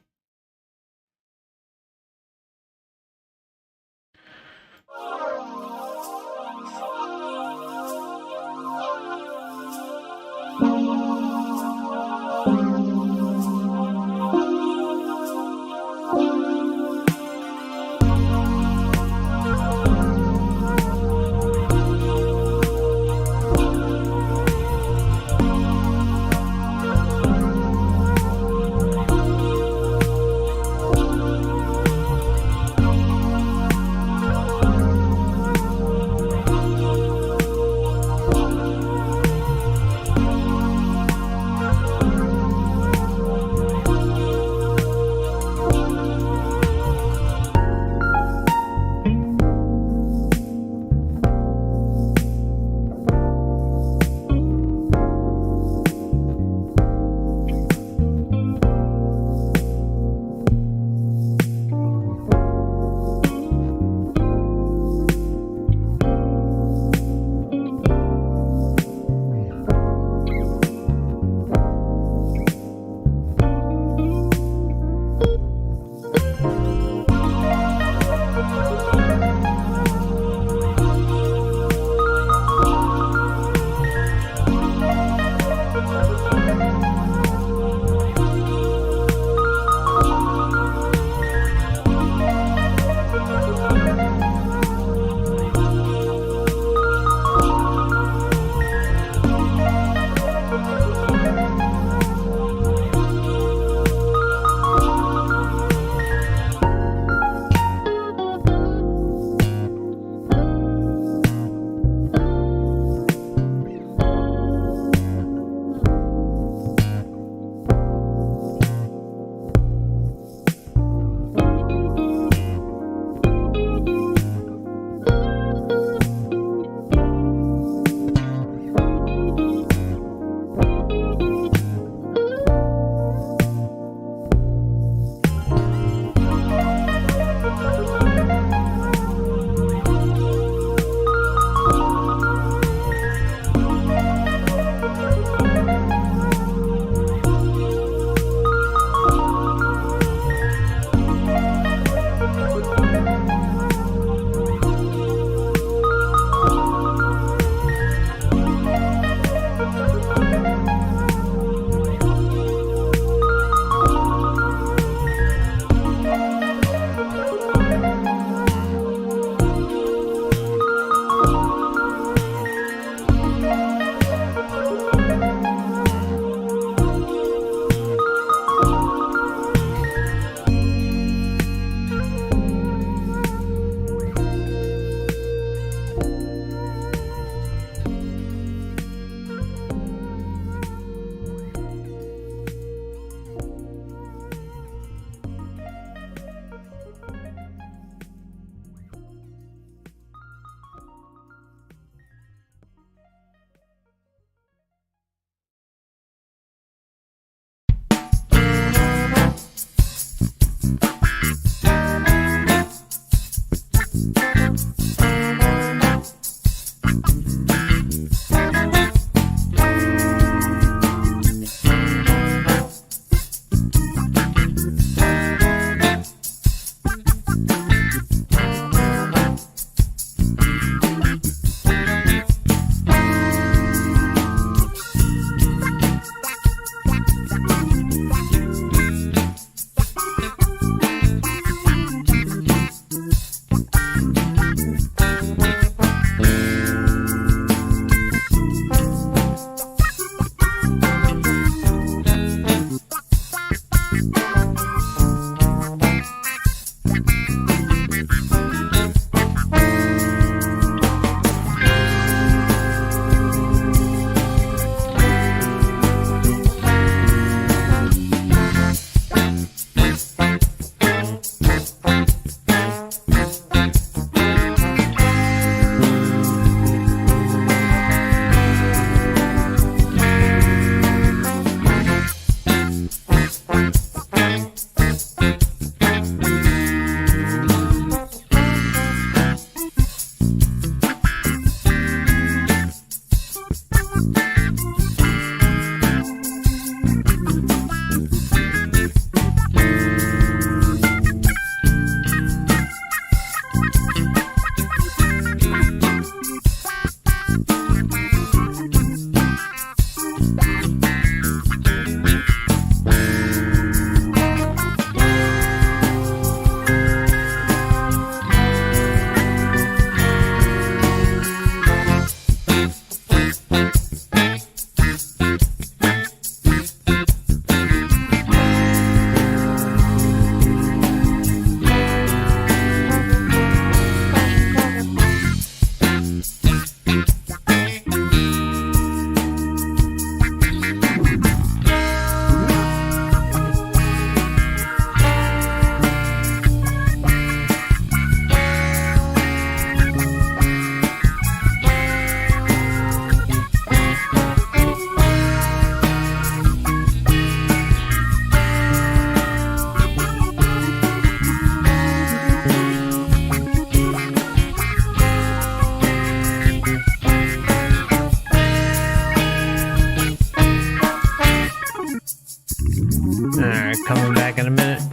coming back in a minute.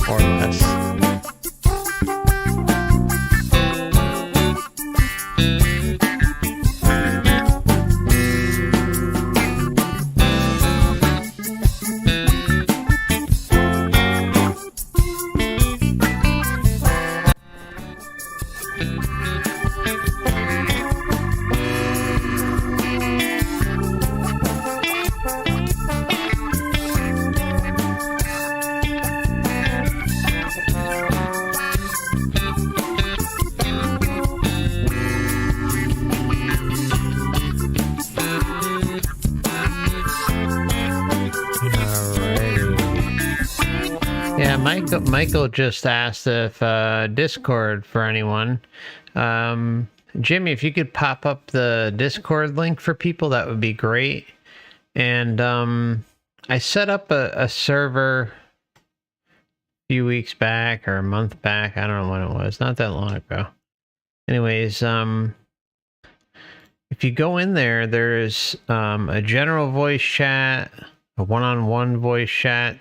Or less. Yeah, Michael just asked if Discord for anyone. Jimmy, if you could pop up the Discord link for people, that would be great. And I set up a server a few weeks back or a month back. I don't know when it was. Not that long ago. Anyways, if you go in there, there's a general voice chat, a one-on-one voice chat,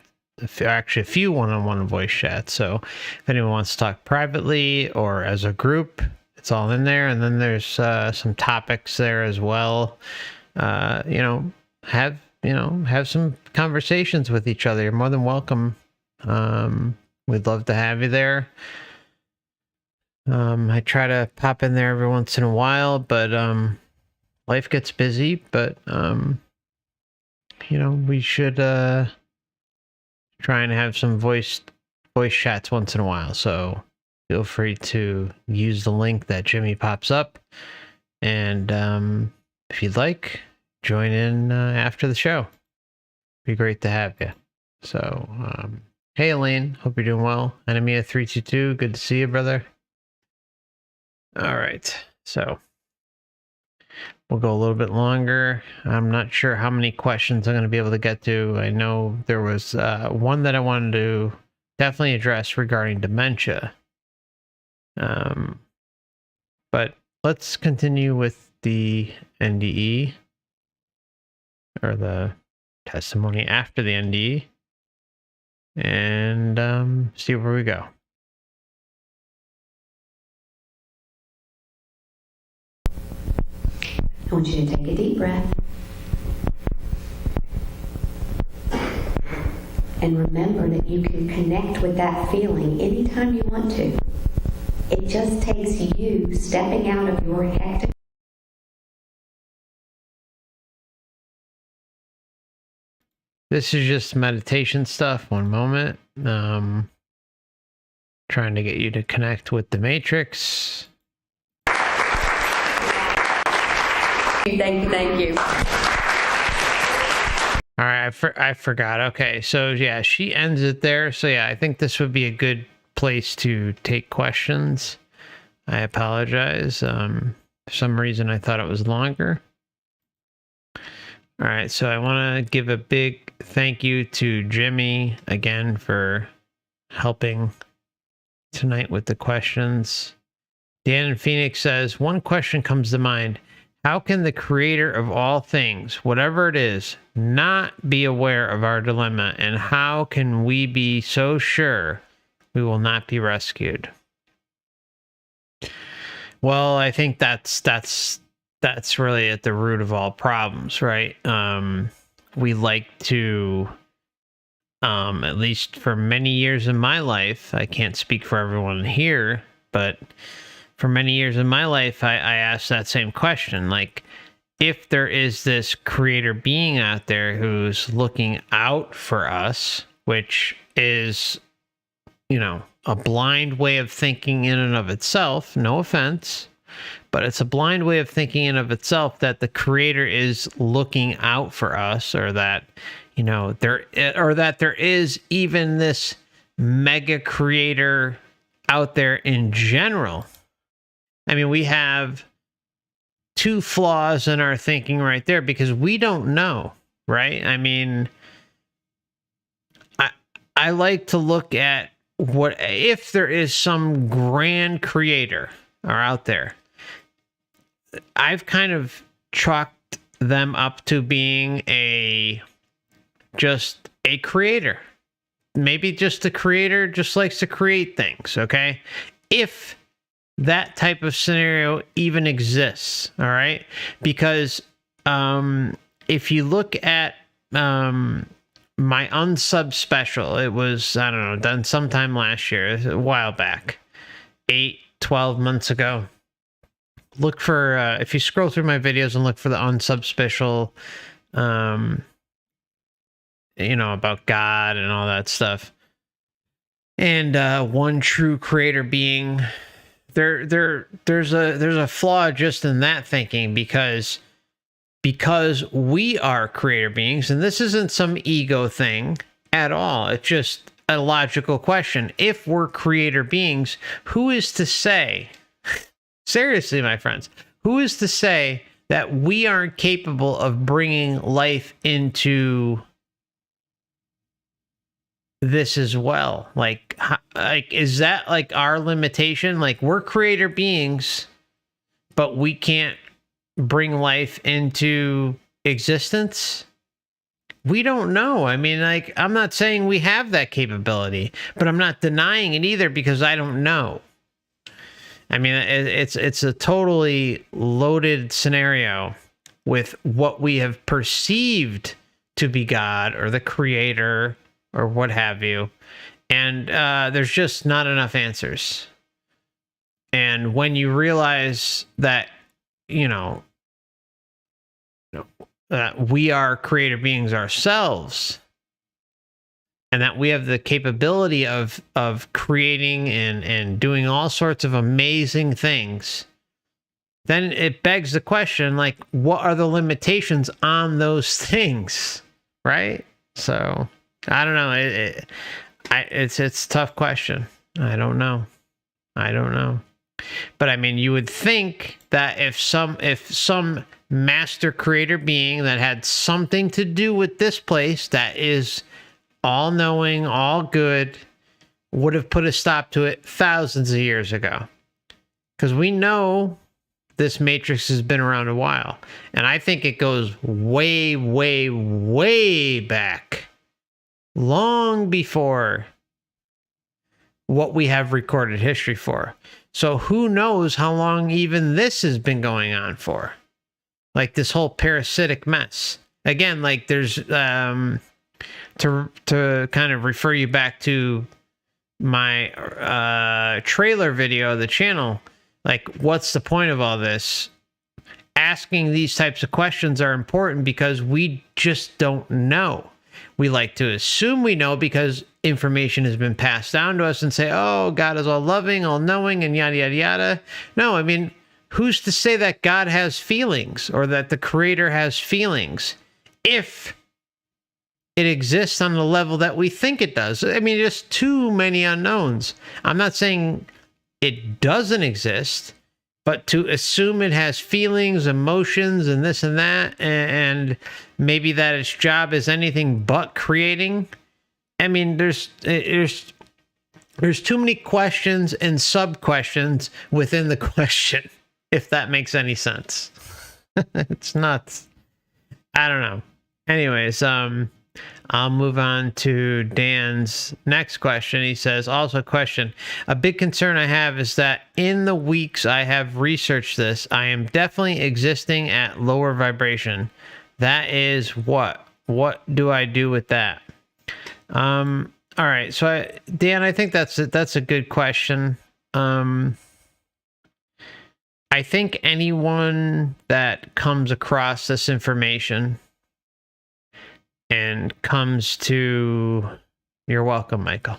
actually a few one-on-one voice chats. So if anyone wants to talk privately or as a group, it's all in there. And then there's some topics there as well. Have some conversations with each other. You're more than welcome. We'd love to have you there. I try to pop in there every once in a while, but life gets busy. But we should try and have some voice chats once in a while. So feel free to use the link that Jimmy pops up, and if you'd like, join in after the show. Be great to have you. So hey Elaine, hope you're doing well. Enemia 322, good to see you, brother. All right, so we'll go a little bit longer. I'm not sure how many questions I'm going to be able to get to. I know there was one that I wanted to definitely address regarding dementia. But let's continue with the NDE, or the testimony after the NDE, and see where we go. I want you to take a deep breath. And remember that you can connect with that feeling anytime you want to. It just takes you stepping out of your hectic. This is just meditation stuff. One moment. Trying to get you to connect with the matrix. Thank you. All right, I forgot. Okay, so yeah, she ends it there. So yeah, I think this would be a good place to take questions. I apologize. For some reason, I thought it was longer. All right, so I want to give a big thank you to Jimmy again for helping tonight with the questions. Dan in Phoenix says, one question comes to mind. How can the creator of all things, whatever it is, not be aware of our dilemma? And how can we be so sure we will not be rescued? Well, I think that's really at the root of all problems, right? We like to, at least for many years in my life, I can't speak for everyone here, but for many years in my life, I asked that same question. Like, if there is this creator being out there who's looking out for us, which is, a blind way of thinking in and of itself, no offense, but it's a blind way of thinking in of itself that the creator is looking out for us, or that, there is even this mega creator out there in general. I mean, we have two flaws in our thinking right there, because we don't know, right? I mean, I like to look at what if there is some grand creator out there. I've kind of chalked them up to being a just a creator. Maybe just a creator just likes to create things, okay? If that type of scenario even exists, all right? Because if you look at my unsub special, it was, I don't know, done sometime last year, a while back, 12 months ago. Look for, if you scroll through my videos and look for the unsub special, you know, about God and all that stuff. And one true creator being, there's a flaw just in that thinking, because we are creator beings, and this isn't some ego thing at all. It's just a logical question. If we're creator beings, who is to say, seriously, my friends, who is to say that we aren't capable of bringing life into this as well? Like, is that like our limitation? Like, we're creator beings, but we can't bring life into existence? We don't know. I mean, like, I'm not saying we have that capability, but I'm not denying it either, because I don't know. I mean, it's a totally loaded scenario with what we have perceived to be God or the creator or what have you. And there's just not enough answers. And when you realize that, you know, we are creator beings ourselves, and that we have the capability of creating and doing all sorts of amazing things, then it begs the question, like, what are the limitations on those things, right? So I don't know. It's a tough question. I don't know. But I mean, you would think that if some master creator being that had something to do with this place, that is all knowing, all good, would have put a stop to it thousands of years ago. Because we know this matrix has been around a while. And I think it goes way, way, way back. Long before what we have recorded history for. So who knows how long even this has been going on for? Like, this whole parasitic mess. Again, like, there's to kind of refer you back to my trailer video of the channel. Like, what's the point of all this? Asking these types of questions are important because we just don't know. We like to assume we know because information has been passed down to us and say, oh, God is all loving, all knowing, and yada, yada, yada. No, I mean, who's to say that God has feelings or that the creator has feelings if it exists on the level that we think it does? I mean, there's too many unknowns. I'm not saying it doesn't exist, but to assume it has feelings, emotions, and this and that, and maybe that its job is anything but creating. I mean, there's too many questions and sub-questions within the question, if that makes any sense. It's not, I don't know. Anyways, I'll move on to Dan's next question. He says, also question, a big concern I have is that in the weeks I have researched this, I am definitely existing at lower vibration. That is what? What do I do with that? All right. So Dan, I think that's a good question. I think anyone that comes across this information and comes to, you're welcome, Michael.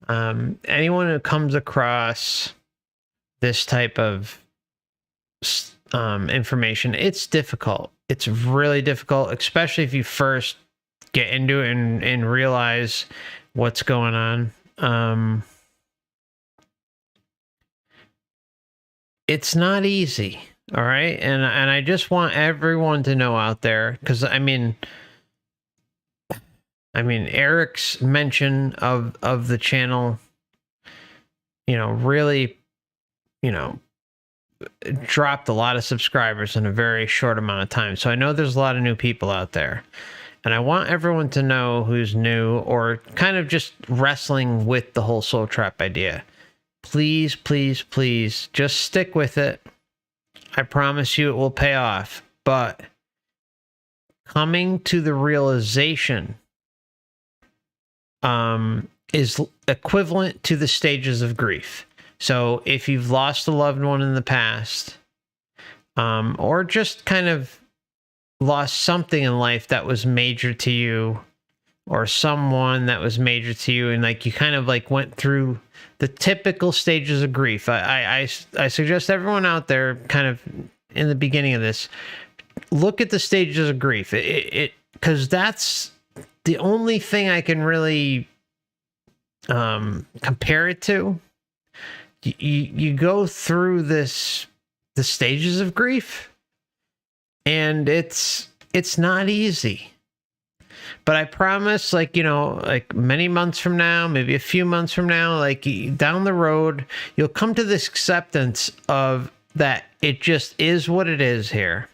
Anyone who comes across this type of information, it's difficult. It's really difficult, especially if you first get into it and realize what's going on. It's not easy, all right? And I just want everyone to know out there, because I mean, Eric's mention of the channel, really, dropped a lot of subscribers in a very short amount of time. So I know there's a lot of new people out there. And I want everyone to know who's new or kind of just wrestling with the whole soul trap idea. Please, please, please, just stick with it. I promise you it will pay off. But coming to the realization is equivalent to the stages of grief. So if you've lost a loved one in the past, or just kind of lost something in life that was major to you, or someone that was major to you, and like you kind of like went through the typical stages of grief. I suggest everyone out there kind of in the beginning of this, look at the stages of grief. Because that's the only thing I can really compare it to. You go through the stages of grief, and it's not easy. But I promise, like, you know, like many months from now, maybe a few months from now, like down the road, you'll come to this acceptance of that it just is what it is here.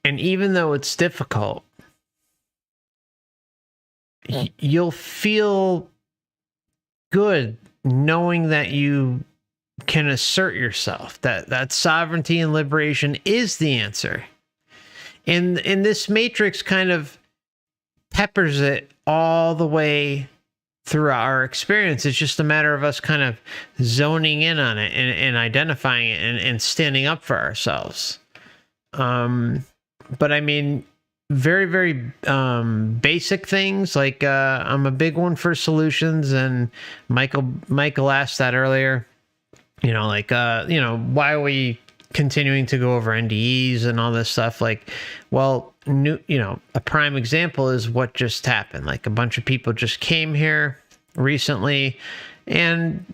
And even though it's difficult, you'll feel good knowing that you can assert yourself, that sovereignty and liberation is the answer. And this matrix kind of peppers it all the way through our experience. It's just a matter of us kind of zoning in on it and identifying it and standing up for ourselves. But I mean, very, very basic things. Like I'm a big one for solutions, and Michael asked that earlier. You know, like you know, why are we continuing to go over NDEs and all this stuff? Like, well, you know, a prime example is what just happened. Like a bunch of people just came here recently, and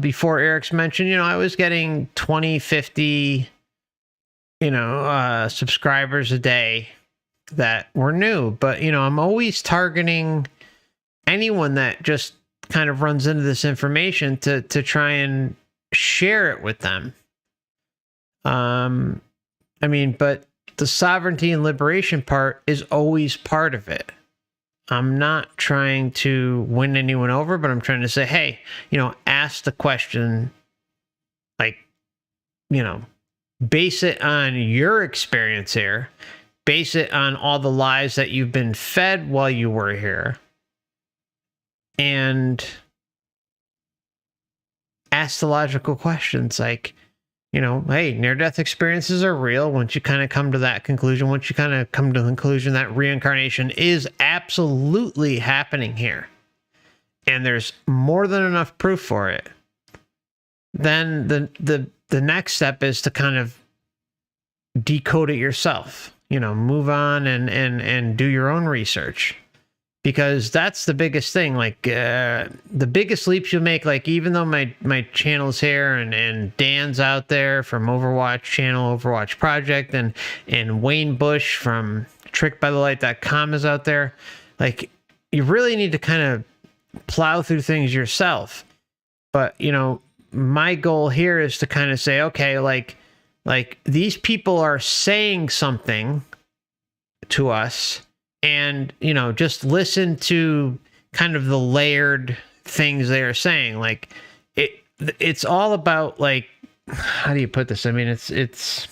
before Eric's mentioned, you know, I was getting 20, 50, you know, subscribers a day that were new. But, you know, I'm always targeting anyone that just kind of runs into this information to try and share it with them. I mean, but the sovereignty and liberation part is always part of it. I'm not trying to win anyone over, but I'm trying to say, hey, you know, ask the question, like, you know, base it on your experience here, base it on all the lies that you've been fed while you were here, and ask the logical questions like, you know, hey, near-death experiences are real. Once you kind of come to that conclusion, once you kind of come to the conclusion that reincarnation is absolutely happening here, and there's more than enough proof for it, then the next step is to kind of decode it yourself. You know, move on and do your own research. Because that's the biggest thing. Like the biggest leaps you'll make, like even though my channel's here and Dan's out there from Overwatch channel, Overwatch Project, and Wayne Bush from trickbythelight.com is out there, like you really need to kind of plow through things yourself. But, you know, my goal here is to kind of say, okay, like these people are saying something to us, and, you know, just listen to kind of the layered things they are saying. Like it's all about, like, how do you put this? I mean, it's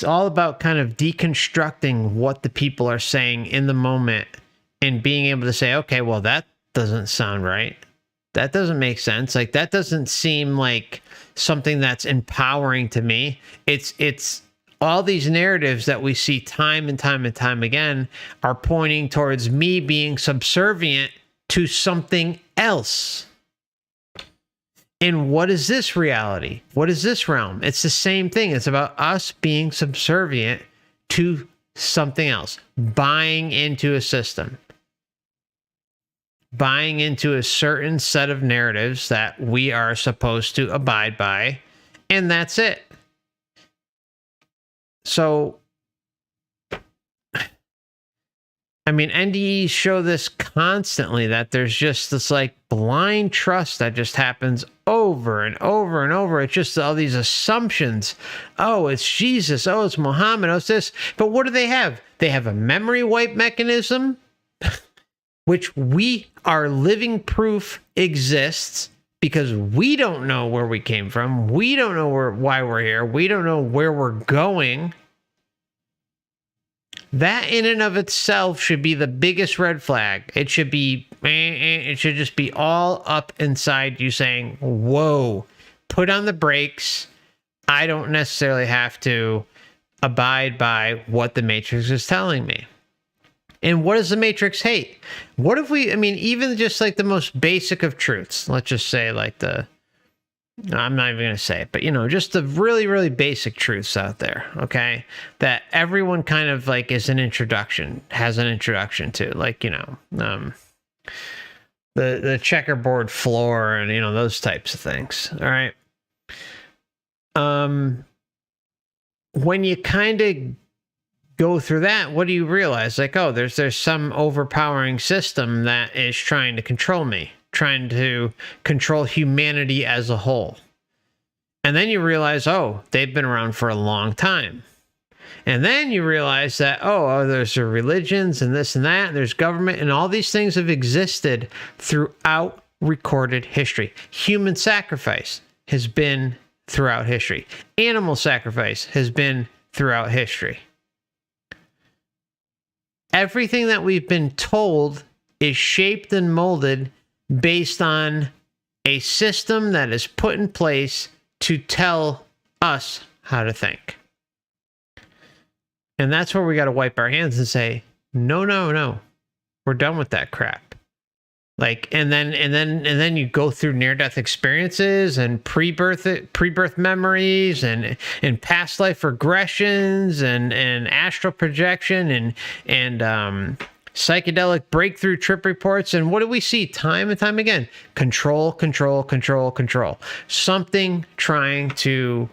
all about kind of deconstructing what the people are saying in the moment and being able to say, okay, well, that doesn't sound right. That doesn't make sense. Like, that doesn't seem like something that's empowering to me. It's all these narratives that we see time and time and time again are pointing towards me being subservient to something else. And what is this reality? What is this realm? It's the same thing. It's about us being subservient to something else, buying into a system, buying into a certain set of narratives that we are supposed to abide by, and that's it. So I mean, NDEs show this constantly, that there's just this like blind trust that just happens over and over and over. It's just all these assumptions. Oh, it's Jesus. Oh, it's Muhammad. Oh, it's this. But what do they have? They have a memory wipe mechanism, which we are living proof exists, because we don't know where we came from. We don't know why we're here. We don't know where we're going. That in and of itself should be the biggest red flag. It should be, it should just be all up inside you saying, whoa, put on the brakes. I don't necessarily have to abide by what the Matrix is telling me. And what does the Matrix hate? What if we, I mean, even just like the most basic of truths, let's just say like I'm not even going to say it, but just the really, really basic truths out there, okay? That everyone kind of like has an introduction to, like, the checkerboard floor and, those types of things, all right? When you kind of go through that, what do you realize? Like, oh, there's some overpowering system that is trying to control me, trying to control humanity as a whole. And then you realize, oh, they've been around for a long time. And then you realize that, oh, there's religions and this and that, and there's government, and all these things have existed throughout recorded history. Human sacrifice has been throughout history. Animal sacrifice has been throughout history. Everything that we've been told is shaped and molded based on a system that is put in place to tell us how to think. And that's where we got to wipe our hands and say, no, we're done with that crap. Like, and then you go through near-death experiences and pre-birth memories and past life regressions and astral projection and psychedelic breakthrough trip reports. And what do we see time and time again? Control. Something trying to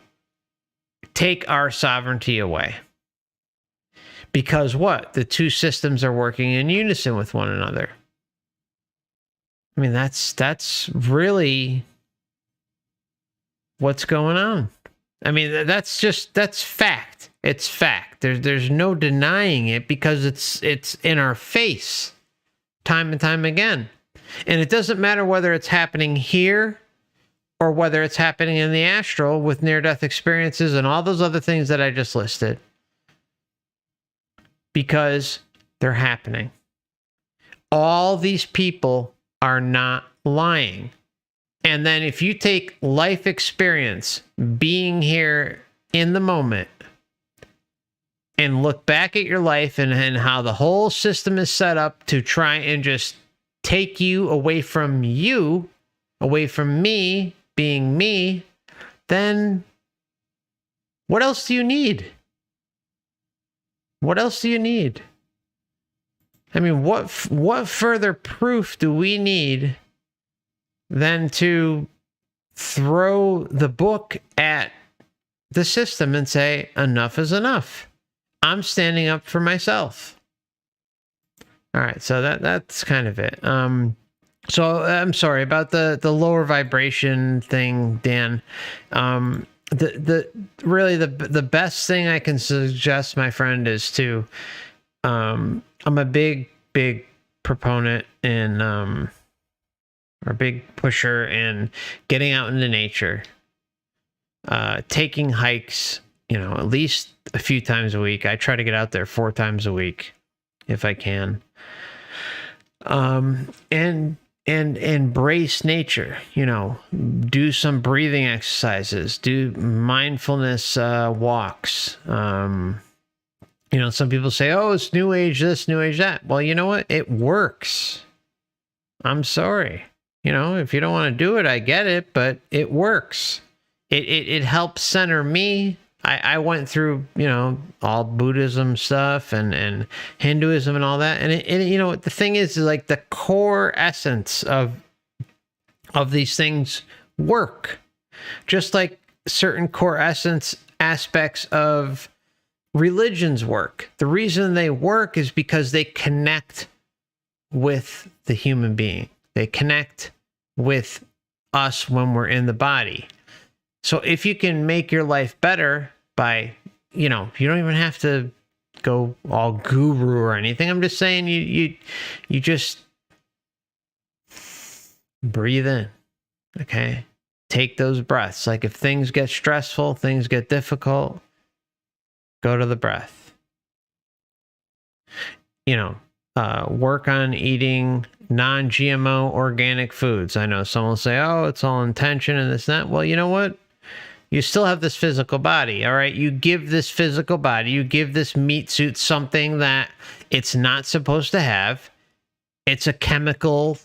take our sovereignty away. Because what? The two systems are working in unison with one another. I mean, that's really what's going on. I mean, that's fact. It's fact. There's no denying it, because it's in our face time and time again. And it doesn't matter whether it's happening here or whether it's happening in the astral with near-death experiences and all those other things that I just listed, because they're happening. All these people are not lying. And then if you take life experience, being here in the moment, and look back at your life and how the whole system is set up to try and just take you, away from me being me, then what else do you need? What else do you need? I mean, what further proof do we need than to throw the book at the system and say, enough is enough. I'm standing up for myself. All right, so that's kind of it. So I'm sorry about the lower vibration thing, Dan. The best thing I can suggest, my friend, is to I'm a big proponent in or big pusher in getting out into nature, taking hikes, at least a few times a week. I try to get out there 4 times a week if I can. And embrace nature, do some breathing exercises, do mindfulness walks. Some people say, oh, it's new age this, new age that. Well, you know what? It works. I'm sorry. If you don't want to do it, I get it, but it works. It helps center me. I went through, all Buddhism stuff and Hinduism and all that. And the thing is like the core essence of these things work. Just like certain core essence aspects of religions work. The reason they work is because they connect with the human being. They connect with us when we're in the body. So if you can make your life better by, you don't even have to go all guru or anything. I'm just saying you just breathe in. Okay? Take those breaths. Like if things get stressful, things get difficult, go to the breath. Work on eating non-GMO organic foods. I know someone will say, oh, it's all intention and this and that. Well, you know what? You still have this physical body, all right? You give this physical body, you give this meat suit something that it's not supposed to have. It's a chemical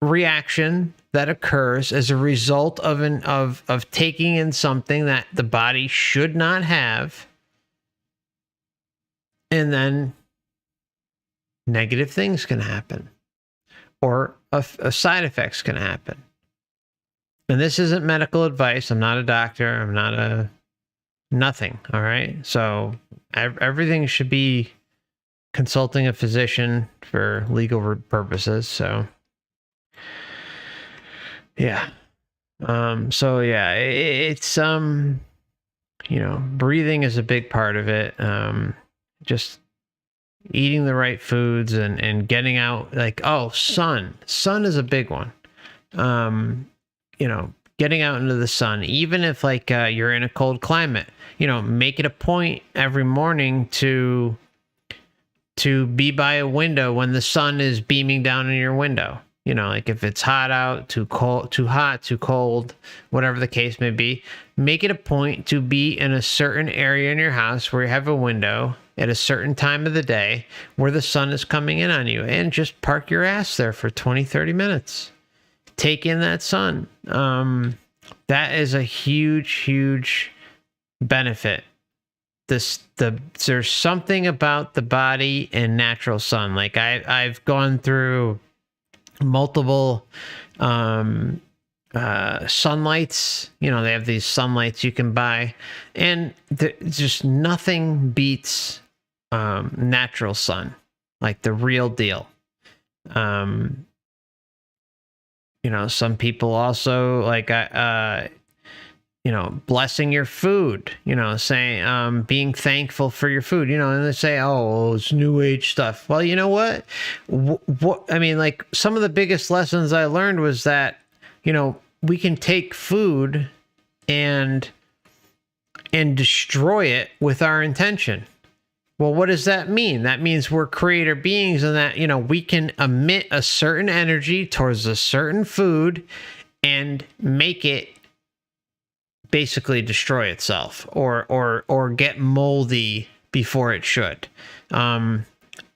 reaction that occurs as a result of taking in something that the body should not have. And then negative things can happen, or a side effects can happen. And this isn't medical advice. I'm not a doctor. I'm not nothing. All right. So everything should be consulting a physician for legal purposes. So yeah. It's breathing is a big part of it. Just eating the right foods and getting out, like, sun is a big one. Getting out into the sun, even if you're in a cold climate, make it a point every morning to be by a window when the sun is beaming down in your window. If it's hot out, too hot, too cold, whatever the case may be, make it a point to be in a certain area in your house where you have a window at a certain time of the day where the sun is coming in on you, and just park your ass there for 20-30 minutes. Take in that sun. That is a huge benefit. There's something about the body and natural sun. Like I've gone through multiple sunlights. They have these sunlights you can buy, and just nothing beats natural sun, like the real deal. Some people also blessing your food, saying, being thankful for your food, and they say, oh, it's new age stuff. Well, you know what? Some of the biggest lessons I learned was that, we can take food and destroy it with our intention. Well, what does that mean? That means we're creator beings, and that, we can emit a certain energy towards a certain food and make it basically destroy itself or get moldy before it should. And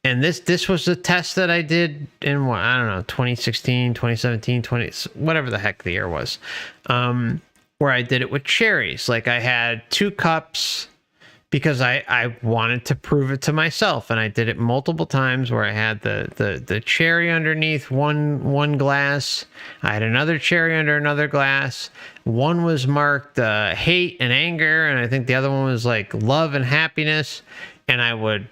this was a test that I did in 2016, 2017, whatever the heck the year was, where I did it with cherries. Like I had 2 cups, because I wanted to prove it to myself, and I did it multiple times where I had the cherry underneath one glass. I had another cherry under another glass. One was marked hate and anger, and I think the other one was like love and happiness. And I would,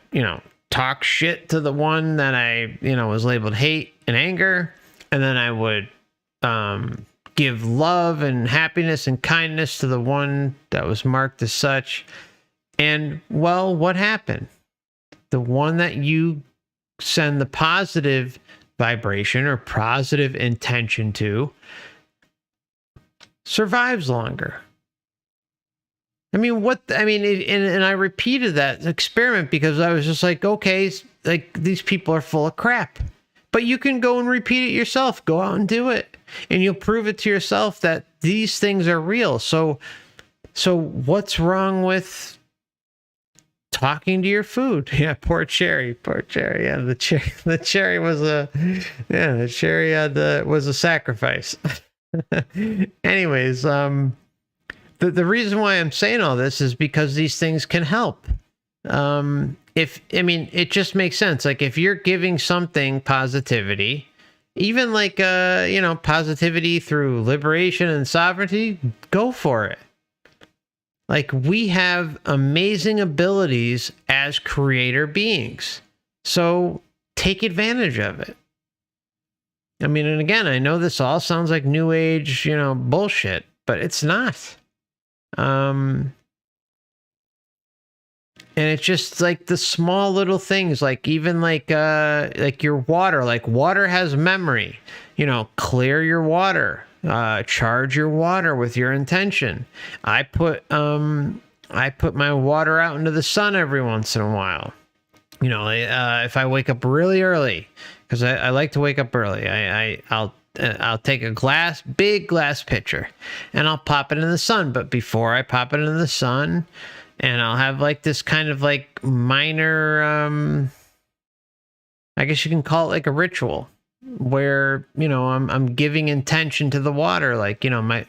talk shit to the one that I, was labeled hate and anger, and then I would give love and happiness and kindness to the one that was marked as such. And, well, what happened? The one that you send the positive vibration or positive intention to survives longer. And I repeated that experiment because I was just like, okay, these people are full of crap. But you can go and repeat it yourself. Go out and do it. And you'll prove it to yourself that these things are real. So what's wrong with talking to your food? Yeah, poor cherry. Yeah, the cherry was a sacrifice. Anyways, the reason why I'm saying all this is because these things can help. It just makes sense. Like if you're giving something positivity, even positivity through liberation and sovereignty, go for it. Like, we have amazing abilities as creator beings. So take advantage of it. I mean, and again, I know this all sounds like new age, bullshit, but it's not. And it's just like the small little things, like even like your water. Like, water has memory. Clear your water. Charge your water with your intention. I put my water out into the sun every once in a while. If I wake up really early, because I like to wake up early, I'll take a big glass pitcher, and I'll pop it in the sun. But before I pop it in the sun, and I'll have like this kind of like minor, I guess you can call it like a ritual, where I'm giving intention to the water. Like,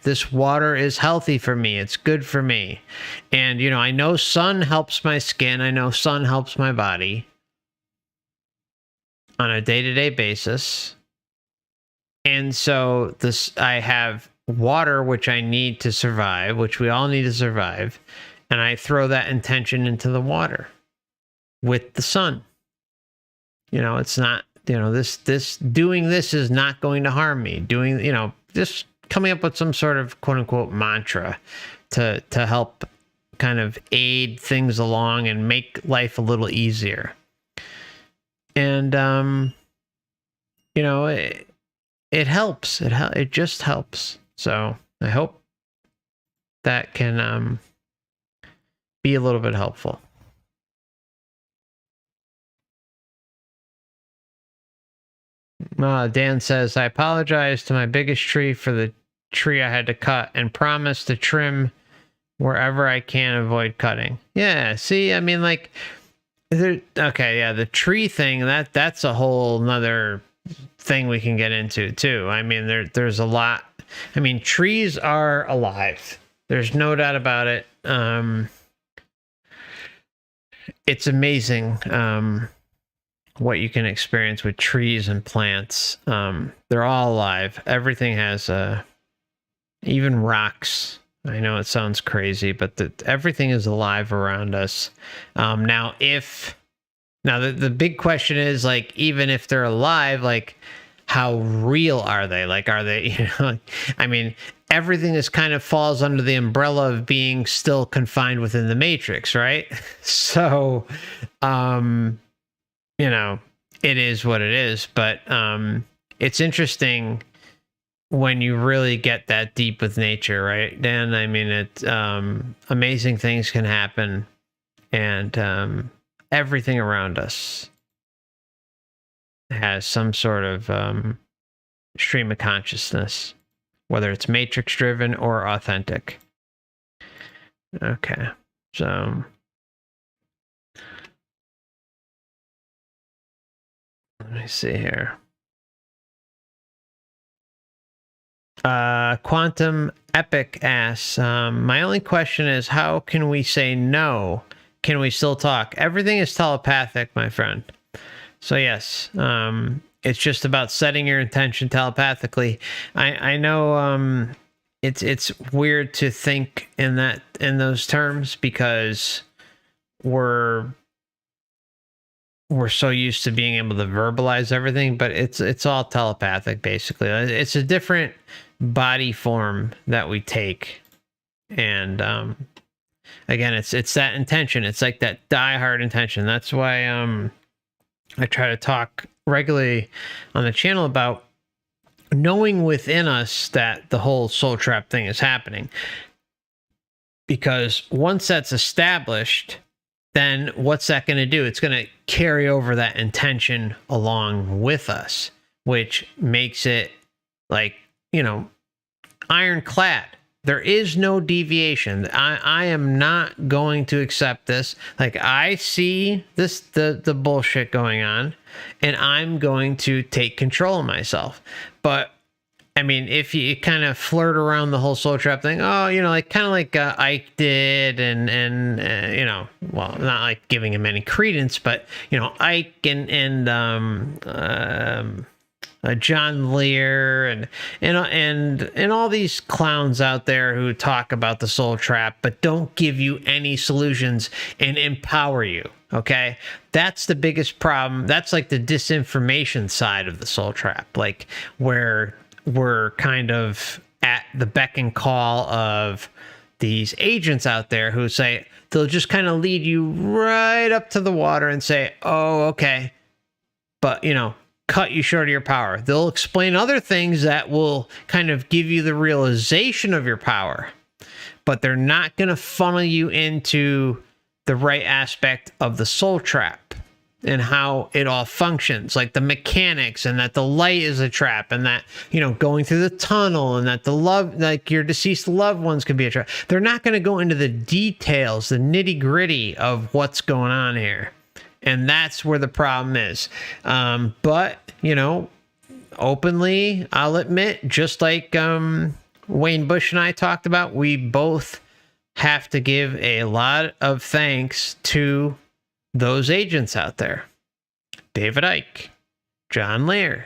this water is healthy for me, it's good for me. And I know sun helps my skin, I know sun helps my body on a day-to-day basis. And so I have water, which I need to survive, which we all need to survive, and I throw that intention into the water with the sun. It's not, this doing this is not going to harm me. Just coming up with some sort of quote unquote mantra to help kind of aid things along and make life a little easier. And, it helps. It just helps. So I hope that can be a little bit helpful. Dan says, I apologize to my biggest tree for the tree I had to cut and promise to trim wherever I can, avoid cutting. Yeah, see, I mean, like, okay, yeah, the tree thing, that's a whole nother thing we can get into too. I mean, there's a lot. I mean, trees are alive. There's no doubt about it. It's amazing what you can experience with trees and plants. They're all alive. Everything has even rocks. I know it sounds crazy, but everything is alive around us. Now the big question is, like, even if they're alive, like, how real are they? Like, are they, I mean, everything is kind of falls under the umbrella of being still confined within the matrix, right? So, it is what it is, but it's interesting when you really get that deep with nature, right, Dan? I mean, amazing things can happen, and everything around us has some sort of stream of consciousness, whether it's matrix driven or authentic. Okay, so let me see here. Quantum Epic asks, my only question is, how can we say no? Can we still talk? Everything is telepathic, my friend. So yes, it's just about setting your intention telepathically. I know it's weird to think in those terms, because we're so used to being able to verbalize everything, but it's all telepathic basically. It's a different body form that we take, and again, it's that intention. It's like that diehard intention. That's why I try to talk regularly on the channel about knowing within us that the whole soul trap thing is happening, because once that's established, then what's that going to do? It's going to carry over that intention along with us, which makes it like, ironclad. There is no deviation. I am not going to accept this. Like, I see the bullshit going on, and I'm going to take control of myself. But I mean, if you kind of flirt around the whole soul trap thing, like kind of like Ike did, and well, not like giving him any credence, but Ike and John Lear and all these clowns out there who talk about the soul trap but don't give you any solutions and empower you. Okay, that's the biggest problem. That's like the disinformation side of the soul trap, like where we're kind of at the beck and call of these agents out there who say they'll just kind of lead you right up to the water and say, oh, okay, but cut you short of your power. They'll explain other things that will kind of give you the realization of your power, but they're not going to funnel you into the right aspect of the soul trap and how it all functions, like the mechanics, and that the light is a trap, and that, going through the tunnel, and that the love, like your deceased loved ones could be a trap. They're not going to go into the details, the nitty gritty of what's going on here. And that's where the problem is. But, openly, I'll admit, just like Wayne Bush and I talked about, we both have to give a lot of thanks to those agents out there. David Icke, John Lear,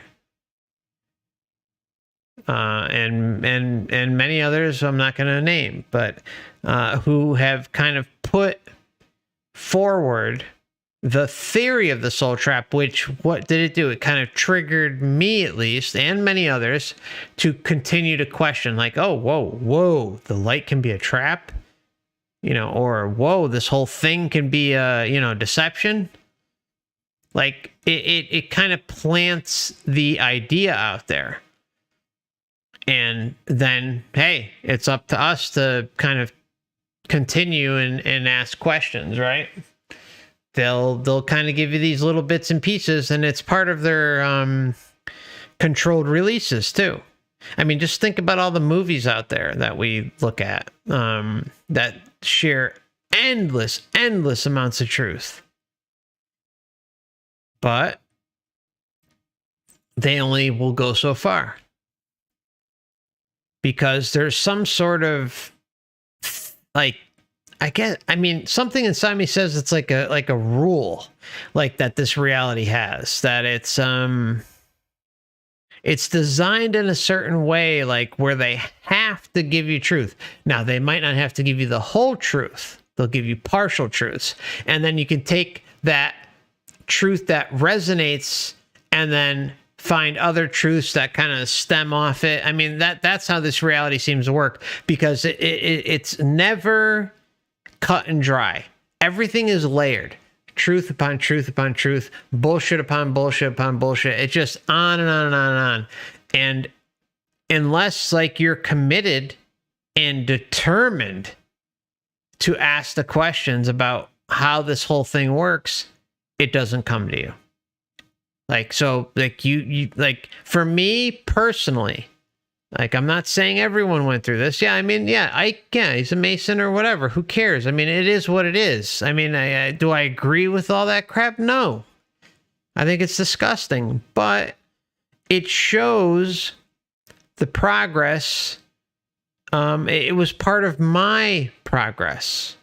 and many others I'm not going to name, but who have kind of put forward the theory of the soul trap, which, what did it do? It kind of triggered me, at least, and many others, to continue to question, like, oh, whoa, the light can be a trap, or whoa, this whole thing can be a, deception. Like, it kind of plants the idea out there. And then, hey, it's up to us to kind of continue and ask questions, right? They'll kind of give you these little bits and pieces, and it's part of their controlled releases too. I mean, just think about all the movies out there that we look at that share endless amounts of truth, but they only will go so far because there's some sort of something inside me says it's like a rule, like that this reality has, that it's designed in a certain way, like where they have to give you truth. Now, they might not have to give you the whole truth. They'll give you partial truths. And then you can take that truth that resonates and then find other truths that kind of stem off it. I mean, that's how this reality seems to work, because it's never cut and dry. Everything is layered. Truth upon truth upon truth, bullshit upon bullshit upon bullshit. It's just on and on and on and on. And unless, like, you're committed and determined to ask the questions about how this whole thing works, it doesn't come to you. Like, so, like, you like, for me personally, like, I'm not saying everyone went through this. Yeah, I mean, he's a Mason or whatever. Who cares? I mean, it is what it is. I mean, do I agree with all that crap? No. I think it's disgusting. But it shows the progress. It was part of my progress.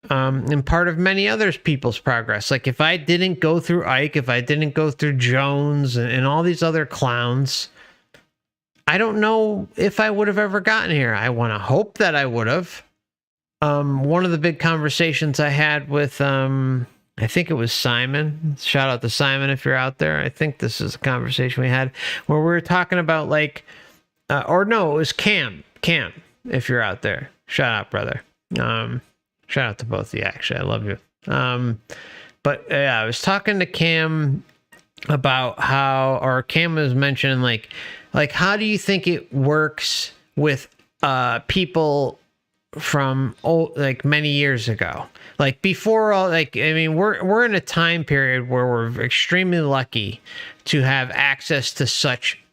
And part of many other people's progress. Like, if I didn't go through Icke, if I didn't go through Jones and all these other clowns, I don't know if I would have ever gotten here. I want to hope that I would have. One of the big conversations I had with, I think it was Simon. Shout out to Simon if you're out there. I think this is a conversation we had where we were talking about, like, or no, it was Cam. Cam, if you're out there. Shout out, brother. Shout out to both of you, actually. I love you. But yeah, I was talking to Cam about how, or Cam was mentioning, like, how do you think it works with people from many years ago? Like, before all, like, I mean, we're in a time period where we're extremely lucky to have access to such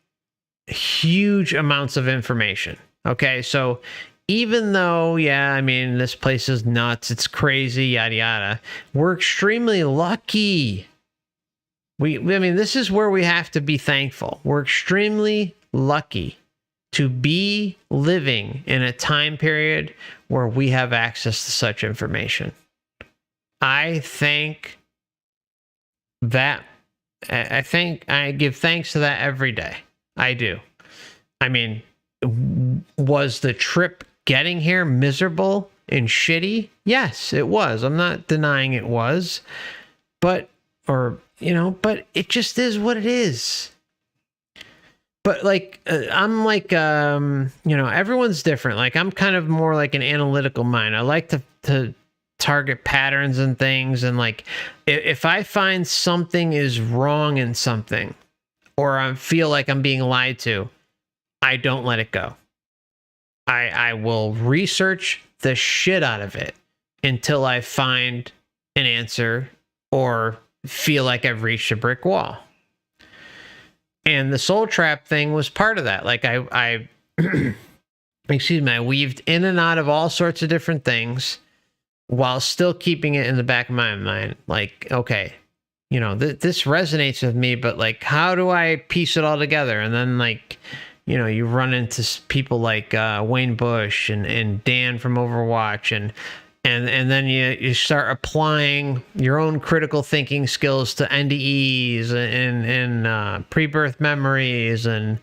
huge amounts of information. Okay, so even though, yeah, I mean, this place is nuts, it's crazy, yada yada, we're extremely lucky. I mean, this is where we have to be thankful. We're extremely lucky to be living in a time period where we have access to such information. I thank that I think I give thanks to that every day. I do. I mean, was the trip getting here miserable and shitty? Yes, it was. I'm not denying it was. But it just is what it is. But like, I'm like, everyone's different. Like, I'm kind of more like an analytical mind. I like to target patterns and things. And like, if I find something is wrong in something, or I feel like I'm being lied to, I don't let it go. I will research the shit out of it until I find an answer or feel like I've reached a brick wall. And the soul trap thing was part of that. Like I excuse me, I weaved in and out of all sorts of different things while still keeping it in the back of my mind. Like, okay, this resonates with me, but like, how do I piece it all together? And then like, you run into people like Wayne Bush and Dan from Overwatch, and then you start applying your own critical thinking skills to NDE's and pre-birth memories and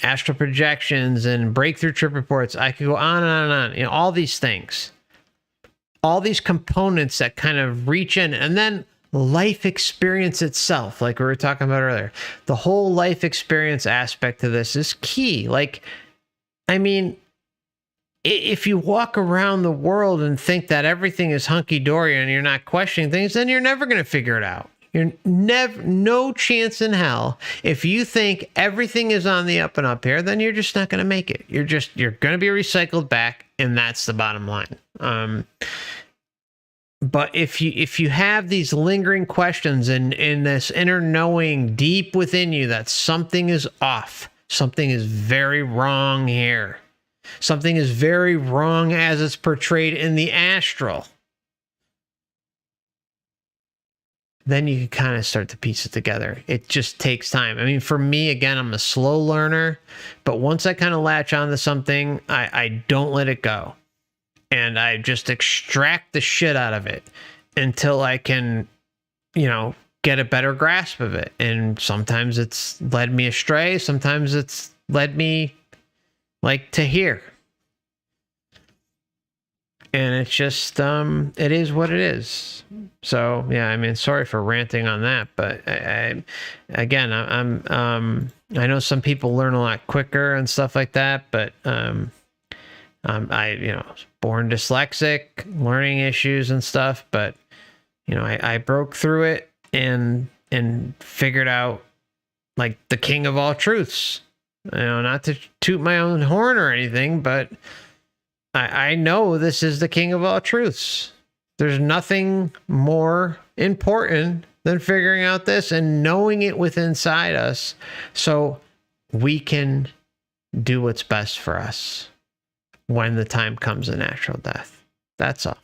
astral projections and breakthrough trip reports. I could go on and on and on. All these things, all these components that kind of reach in, and then life experience itself, like we were talking about earlier. The whole life experience aspect to this is key. Like, I mean, if you walk around the world and think that everything is hunky-dory and you're not questioning things, then you're never going to figure it out. You're no chance in hell. If you think everything is on the up and up here, then you're just not going to make it. You're going to be recycled back, and that's the bottom line. But if you have these lingering questions and in this inner knowing deep within you that something is off, something is very wrong here, something is very wrong as it's portrayed in the astral, then you can kind of start to piece it together. It just takes time. I mean, for me, again, I'm a slow learner, but once I kind of latch onto something, I don't let it go. And I just extract the shit out of it until I can, get a better grasp of it. And sometimes it's led me astray. Sometimes it's led me like to here. And it's just, it is what it is. So yeah, I mean, sorry for ranting on that, but I know some people learn a lot quicker and stuff like that, but, I was born dyslexic, learning issues and stuff, but I broke through it and figured out like the king of all truths. Not to toot my own horn or anything, but I know this is the king of all truths. There's nothing more important than figuring out this and knowing it within inside us so we can do what's best for us when the time comes in natural death. That's all.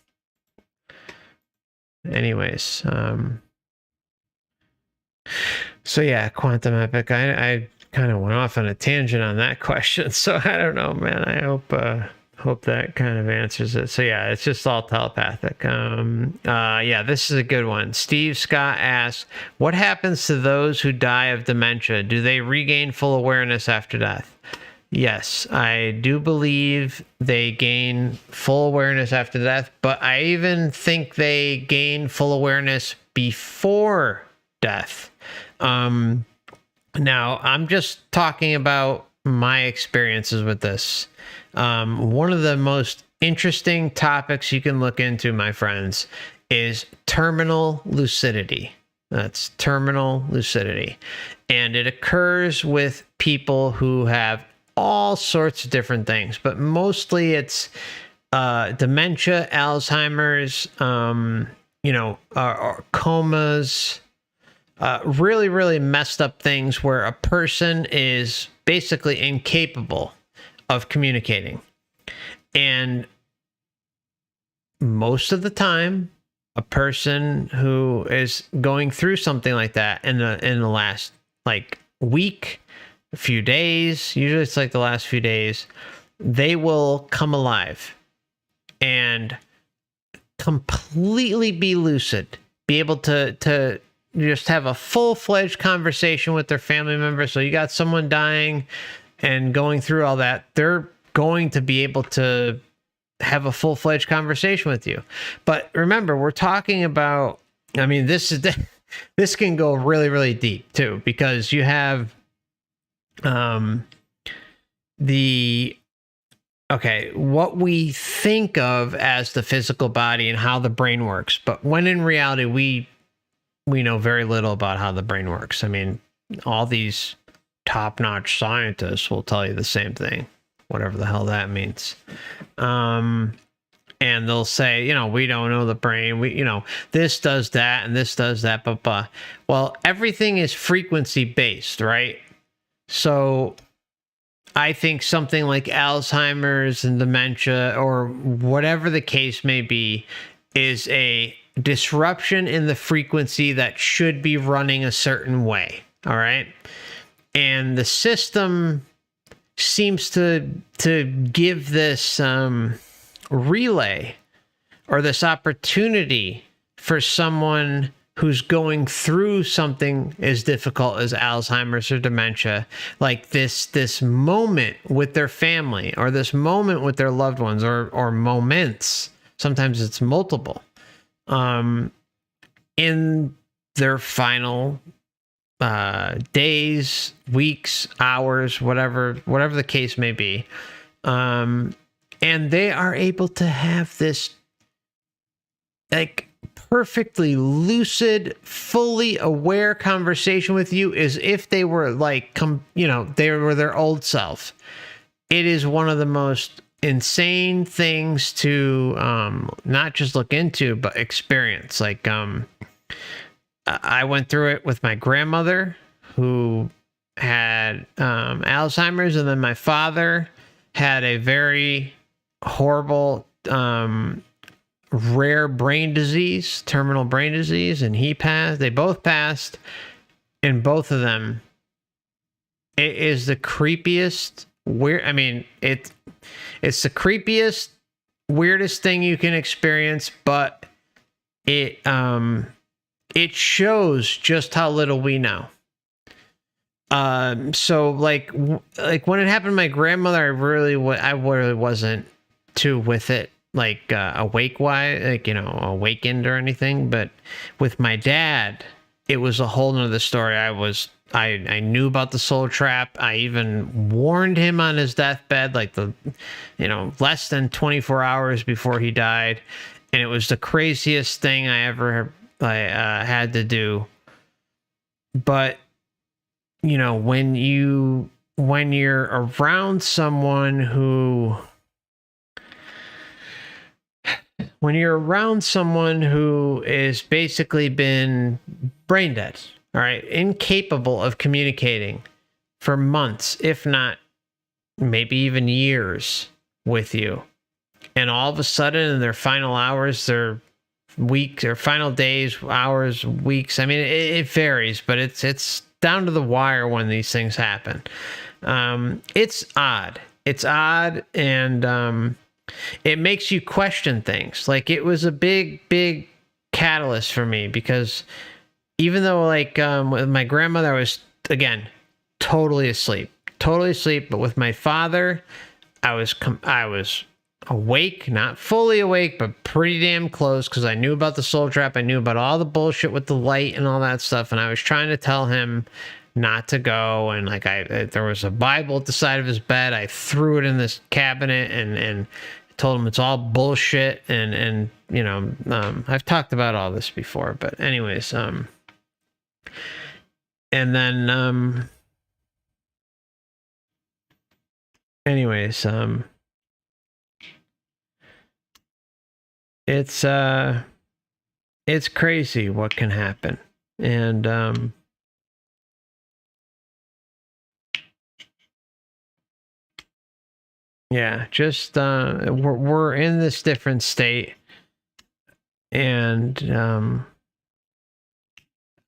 Anyways, so yeah, quantum epic. I kind of went off on a tangent on that question, so I don't know, man. I hope that kind of answers it. So yeah, it's just all telepathic. Yeah, this is a good one. Steve Scott asks, what happens to those who die of dementia? Do they regain full awareness after death? Yes, I do believe they gain full awareness after death, but I even think they gain full awareness before death. Now, I'm just talking about my experiences with this. One of the most interesting topics you can look into, my friends, is terminal lucidity. That's terminal lucidity. And it occurs with people who have all sorts of different things, but mostly it's dementia, Alzheimer's, or comas, really, really messed up things where a person is basically incapable of communicating. And most of the time, a person who is going through something like that in the last like week, a few days, usually it's like the last few days, they will come alive and completely be lucid, be able to just have a full-fledged conversation with their family member. So you got someone dying and going through all that, they're going to be able to have a full-fledged conversation with you. But remember, we're talking about, I mean, this can go really, really deep too, because you have what we think of as the physical body and how the brain works. But when in reality, we know very little about how the brain works. I mean, all these top-notch scientists will tell you the same thing, whatever the hell that means. And they'll say, we don't know the brain. This does that and this does that, blah, blah. Well, everything is frequency-based, right? So I think something like Alzheimer's and dementia, or whatever the case may be, is a disruption in the frequency that should be running a certain way. All right. And the system seems to give this relay or this opportunity for someone who's going through something as difficult as Alzheimer's or dementia, like this moment with their family, or this moment with their loved ones, or moments. Sometimes it's multiple, in their final days, weeks, hours, whatever the case may be. And they are able to have this like perfectly lucid, fully aware conversation with you as if they were like, they were their old self. It is one of the most insane things to not just look into, but experience. Like, I went through it with my grandmother, who had Alzheimer's, and then my father had a very horrible rare brain disease, terminal brain disease, and he passed. They both passed, and both of them, it is the creepiest weird. I mean, it's the creepiest, weirdest thing you can experience, but it shows just how little we know. So like when it happened to my grandmother, I really wasn't too with it, like awakened or anything. But with my dad, it was a whole nother story. I knew about the soul trap. I even warned him on his deathbed, like less than 24 hours before he died. And it was the craziest thing I ever had to do. But when you're around someone who is basically been brain dead, all right, incapable of communicating for months, if not maybe even years with you, and all of a sudden in their final hours, their weeks, or final days, hours, weeks, I mean, it varies, but it's down to the wire when these things happen. It's odd, and it makes you question things. Like, it was a big catalyst for me, because even though with my grandmother, I was, again, totally asleep, but with my father, I was awake, not fully awake, but pretty damn close, because I knew about the soul trap. I knew about all the bullshit with the light and all that stuff, and I was trying to tell him not to go. And there was a Bible at the side of his bed. I threw it in this cabinet and told him it's all bullshit. And I've talked about all this before, but anyways, and then it's crazy what can happen. And yeah, just we're in this different state, and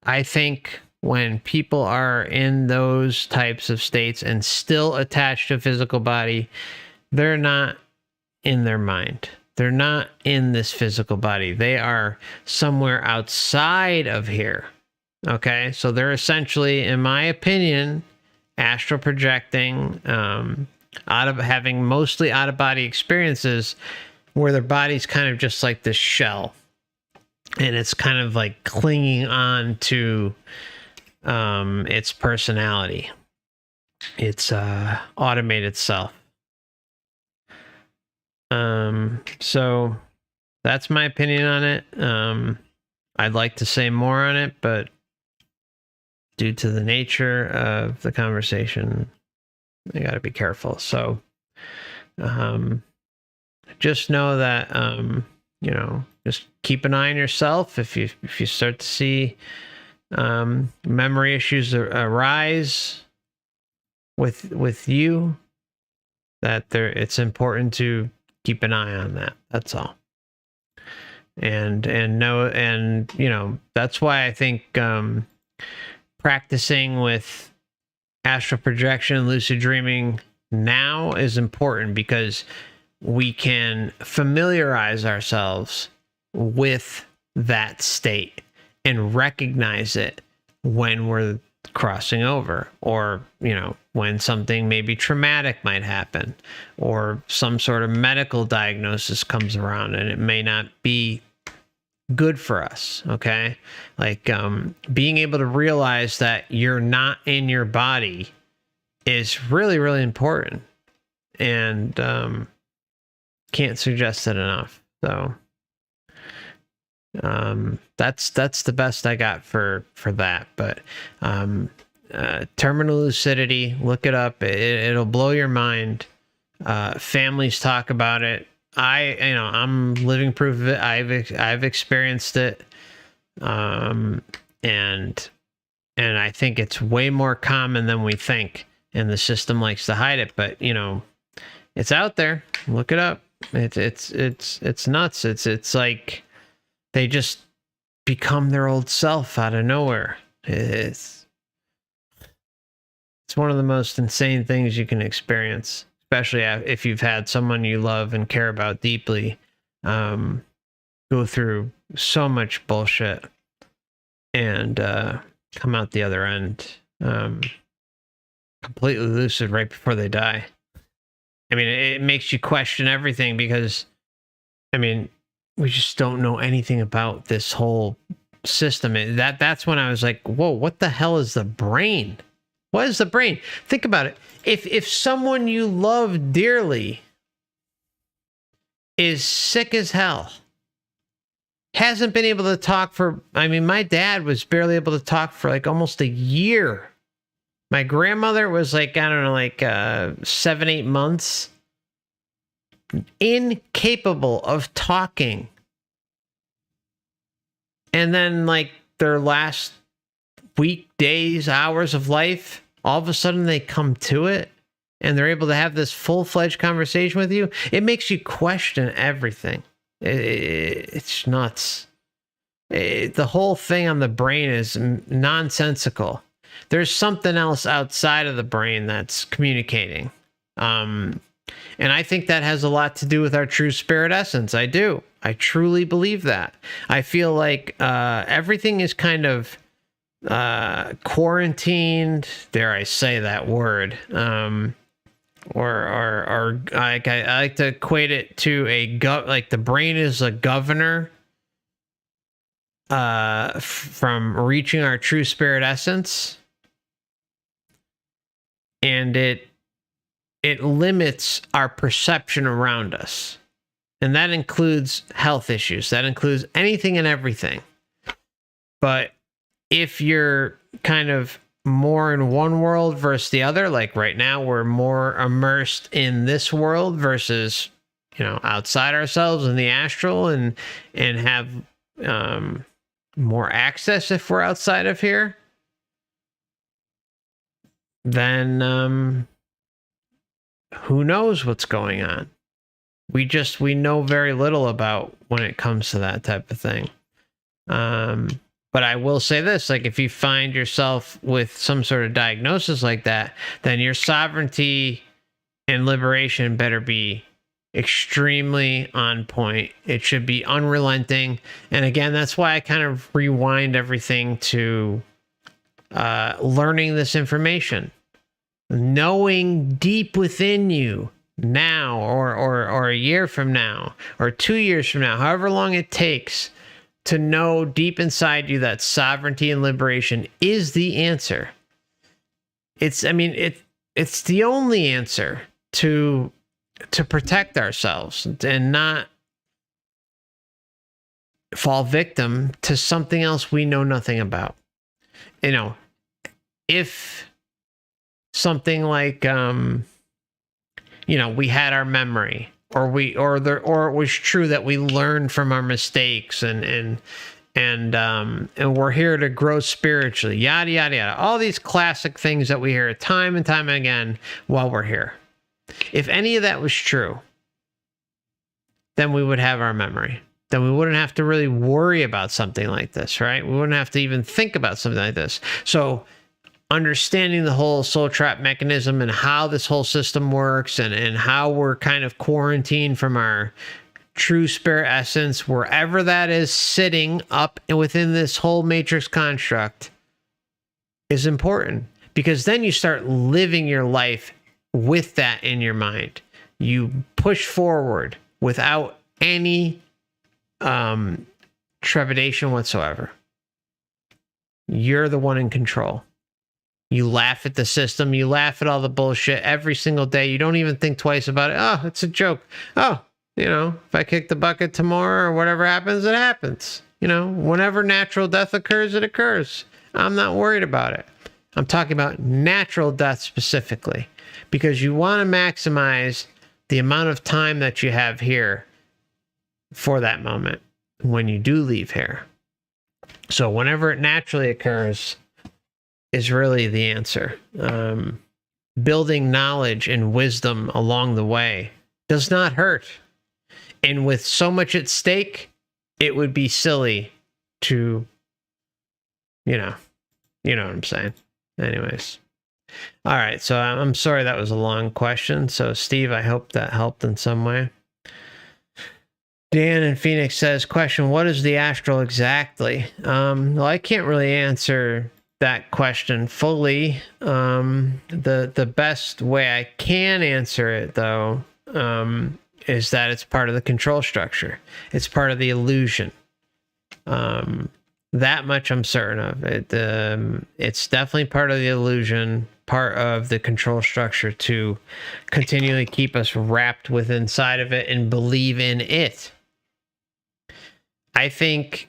I think when people are in those types of states and still attached to a physical body, they're not in their mind. They're not in this physical body. They are somewhere outside of here. Okay, so they're essentially, in my opinion, astral projecting, out of having mostly out of body experiences where their body's kind of just like this shell, and it's kind of like clinging on to its personality, its automated self. So that's my opinion on it. I'd like to say more on it, but due to the nature of the conversation, I got to be careful. So, just know that, just keep an eye on yourself. If you start to see memory issues arise with you, that it's important to keep an eye on that. That's all. And that's why I think practicing with astral projection, lucid dreaming now is important, because we can familiarize ourselves with that state and recognize it when we're crossing over, or when something maybe traumatic might happen, or some sort of medical diagnosis comes around and it may not be good for us. Okay, like being able to realize that you're not in your body is really, really important, and can't suggest it enough. So that's the best I got for that. But terminal lucidity, look it up. It'll blow your mind. Families talk about it. I'm living proof of it. I've experienced it, and I think it's way more common than we think, and the system likes to hide it. But it's out there. Look it up. It's nuts. It's like they just become their old self out of nowhere. It's one of the most insane things you can experience, especially if you've had someone you love and care about deeply go through so much bullshit and come out the other end completely lucid right before they die. I mean, it makes you question everything, because we just don't know anything about this whole system. That's when I was like, whoa, what the hell is the brain? What is the brain? Think about it. If someone you love dearly is sick as hell, hasn't been able to talk for, my dad was barely able to talk for like almost a year. My grandmother was like, 7-8 months, incapable of talking. And then like their last week, days, hours of life, all of a sudden they come to it and they're able to have this full-fledged conversation with you. It makes you question everything. It's nuts. The whole thing on the brain is nonsensical. There's something else outside of the brain that's communicating. And I think that has a lot to do with our true spirit essence. I do. I truly believe that. I feel like everything is kind of quarantined, dare I say that word, or I like to equate it to like the brain is a governor from reaching our true spirit essence, and it limits our perception around us, and that includes health issues, that includes anything and everything. But if you're kind of more in one world versus the other, like right now we're more immersed in this world versus outside ourselves in the astral, and have more access if we're outside of here, then who knows what's going on. We know very little about when it comes to that type of thing. But I will say this, like if you find yourself with some sort of diagnosis like that, then your sovereignty and liberation better be extremely on point. It should be unrelenting. And again, that's why I kind of rewind everything to learning this information, knowing deep within you now, or a year from now, or 2 years from now, however long it takes to know deep inside you that sovereignty and liberation is the answer. It's the only answer to protect ourselves and not fall victim to something else we know nothing about. You know, if something like we had our memory, or it was true that we learned from our mistakes, and we're here to grow spiritually, yada yada yada, all these classic things that we hear time and time again while we're here. If any of that was true, then we would have our memory. Then we wouldn't have to really worry about something like this, right? We wouldn't have to even think about something like this. So understanding the whole soul trap mechanism and how this whole system works, and how we're kind of quarantined from our true spirit essence, wherever that is sitting up within this whole matrix construct, is important, because then you start living your life with that in your mind. You push forward without any trepidation whatsoever. You're the one in control. You laugh at the system. You laugh at all the bullshit every single day. You don't even think twice about it. Oh, it's a joke. Oh, if I kick the bucket tomorrow or whatever happens, it happens. Whenever natural death occurs, it occurs. I'm not worried about it. I'm talking about natural death specifically, because you want to maximize the amount of time that you have here for that moment when you do leave here. So whenever it naturally occurs is really the answer. Building knowledge and wisdom along the way does not hurt. And with so much at stake, it would be silly to, you know what I'm saying. Anyways. All right. So I'm sorry that was a long question. So Steve, I hope that helped in some way. Dan in Phoenix says, question, what is the astral exactly? Well, I can't really answer that question fully. The best way I can answer it, though, is that it's part of the control structure. It's part of the illusion. That much I'm certain of. It's definitely part of the illusion, part of the control structure to continually keep us wrapped within inside of it and believe in it. I think,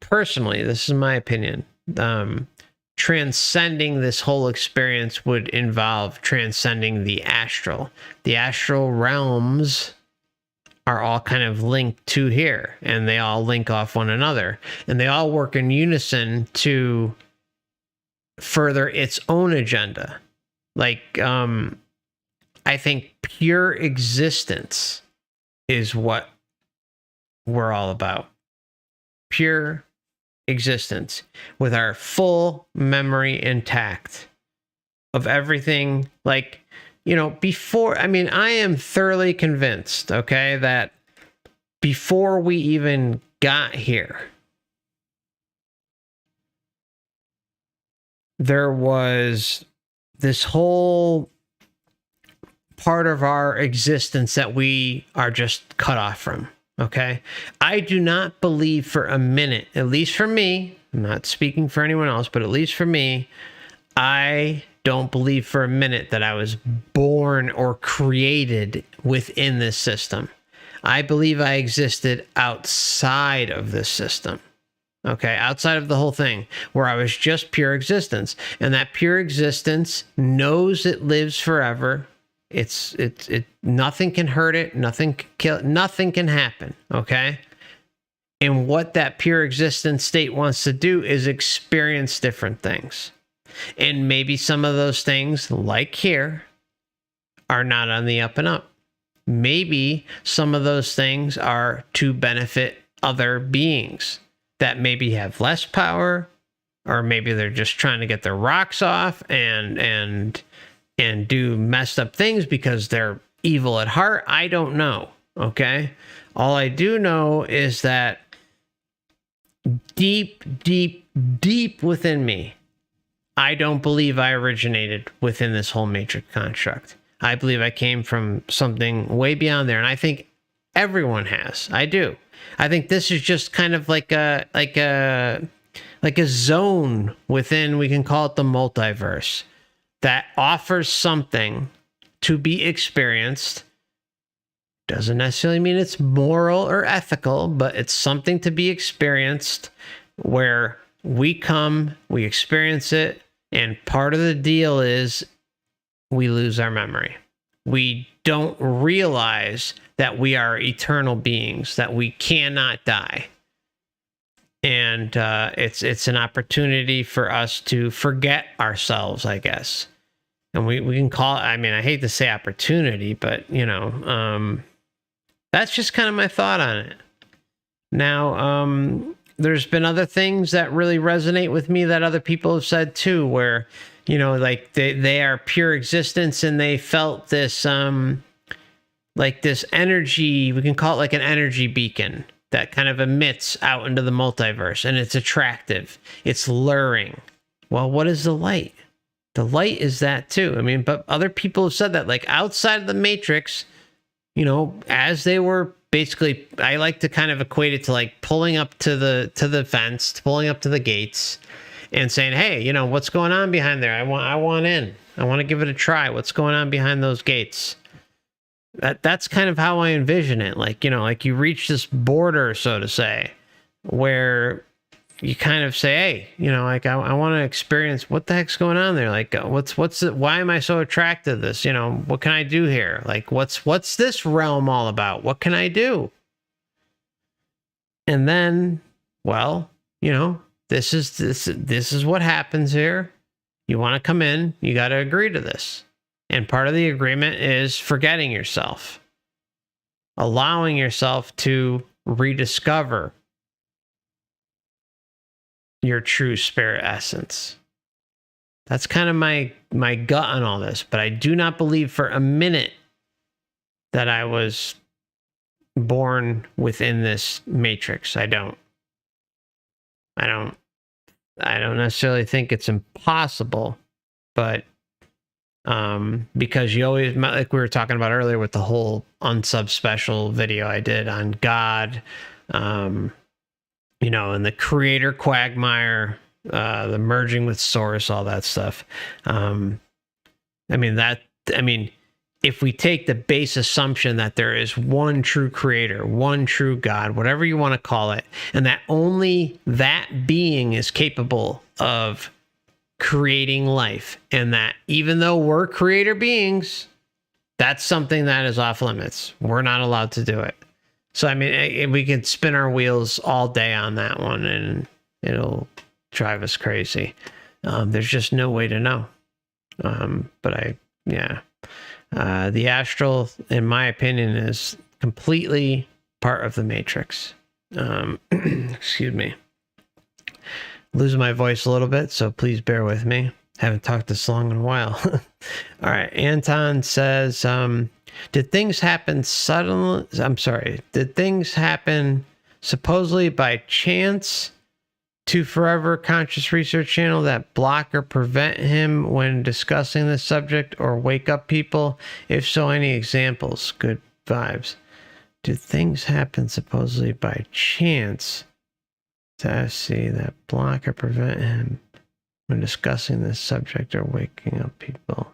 personally, this is my opinion, transcending this whole experience would involve transcending the astral. The astral realms are all kind of linked to here, and they all link off one another, and they all work in unison to further its own agenda. Like, I think pure existence is what we're all about. Pure existence with our full memory intact of everything. Like, before, I am thoroughly convinced, okay, that before we even got here, there was this whole part of our existence that we are just cut off from. Okay. I do not believe for a minute, at least for me, I'm not speaking for anyone else, but at least for me, I don't believe for a minute that I was born or created within this system. I believe I existed outside of this system. Okay. Outside of the whole thing, where I was just pure existence, and that pure existence knows it lives forever. It nothing can hurt it, nothing can kill it, nothing can happen, okay? And what that pure existence state wants to do is experience different things. And maybe some of those things, like here, are not on the up and up. Maybe some of those things are to benefit other beings that maybe have less power, or maybe they're just trying to get their rocks off and do messed up things because they're evil at heart. I don't know. Okay. All I do know is that deep, deep deep within me, I don't believe I originated within this whole matrix construct. I believe I came from something way beyond there, and I think everyone has. I do. I think this is just kind of like a zone within, we can call it the multiverse, that offers something to be experienced. Doesn't necessarily mean it's moral or ethical, but it's something to be experienced where we come, we experience it, and part of the deal is we lose our memory. We don't realize that we are eternal beings, that we cannot die. And it's an opportunity for us to forget ourselves, I guess. And we can call it, I mean, I hate to say opportunity, but, that's just kind of my thought on it. Now, there's been other things that really resonate with me that other people have said too, where, like they are pure existence and they felt this, like this energy, we can call it like an energy beacon that kind of emits out into the multiverse, and it's attractive, it's luring. Well, what is the light? The light is that too. I mean, but other people have said that, like outside of the matrix, as they were basically, I like to kind of equate it to like pulling up to the fence, pulling up to the gates and saying, hey, what's going on behind there? I want in. I want to give it a try. What's going on behind those gates? That's kind of how I envision it. Like, like you reach this border, so to say, where you kind of say, hey, like I want to experience what the heck's going on there. Like, why am I so attracted to this? What can I do here? Like, what's this realm all about? What can I do? And then, well, this is what happens here. You want to come in, you got to agree to this. And part of the agreement is forgetting yourself, allowing yourself to rediscover your true spirit essence. That's kind of my gut on all this, but I do not believe for a minute that I was born within this matrix. I don't necessarily think it's impossible, but because you always, like we were talking about earlier with the whole unsub special video I did on God, and the creator quagmire, the merging with source, all that stuff. If we take the base assumption that there is one true creator, one true God, whatever you want to call it, and that only that being is capable of creating life, and that even though we're creator beings, that's something that is off limits. We're not allowed to do it. So, I mean, we can spin our wheels all day on that one and it'll drive us crazy. There's just no way to know. The astral, in my opinion, is completely part of the matrix. Excuse me. Losing my voice a little bit, so please bear with me. Haven't talked this long in a while. All right. Anton says, did things happen suddenly? I'm sorry. Did things happen supposedly by chance to Forever Conscious Research Channel that block or prevent him when discussing this subject or wake up people? If so, any examples? Good vibes. Did things happen supposedly by chance to see that block or prevent him when discussing this subject or waking up people?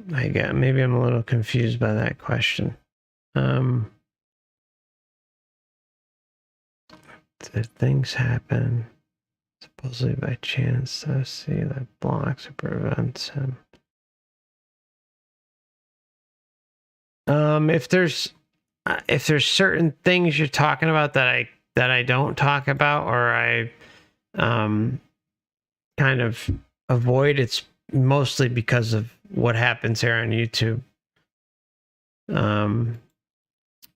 Maybe I'm a little confused by that question. Did things happen supposedly by chance to see that blocks or prevents him? If there's certain things you're talking about that I don't talk about, or I kind of avoid, it's mostly because of what happens here on YouTube.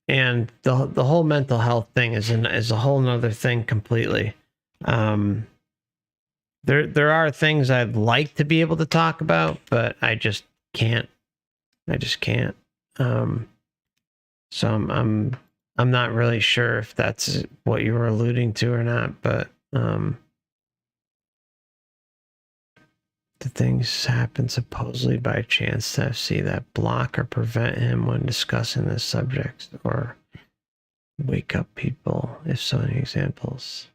And the whole mental health thing is a whole nother thing completely. There are things I'd like to be able to talk about, but I just can't. So I'm not really sure if that's what you were alluding to or not, but The things happen supposedly by chance to FC that block or prevent him when discussing this subject, or wake up people, if so, any examples?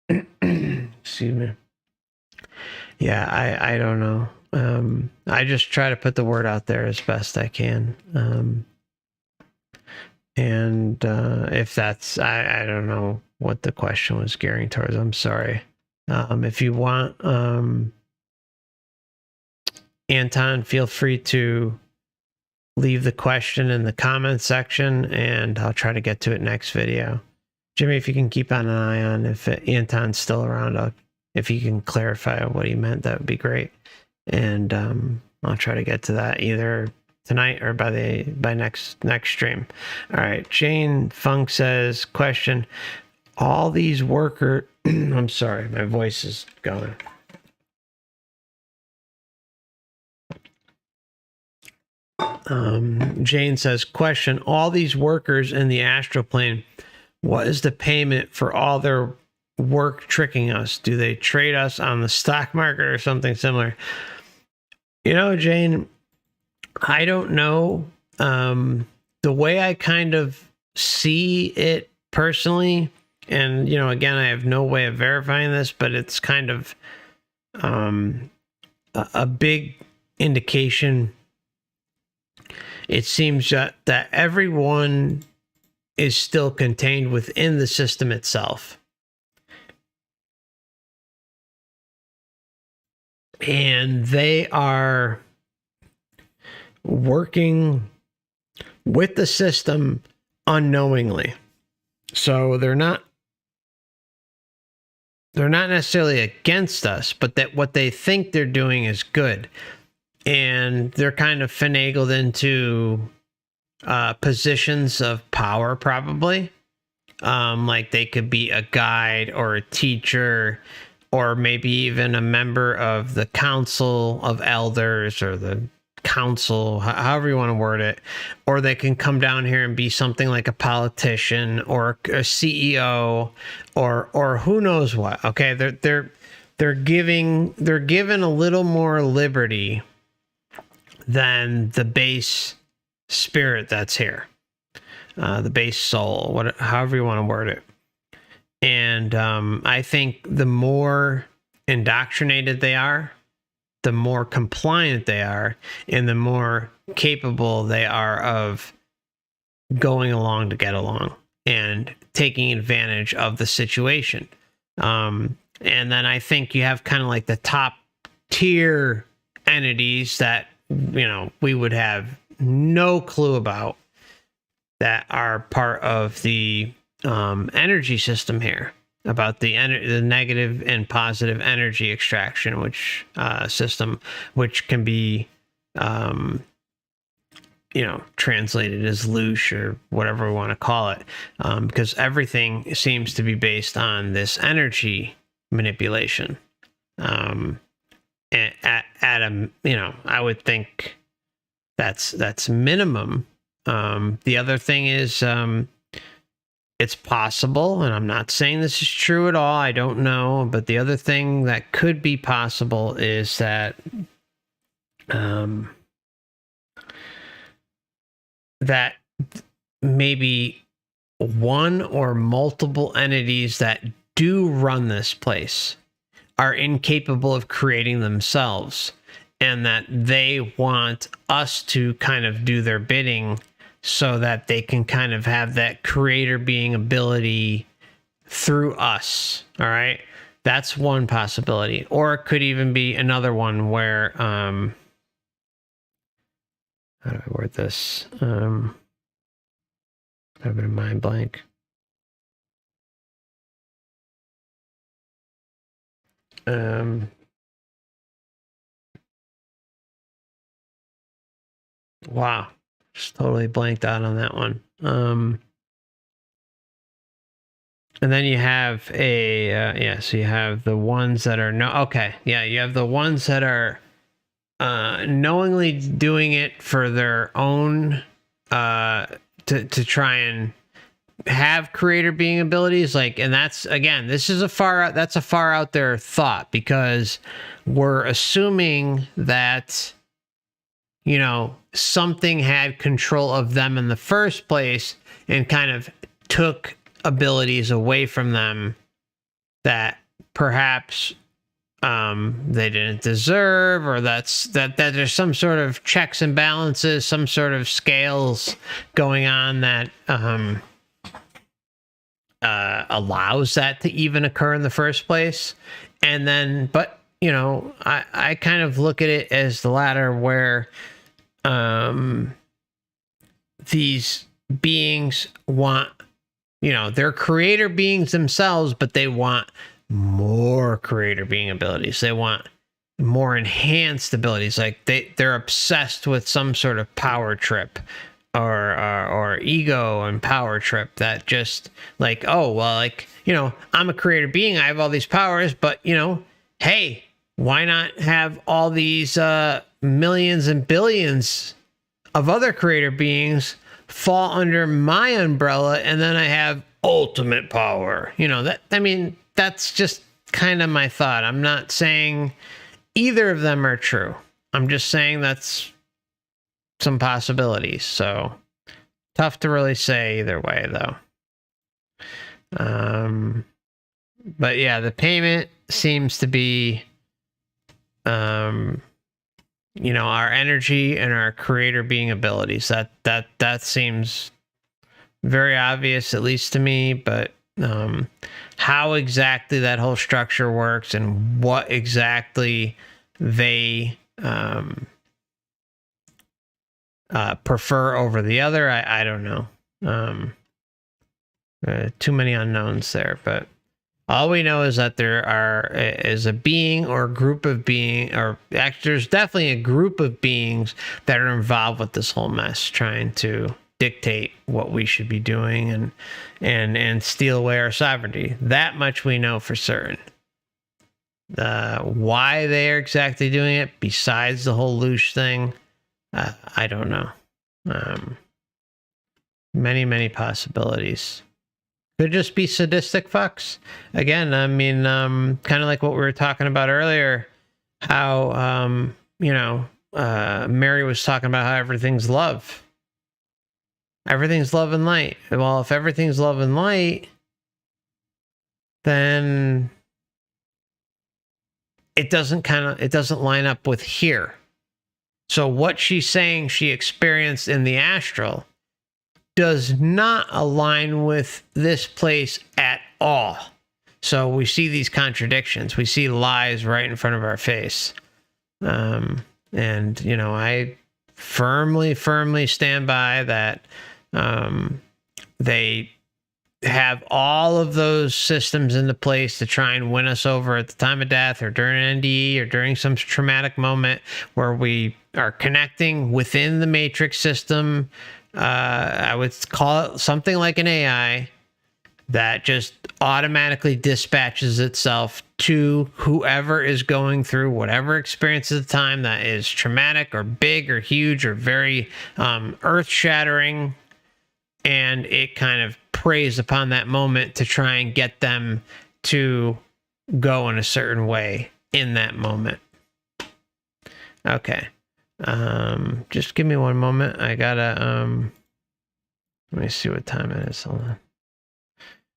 Excuse me. Yeah, I don't know. I just try to put the word out there as best I can. And if that's, I don't know what the question was gearing towards. I'm sorry. If you want, Anton, feel free to leave the question in the comments section, and I'll try to get to it next video. Jimmy, if you can keep an eye on if Anton's still around, if you can clarify what he meant, that would be great. And I'll try to get to that either tonight or by next stream. All right, Jane Funk says, question: all these worker I'm sorry, my voice is going. Jane says, question: all these workers in the astral plane, what is the payment for all their work tricking us? Do they trade us on the stock market or something similar? You know, Jane, I don't know. The way I kind of see it personally, and, you know, again, I have no way of verifying this, but it's kind of a big indication. It seems that everyone is still contained within the system itself. And they are working with the system unknowingly. So they're not necessarily against us, but that what they think they're doing is good. And they're kind of finagled into positions of power, probably. Like they could be a guide or a teacher, or maybe even a member of the council of elders or the council, however you want to word it. Or they can come down here and be something like a politician or a CEO or who knows what. Okay, they're given a little more liberty than the base spirit that's here, the base soul, however you want to word it. And I think the more indoctrinated they are, the more compliant they are, and the more capable they are of going along to get along and taking advantage of the situation. And then I think you have kind of like the top tier entities that, you know, we would have no clue about, that are part of the energy system here, about the negative and positive energy extraction, which system, which can be translated as loosh or whatever we want to call it, because everything seems to be based on this energy manipulation. At a, I would think that's minimum. The other thing is, it's possible, and I'm not saying this is true at all, I don't know, but the other thing that could be possible is that that maybe one or multiple entities that do run this place are incapable of creating themselves, and that they want us to kind of do their bidding so that they can kind of have that creator being ability through us. All right. That's one possibility. Or it could even be another one where, how do I word this? I've been a mind blank. Wow. Just totally blanked out on that one. And then you have so you have the ones that are you have the ones that are knowingly doing it for their own to try and have creator being abilities, like, and that's, again, this is a far out there thought, because we're assuming that, you know, something had control of them in the first place and kind of took abilities away from them that perhaps they didn't deserve, or that there's some sort of checks and balances, some sort of scales going on that allows that to even occur in the first place. And then, but, you know, I kind of look at it as the latter, where these beings want, you know, they're creator beings themselves, but they want more creator being abilities. They want more enhanced abilities. Like they're obsessed with some sort of power trip, or ego and power trip, that just like, oh, well, like, you know, I'm a creator being, I have all these powers, but, you know, hey, why not have all these millions and billions of other creator beings fall under my umbrella, and then I have ultimate power? You know, that, I mean, that's just kind of my thought. I'm not saying either of them are true. I'm just saying that's some possibilities. So tough to really say either way, though. But yeah, the payment seems to be, you know, our energy and our creator being abilities. That seems very obvious, at least to me. But how exactly that whole structure works and what exactly they prefer over the other, I don't know. Too many unknowns there, but all we know is that there is a being or a group of being, or actually there's definitely a group of beings that are involved with this whole mess, trying to dictate what we should be doing and steal away our sovereignty. That much we know for certain. Why they are exactly doing it, besides the whole Loosh thing, I don't know. Many possibilities. Could just be sadistic fucks. Again, I mean, kind of like what we were talking about earlier, how, you know, Mary was talking about how everything's love. Everything's love and light. Well, if everything's love and light, then it doesn't line up with here. So what she's saying she experienced in the astral does not align with this place at all. So we see these contradictions. We see lies right in front of our face. And, you know, I firmly stand by that. They have all of those systems into place to try and win us over at the time of death, or during an NDE, or during some traumatic moment where we are connecting within the matrix system. I would call it something like an AI that just automatically dispatches itself to whoever is going through whatever experience at the time that is traumatic or big or huge or very earth-shattering, and it kind of preys upon that moment to try and get them to go in a certain way in that moment. Okay. Just give me one moment. I gotta, let me see what time it is. Hold on.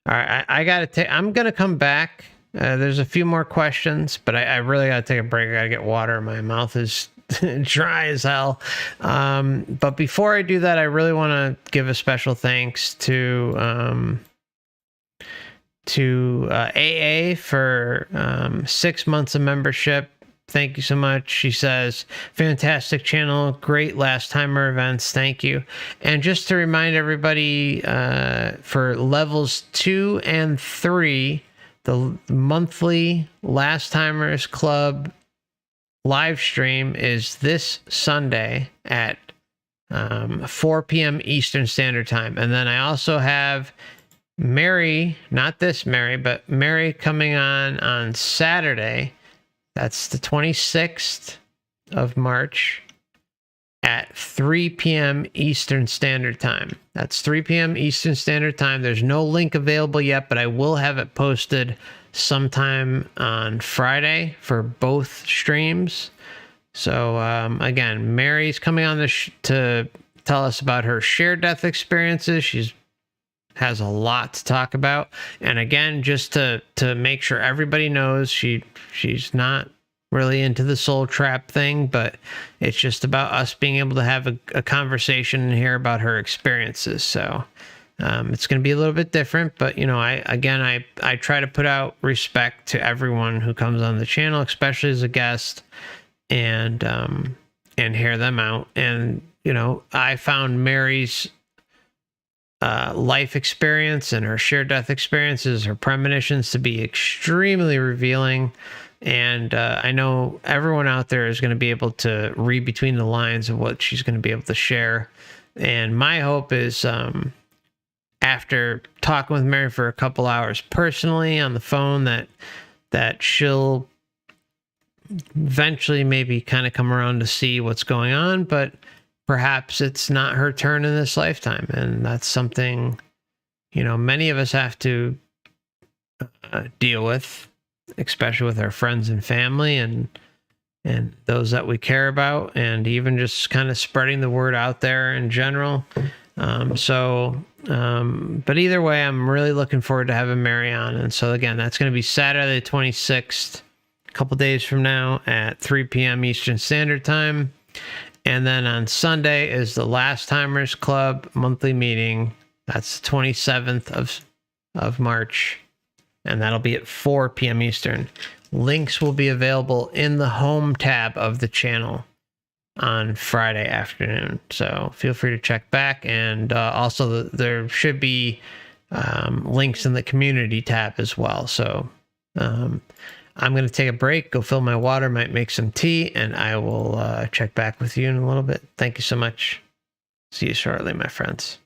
All right. I gotta take, I'm gonna come back. There's a few more questions, but I really gotta take a break. I gotta get water. My mouth is dry as hell. But before I do that, I really want to give a special thanks to AA for 6 months of membership. Thank you so much. She says, fantastic channel, great last timer events. Thank you. And just to remind everybody, for levels 2 and 3, the monthly Last Timers Club live stream is this Sunday at 4 p.m. Eastern Standard Time. And then I also have Mary, not this Mary, but Mary coming on Saturday. That's the 26th of March at 3 p.m. Eastern Standard Time. That's 3 p.m. Eastern Standard Time. There's no link available yet, but I will have it posted sometime on Friday for both streams. So again, Mary's coming on to tell us about her shared death experiences. She's has a lot to talk about, and again, just to make sure everybody knows, she's not really into the soul trap thing, but it's just about us being able to have a conversation and hear about her experiences. So it's going to be a little bit different, but you know, I try to put out respect to everyone who comes on the channel, especially as a guest, and hear them out. And you know, I found Mary's life experience and her shared death experiences, her premonitions, to be extremely revealing. And I know everyone out there is going to be able to read between the lines of what she's going to be able to share. And my hope is, after talking with Mary for a couple hours personally on the phone, that she'll eventually maybe kind of come around to see what's going on, but perhaps it's not her turn in this lifetime. And that's something, you know, many of us have to deal with, especially with our friends and family and those that we care about, and even just kind of spreading the word out there in general. But either way, I'm really looking forward to having Mary on. And so again, that's going to be Saturday the 26th, a couple days from now at 3 p.m. Eastern Standard Time. And then on Sunday is the Last Timers Club monthly meeting. That's the 27th of March. And that'll be at 4 p.m. Eastern. Links will be available in the home tab of the channel on Friday afternoon. So feel free to check back. And also there should be links in the community tab as well. So I'm going to take a break, go fill my water, might make some tea, and I will check back with you in a little bit. Thank you so much. See you shortly, my friends.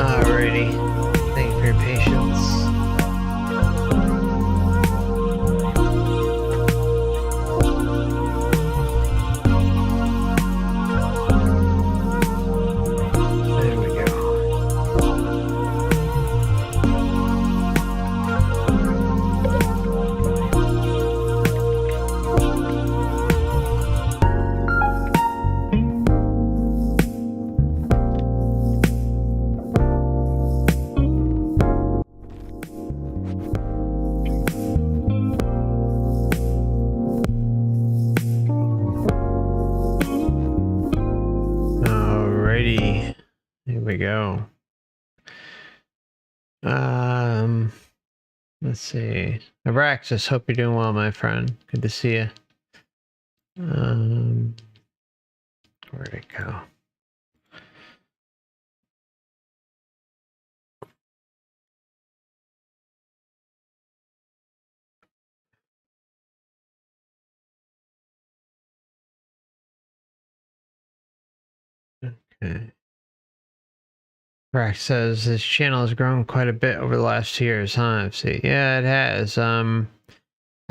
Alrighty. Thank you for your patience. There we go. Alrighty. Here we go. Let's see. Abraxas, hope you're doing well, my friend. Good to see you. Where'd it go? Okay. Rack says this channel has grown quite a bit over the last 2 years, huh? FC? Yeah, it has. I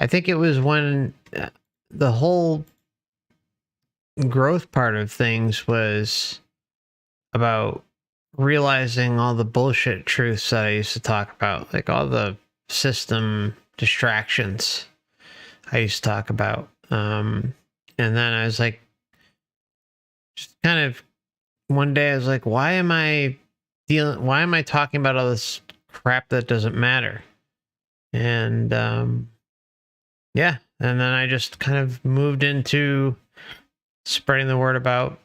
think it was when the whole growth part of things was about realizing all the bullshit truths that I used to talk about, like all the system distractions I used to talk about. And then I was like, just kind of one day I was like, why am I talking about all this crap that doesn't matter? And yeah, and then I just kind of moved into spreading the word about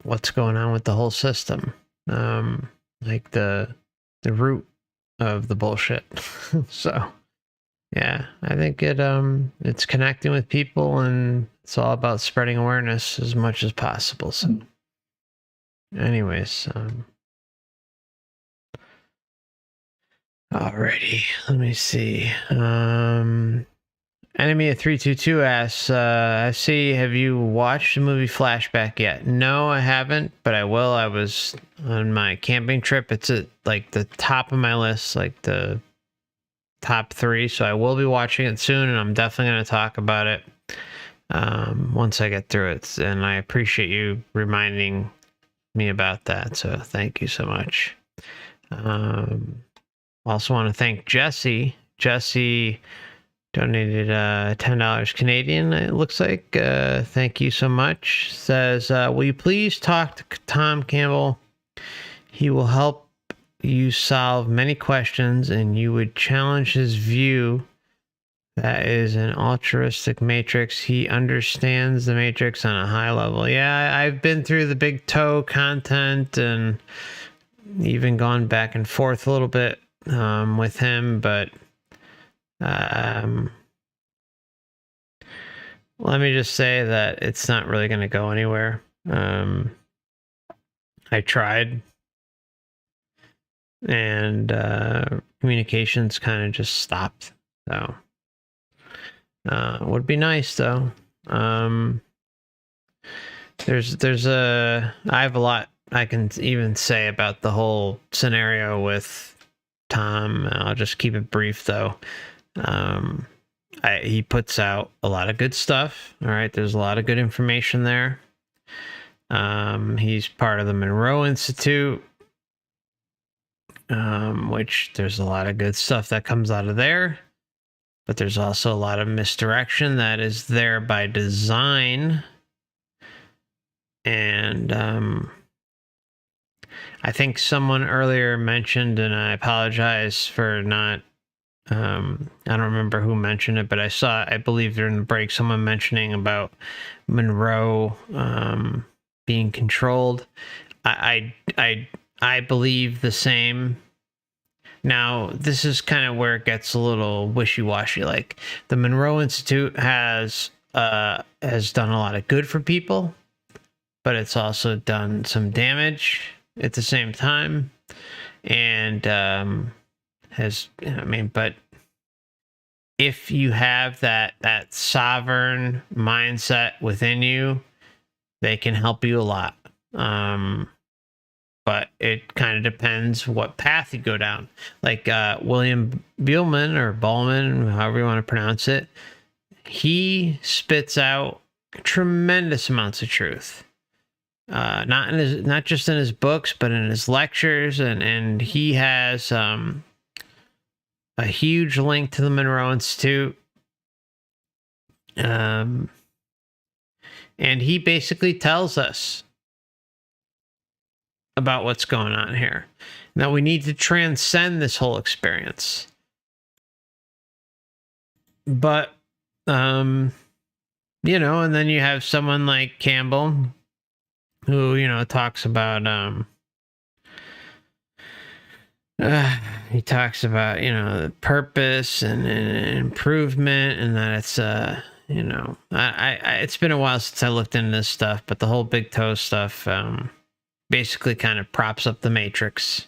what's going on with the whole system, like the root of the bullshit. So yeah, I think it's connecting with people, and it's all about spreading awareness as much as possible. So anyways, alrighty, let me see. Enemy of 322 asks, I see, have you watched the movie Flashback yet? No, I haven't, but I will. I was on my camping trip. It's at like the top of my list, like the top 3. So I will be watching it soon, and I'm definitely going to talk about it once I get through it. And I appreciate you reminding me about that. So thank you so much. Also want to thank Jesse. Jesse donated $10 Canadian, it looks like. Thank you so much. Says, will you please talk to Tom Campbell? He will help you solve many questions, and you would challenge his view that is an altruistic matrix. He understands the matrix on a high level. Yeah, I've been through the big toe content and even gone back and forth a little bit with him, but let me just say that it's not really going to go anywhere. I tried, and communications kind of just stopped. So would be nice though. I have a lot I can even say about the whole scenario with Tom. I'll just keep it brief though. He puts out a lot of good stuff. All right, there's a lot of good information there. He's part of the Monroe Institute, which there's a lot of good stuff that comes out of there, but there's also a lot of misdirection that is there by design. And I think someone earlier mentioned, and I apologize for not, I don't remember who mentioned it, but I believe during the break, someone mentioning about Monroe being controlled. I believe the same. Now, this is kind of where it gets a little wishy-washy. Like, the Monroe Institute has done a lot of good for people, but it's also done some damage at the same time. And but if you have that sovereign mindset within you, they can help you a lot. But but it kind of depends what path you go down. Like William Beelman or Ballman, however you want to pronounce it, he spits out tremendous amounts of truth. Not just in his books, but in his lectures, and he has a huge link to the Monroe Institute. And he basically tells us about what's going on here. Now we need to transcend this whole experience. But, and then you have someone like Campbell who, talks about, he talks about, the purpose and improvement, and that it's, it's been a while since I looked into this stuff, but the whole big toe stuff, basically kind of props up the matrix.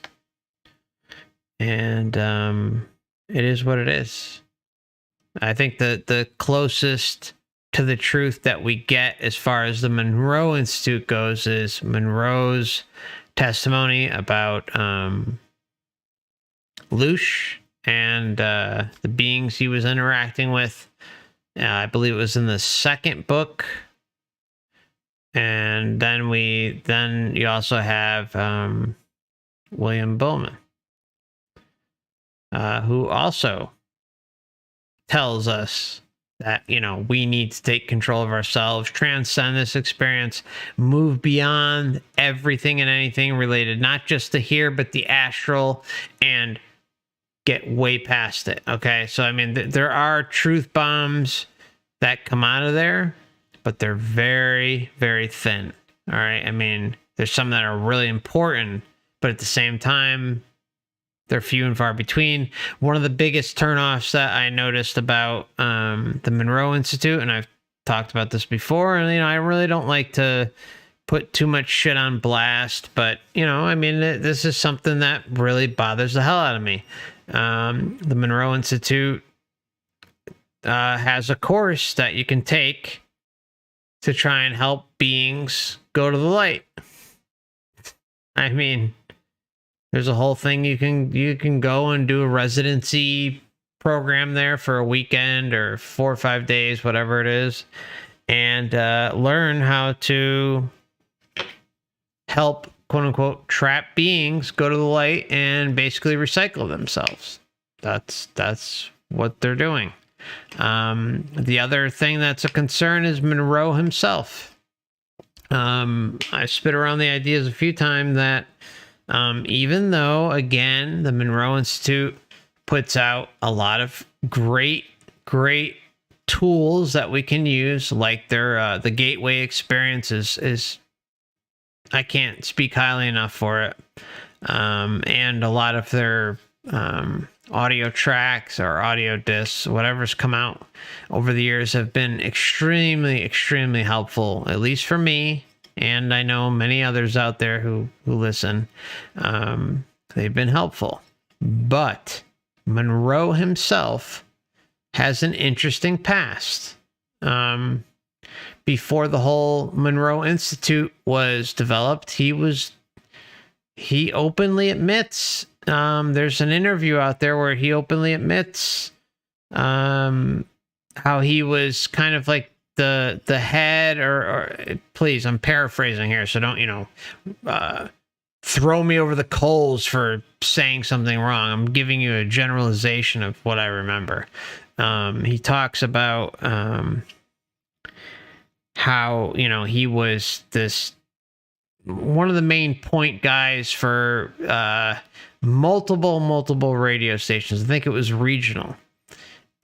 And it is what it is. I think that the closest to the truth that we get as far as the Monroe Institute goes is Monroe's testimony about Lush and the beings he was interacting with. I believe it was in the second book. And then you also have William Bowman, who also tells us that, we need to take control of ourselves, transcend this experience, move beyond everything and anything related, not just to here, but the astral, and get way past it. Okay. So, there are truth bombs that come out of there, but they're very, very thin. All right. There's some that are really important, but at the same time, they're few and far between. One of the biggest turnoffs that I noticed about the Monroe Institute, and I've talked about this before, and I really don't like to put too much shit on blast, but this is something that really bothers the hell out of me. The Monroe Institute has a course that you can take to try and help beings go to the light. There's a whole thing you can go and do a residency program there for a weekend or 4 or 5 days, whatever it is, and learn how to help, quote unquote, trap beings go to the light and basically recycle themselves. That's what they're doing. The other thing that's a concern is Monroe himself. I spit around the ideas a few times that even though, again, the Monroe Institute puts out a lot of great tools that we can use, like their the Gateway experience is I can't speak highly enough for it, and a lot of their audio tracks or audio discs, whatever's come out over the years, have been extremely helpful, at least for me. And I know many others out there who listen. They've been helpful. But Monroe himself has an interesting past. Before the whole Monroe Institute was developed, he openly admits, there's an interview out there where he openly admits how he was kind of like the head, or please, I'm paraphrasing here, so don't throw me over the coals for saying something wrong. I'm giving you a generalization of what I remember. He talks about how he was one of the main point guys for multiple radio stations. I think it was regional.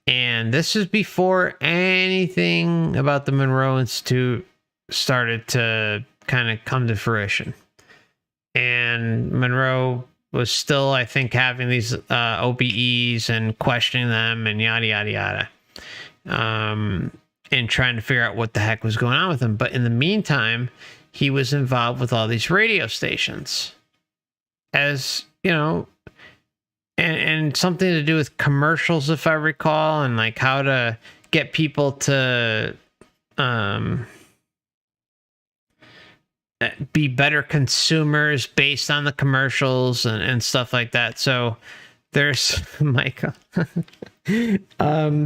And this is before anything about the Monroe Institute started to kind of come to fruition. And Monroe was still, I think, having these OBEs and questioning them and yada, yada, yada. And trying to figure out what the heck was going on with him. But in the meantime, he was involved with all these radio stations. As, and something to do with commercials, if I recall, and like how to get people to be better consumers based on the commercials and stuff like that. So there's Michael.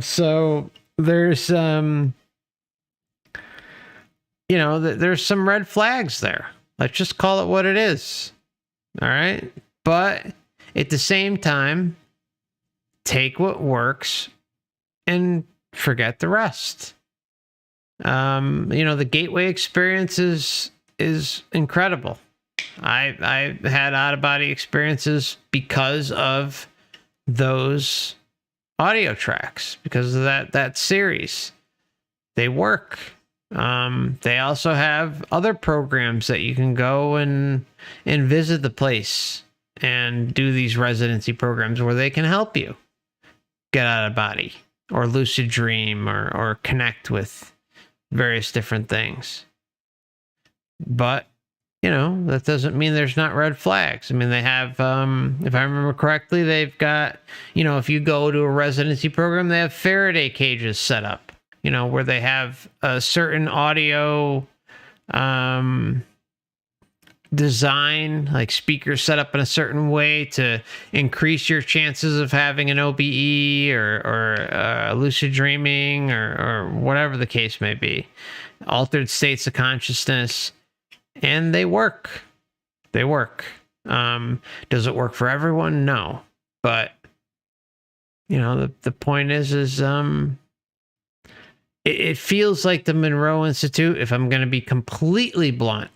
So there's there's some red flags there. Let's just call it what it is. All right. But at the same time, take what works and forget the rest. The gateway experience is incredible. I had out of body experiences because of those audio tracks, because of that series. They work. They also have other programs that you can go and visit the place and do these residency programs where they can help you get out of body or lucid dream or connect with various different things. But that doesn't mean there's not red flags. I mean, they have, if I remember correctly, they've got, if you go to a residency program, they have Faraday cages set up, where they have a certain audio design, like speakers set up in a certain way to increase your chances of having an OBE or lucid dreaming or whatever the case may be, altered states of consciousness. And they work. They work. Does it work for everyone? No. But, the point is it feels like the Monroe Institute, if I'm going to be completely blunt,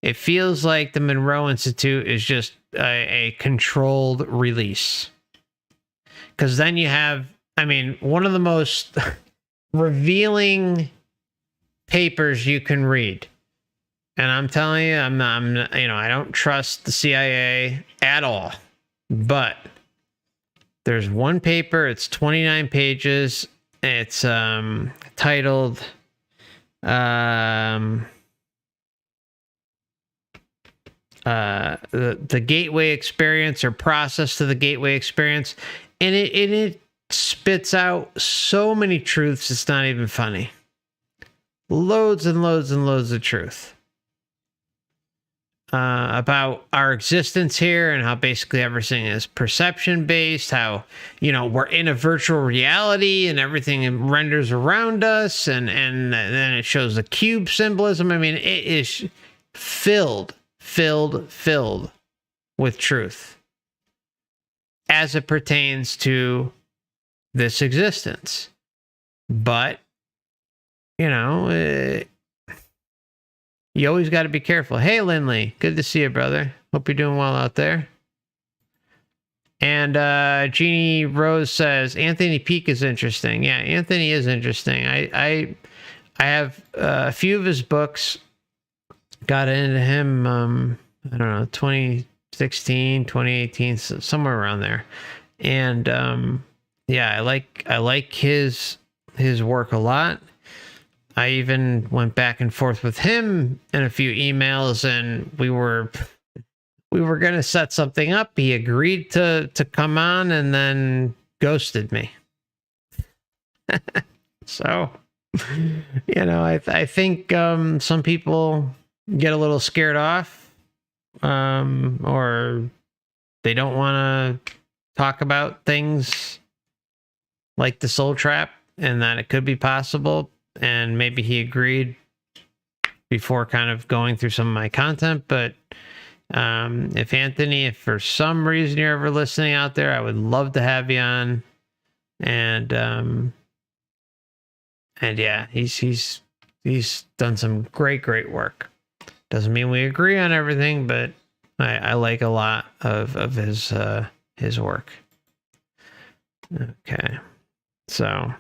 it feels like the Monroe Institute is just a controlled release. Because then you have, one of the most revealing papers you can read. And I'm telling you, I don't trust the CIA at all. But there's one paper, it's 29 pages. It's titled the Gateway Experience, or Process to the Gateway Experience. And it spits out so many truths, it's not even funny. Loads and loads and loads of truth. About our existence here and how basically everything is perception based, how, we're in a virtual reality and everything renders around us, and then it shows the cube symbolism. It is filled with truth as it pertains to this existence. But, you always got to be careful. Hey, Lindley, good to see you, brother. Hope you're doing well out there. And Jeannie Rose says Anthony Peake is interesting. Yeah, Anthony is interesting. I have a few of his books. Got into him, I don't know, 2016, 2018, somewhere around there. And I like his work a lot. I even went back and forth with him in a few emails, and we were going to set something up. He agreed to come on and then ghosted me. So, I think some people get a little scared off, or they don't want to talk about things like the soul trap and that it could be possible. And maybe he agreed before kind of going through some of my content. But if for some reason you're ever listening out there, I would love to have you on. And yeah, he's done some great work. Doesn't mean we agree on everything, but I like a lot of his work. Okay. So,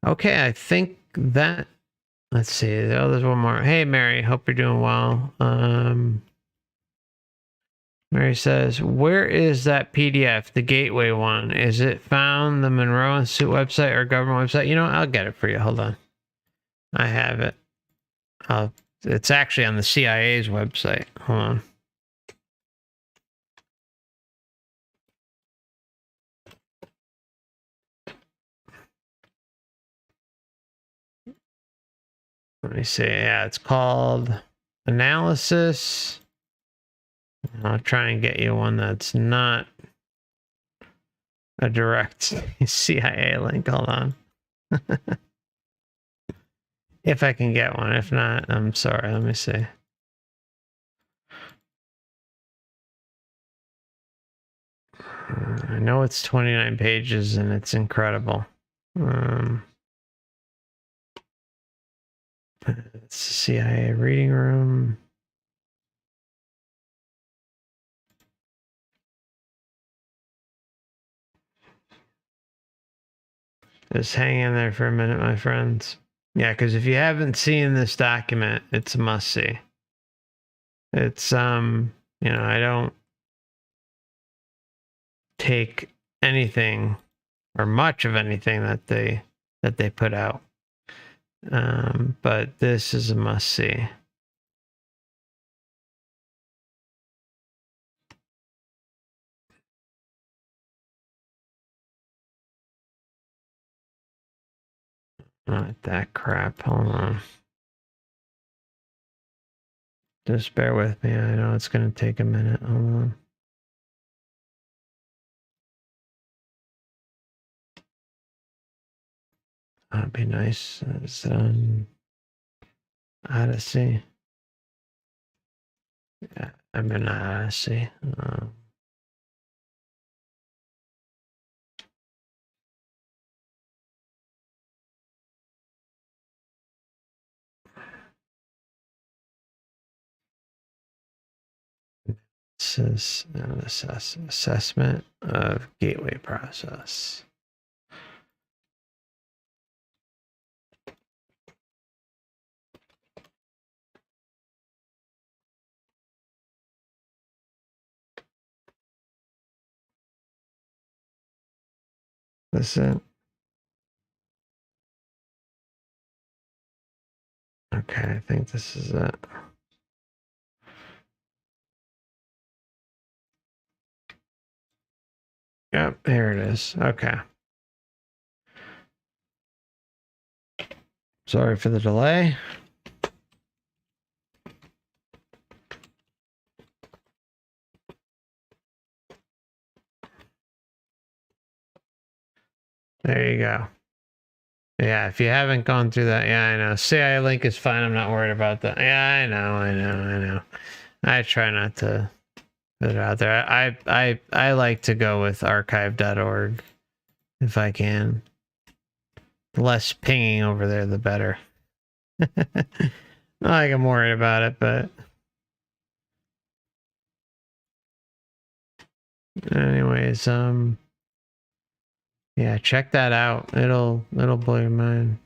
okay, I think that, let's see. Oh, there's one more. Hey, Mary, hope you're doing well. Mary says, where is that PDF, the Gateway one? Is it found the Monroe Institute website or government website? I'll get it for you. Hold on. I have it. It's actually on the CIA's website. Hold on. Let me see. Yeah, it's called Analysis. I'll try and get you one that's not a direct CIA link. Hold on. If I can get one. If not, I'm sorry. Let me see. I know it's 29 pages and it's incredible. It's CIA reading room. Just hang in there for a minute, my friends. Yeah, because if you haven't seen this document, it's a must see. It's I don't take anything or much of anything that they put out. But this is a must see. Not that crap. Hold on. Just bear with me. I know it's going to take a minute. Hold on. That'd be nice. It's Odyssey. Yeah, I'm in Odyssey. This is an assessment of gateway process. This it? Okay, I think this is it. Yep, here it is. Okay. Sorry for the delay. There you go. Yeah, if you haven't gone through that, yeah, I know. CIA link is fine. I'm not worried about that. Yeah, I know. I try not to put it out there. I like to go with archive.org if I can. The less pinging over there, the better. Not like I'm worried about it, but anyways, yeah, check that out. It'll blow your mind.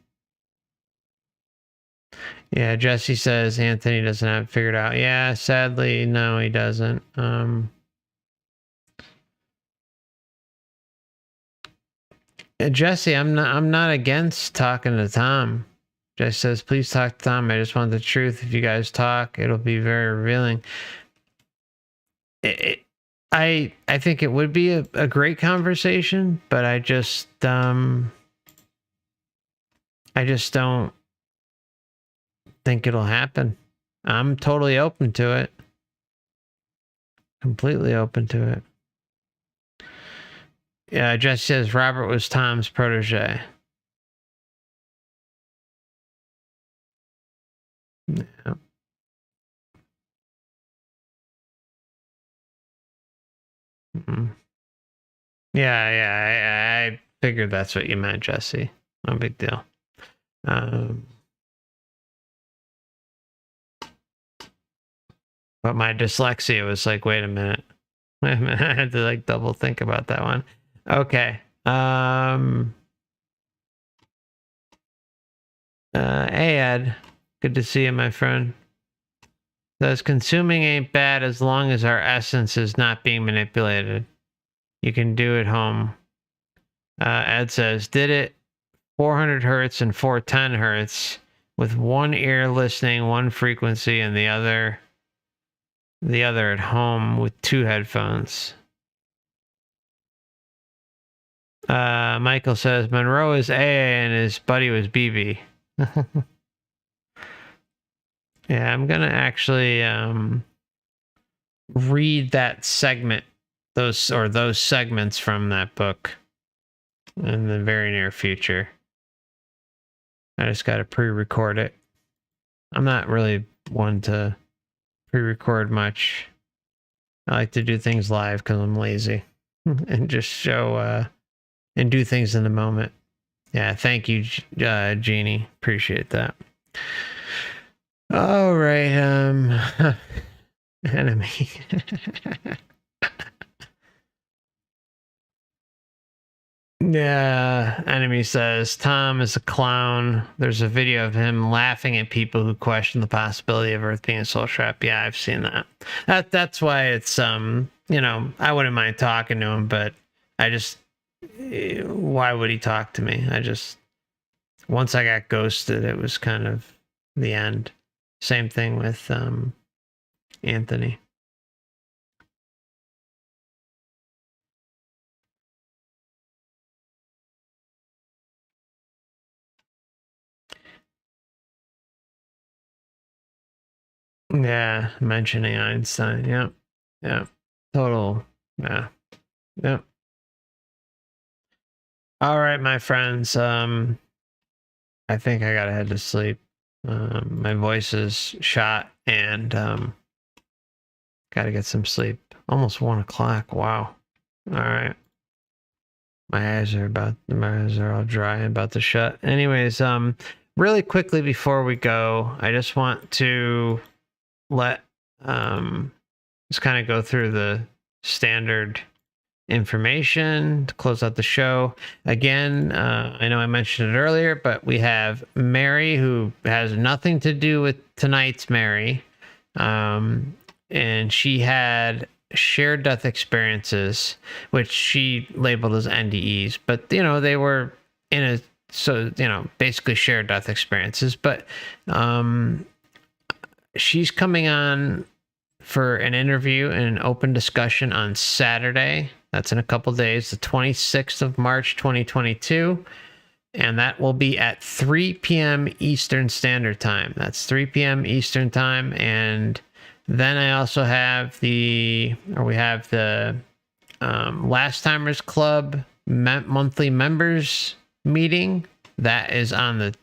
Yeah, Jesse says Anthony doesn't have it figured out. Yeah, sadly, no, he doesn't. Jesse, I'm not against talking to Tom. Jesse says, please talk to Tom. I just want the truth. If you guys talk, it'll be very revealing. I think it would be a great conversation, but I just don't think it'll happen. I'm totally open to it. Completely open to it. Yeah, Jesse says Robert was Tom's protege. Yeah. Mm-hmm. Yeah, I figured that's what you meant, Jesse. No big deal. But my dyslexia was like, wait a minute. I had to like double think about that one. Okay. Hey Ed, good to see you, my friend. Says consuming ain't bad as long as our essence is not being manipulated. You can do it home. Ed says, did it 400 hertz and 410 hertz with one ear listening, one frequency, and the other at home with two headphones. Michael says Monroe is AA and his buddy was BB. Yeah, I'm gonna actually read that segment, those segments from that book in the very near future. I just got to pre-record it. I'm not really one to pre-record much. I like to do things live because I'm lazy and just show and do things in the moment. Yeah, thank you, Jeannie. Appreciate that. All right, enemy. Yeah, enemy says Tom is a clown. There's a video of him laughing at people who question the possibility of Earth being a soul trap. Yeah, I've seen that. That's why it's you know, I wouldn't mind talking to him, but I just, why would he talk to me? I just, once I got ghosted, it was kind of the end. Same thing with Anthony. Yeah, mentioning Einstein. Yep. Yeah. Total. Yeah. Yep. All right, my friends. I think I gotta head to sleep. My voice is shot and gotta get some sleep. Almost 1 o'clock. Wow. All right. My eyes are all dry and about to shut. Anyways, really quickly before we go, I just want to let just kind of go through the standard information to close out the show. Again, I know I mentioned it earlier, but we have Mary, who has nothing to do with tonight's Mary, and she had shared death experiences, which she labeled as NDEs, but you know, they were basically shared death experiences. But she's coming on for an interview and an open discussion on Saturday. That's in a couple days, the 26th of March, 2022. And that will be at 3 p.m. Eastern Standard Time. That's 3 p.m. Eastern Time. And then I also have the Last Timers Club monthly members meeting. That is on the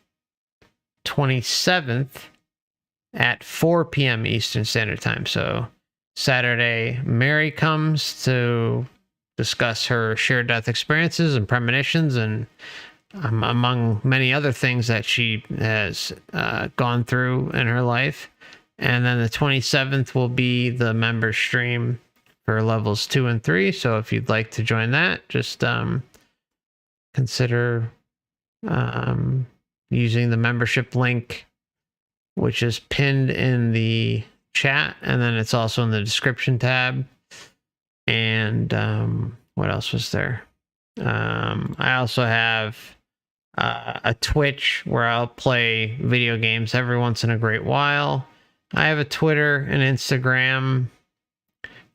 27th at 4 p.m. Eastern Standard Time. So Saturday, Mary comes to discuss her shared death experiences and premonitions, and among many other things that she has gone through in her life. And then the 27th will be the member stream for levels 2 and 3. So if you'd like to join that, just consider using the membership link, which is pinned in the chat, and then it's also in the description tab. And what else was there? I also have a Twitch where I'll play video games every once in a great while. I have a Twitter and Instagram,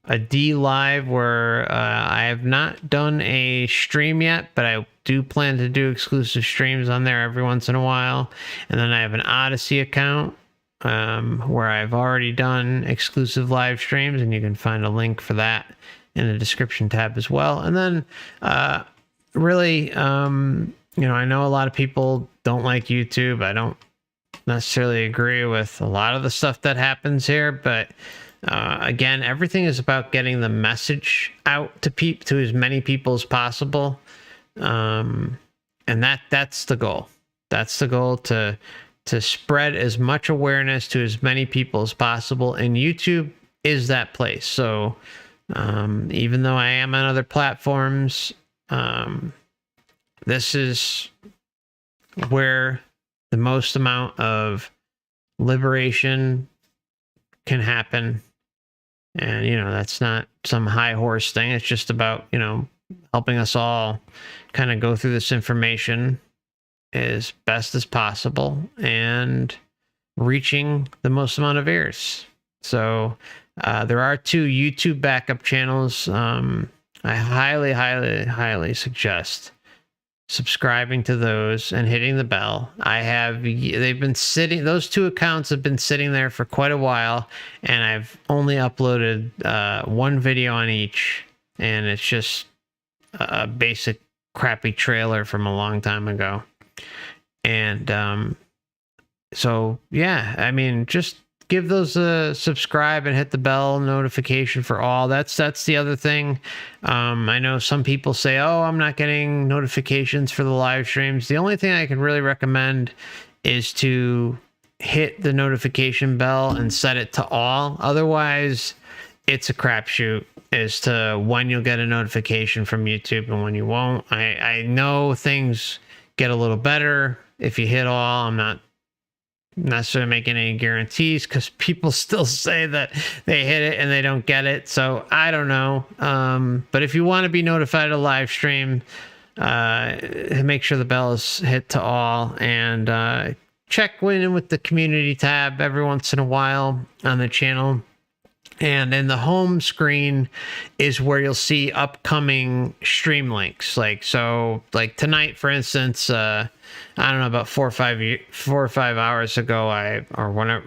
a D Live where I have not done a stream yet, but I do plan to do exclusive streams on there every once in a while. And then I have an Odyssey account where I've already done exclusive live streams, and you can find a link for that in the description tab as well. And then really, I know a lot of people don't like YouTube. I don't necessarily agree with a lot of the stuff that happens here, but again, everything is about getting the message out to as many people as possible, and that's the goal. That's the goal, to spread as much awareness to as many people as possible, and YouTube is that place. So even though I am on other platforms, this is where the most amount of liberation can happen. And, that's not some high horse thing. It's just about, helping us all kind of go through this information as best as possible and reaching the most amount of ears. So there are 2 YouTube backup channels. I highly, highly, highly suggest subscribing to those and hitting the bell. They've been sitting, those two accounts have been sitting there for quite a while, and I've only uploaded one video on each, and it's just a basic crappy trailer from a long time ago. And so yeah, I mean, just give those a subscribe and hit the bell notification for all. That's the other thing. I know some people say, oh, I'm not getting notifications for the live streams. The only thing I can really recommend is to hit the notification bell and set it to all. Otherwise, it's a crapshoot as to when you'll get a notification from YouTube and when you won't. I know things get a little better if you hit all. I'm not necessarily making any guarantees because people still say that they hit it and they don't get it. So I don't know. But if you want to be notified of live stream, make sure the bell is hit to all, and check in with the community tab every once in a while on the channel. And in the home screen is where you'll see upcoming stream links. Like tonight, for instance, I don't know, about 4 or 5 hours ago,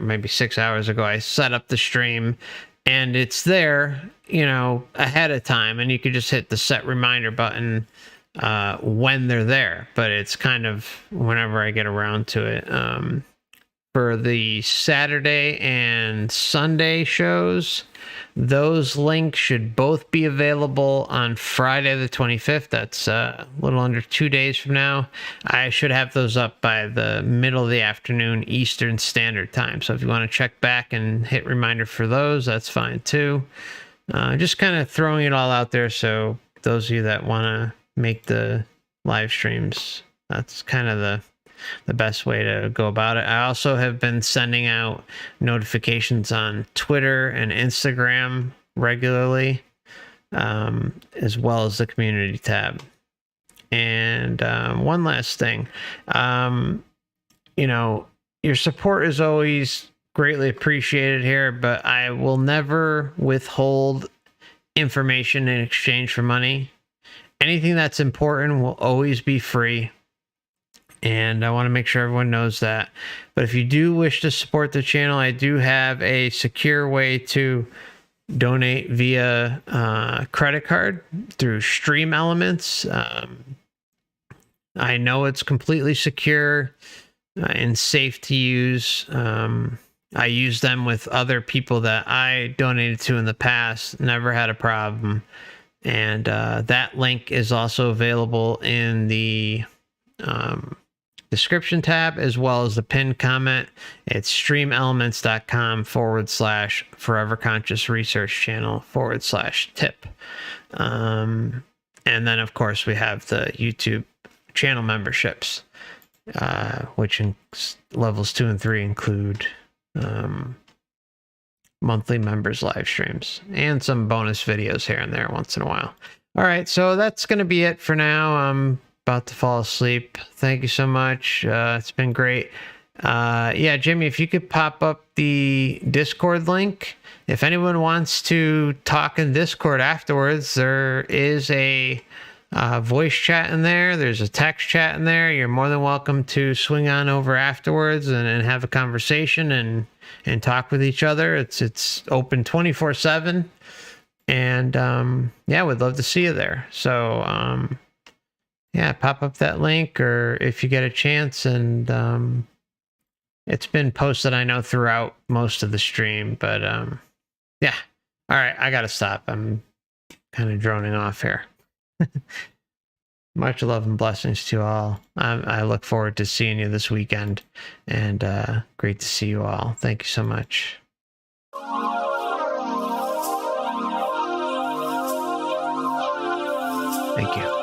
maybe 6 hours ago, I set up the stream, and it's there, ahead of time, and you could just hit the set reminder button when they're there. But it's kind of whenever I get around to it. For the Saturday and Sunday shows, those links should both be available on Friday the 25th. That's a little under 2 days from now. I should have those up by the middle of the afternoon Eastern Standard Time. So if you want to check back and hit reminder for those, that's fine too. Just kind of throwing it all out there. So those of you that want to make the live streams, that's kind of the best way to go about it. I also have been sending out notifications on Twitter and Instagram regularly, as well as the community tab. And one last thing, your support is always greatly appreciated here, but I will never withhold information in exchange for money. Anything that's important will always be free. And I want to make sure everyone knows that. But if you do wish to support the channel, I do have a secure way to donate via credit card through Stream Elements. I know it's completely secure and safe to use. I used them with other people that I donated to in the past, never had a problem. And that link is also available in the description tab, as well as the pinned comment. It's streamelements.com/Forever Conscious Research Channel /tip. And then, of course, we have the YouTube channel memberships, which in levels 2 and 3 include monthly members live streams and some bonus videos here and there once in a while. All right, so that's going to be it for now. I'm about to fall asleep. Thank you so much. It's been great. Yeah, Jimmy, if you could pop up the Discord link. If anyone wants to talk in Discord afterwards, there is a voice chat in there. There's a text chat in there. You're more than welcome to swing on over afterwards and have a conversation and talk with each other. It's open 24/7. And yeah, we'd love to see you there. So yeah, pop up that link, or if you get a chance. And it's been posted, I know, throughout most of the stream. But yeah. All right, I gotta stop. I'm kind of droning off here. Much love and blessings to all. I look forward to seeing you this weekend, and great to see you all. Thank you so much. Thank you.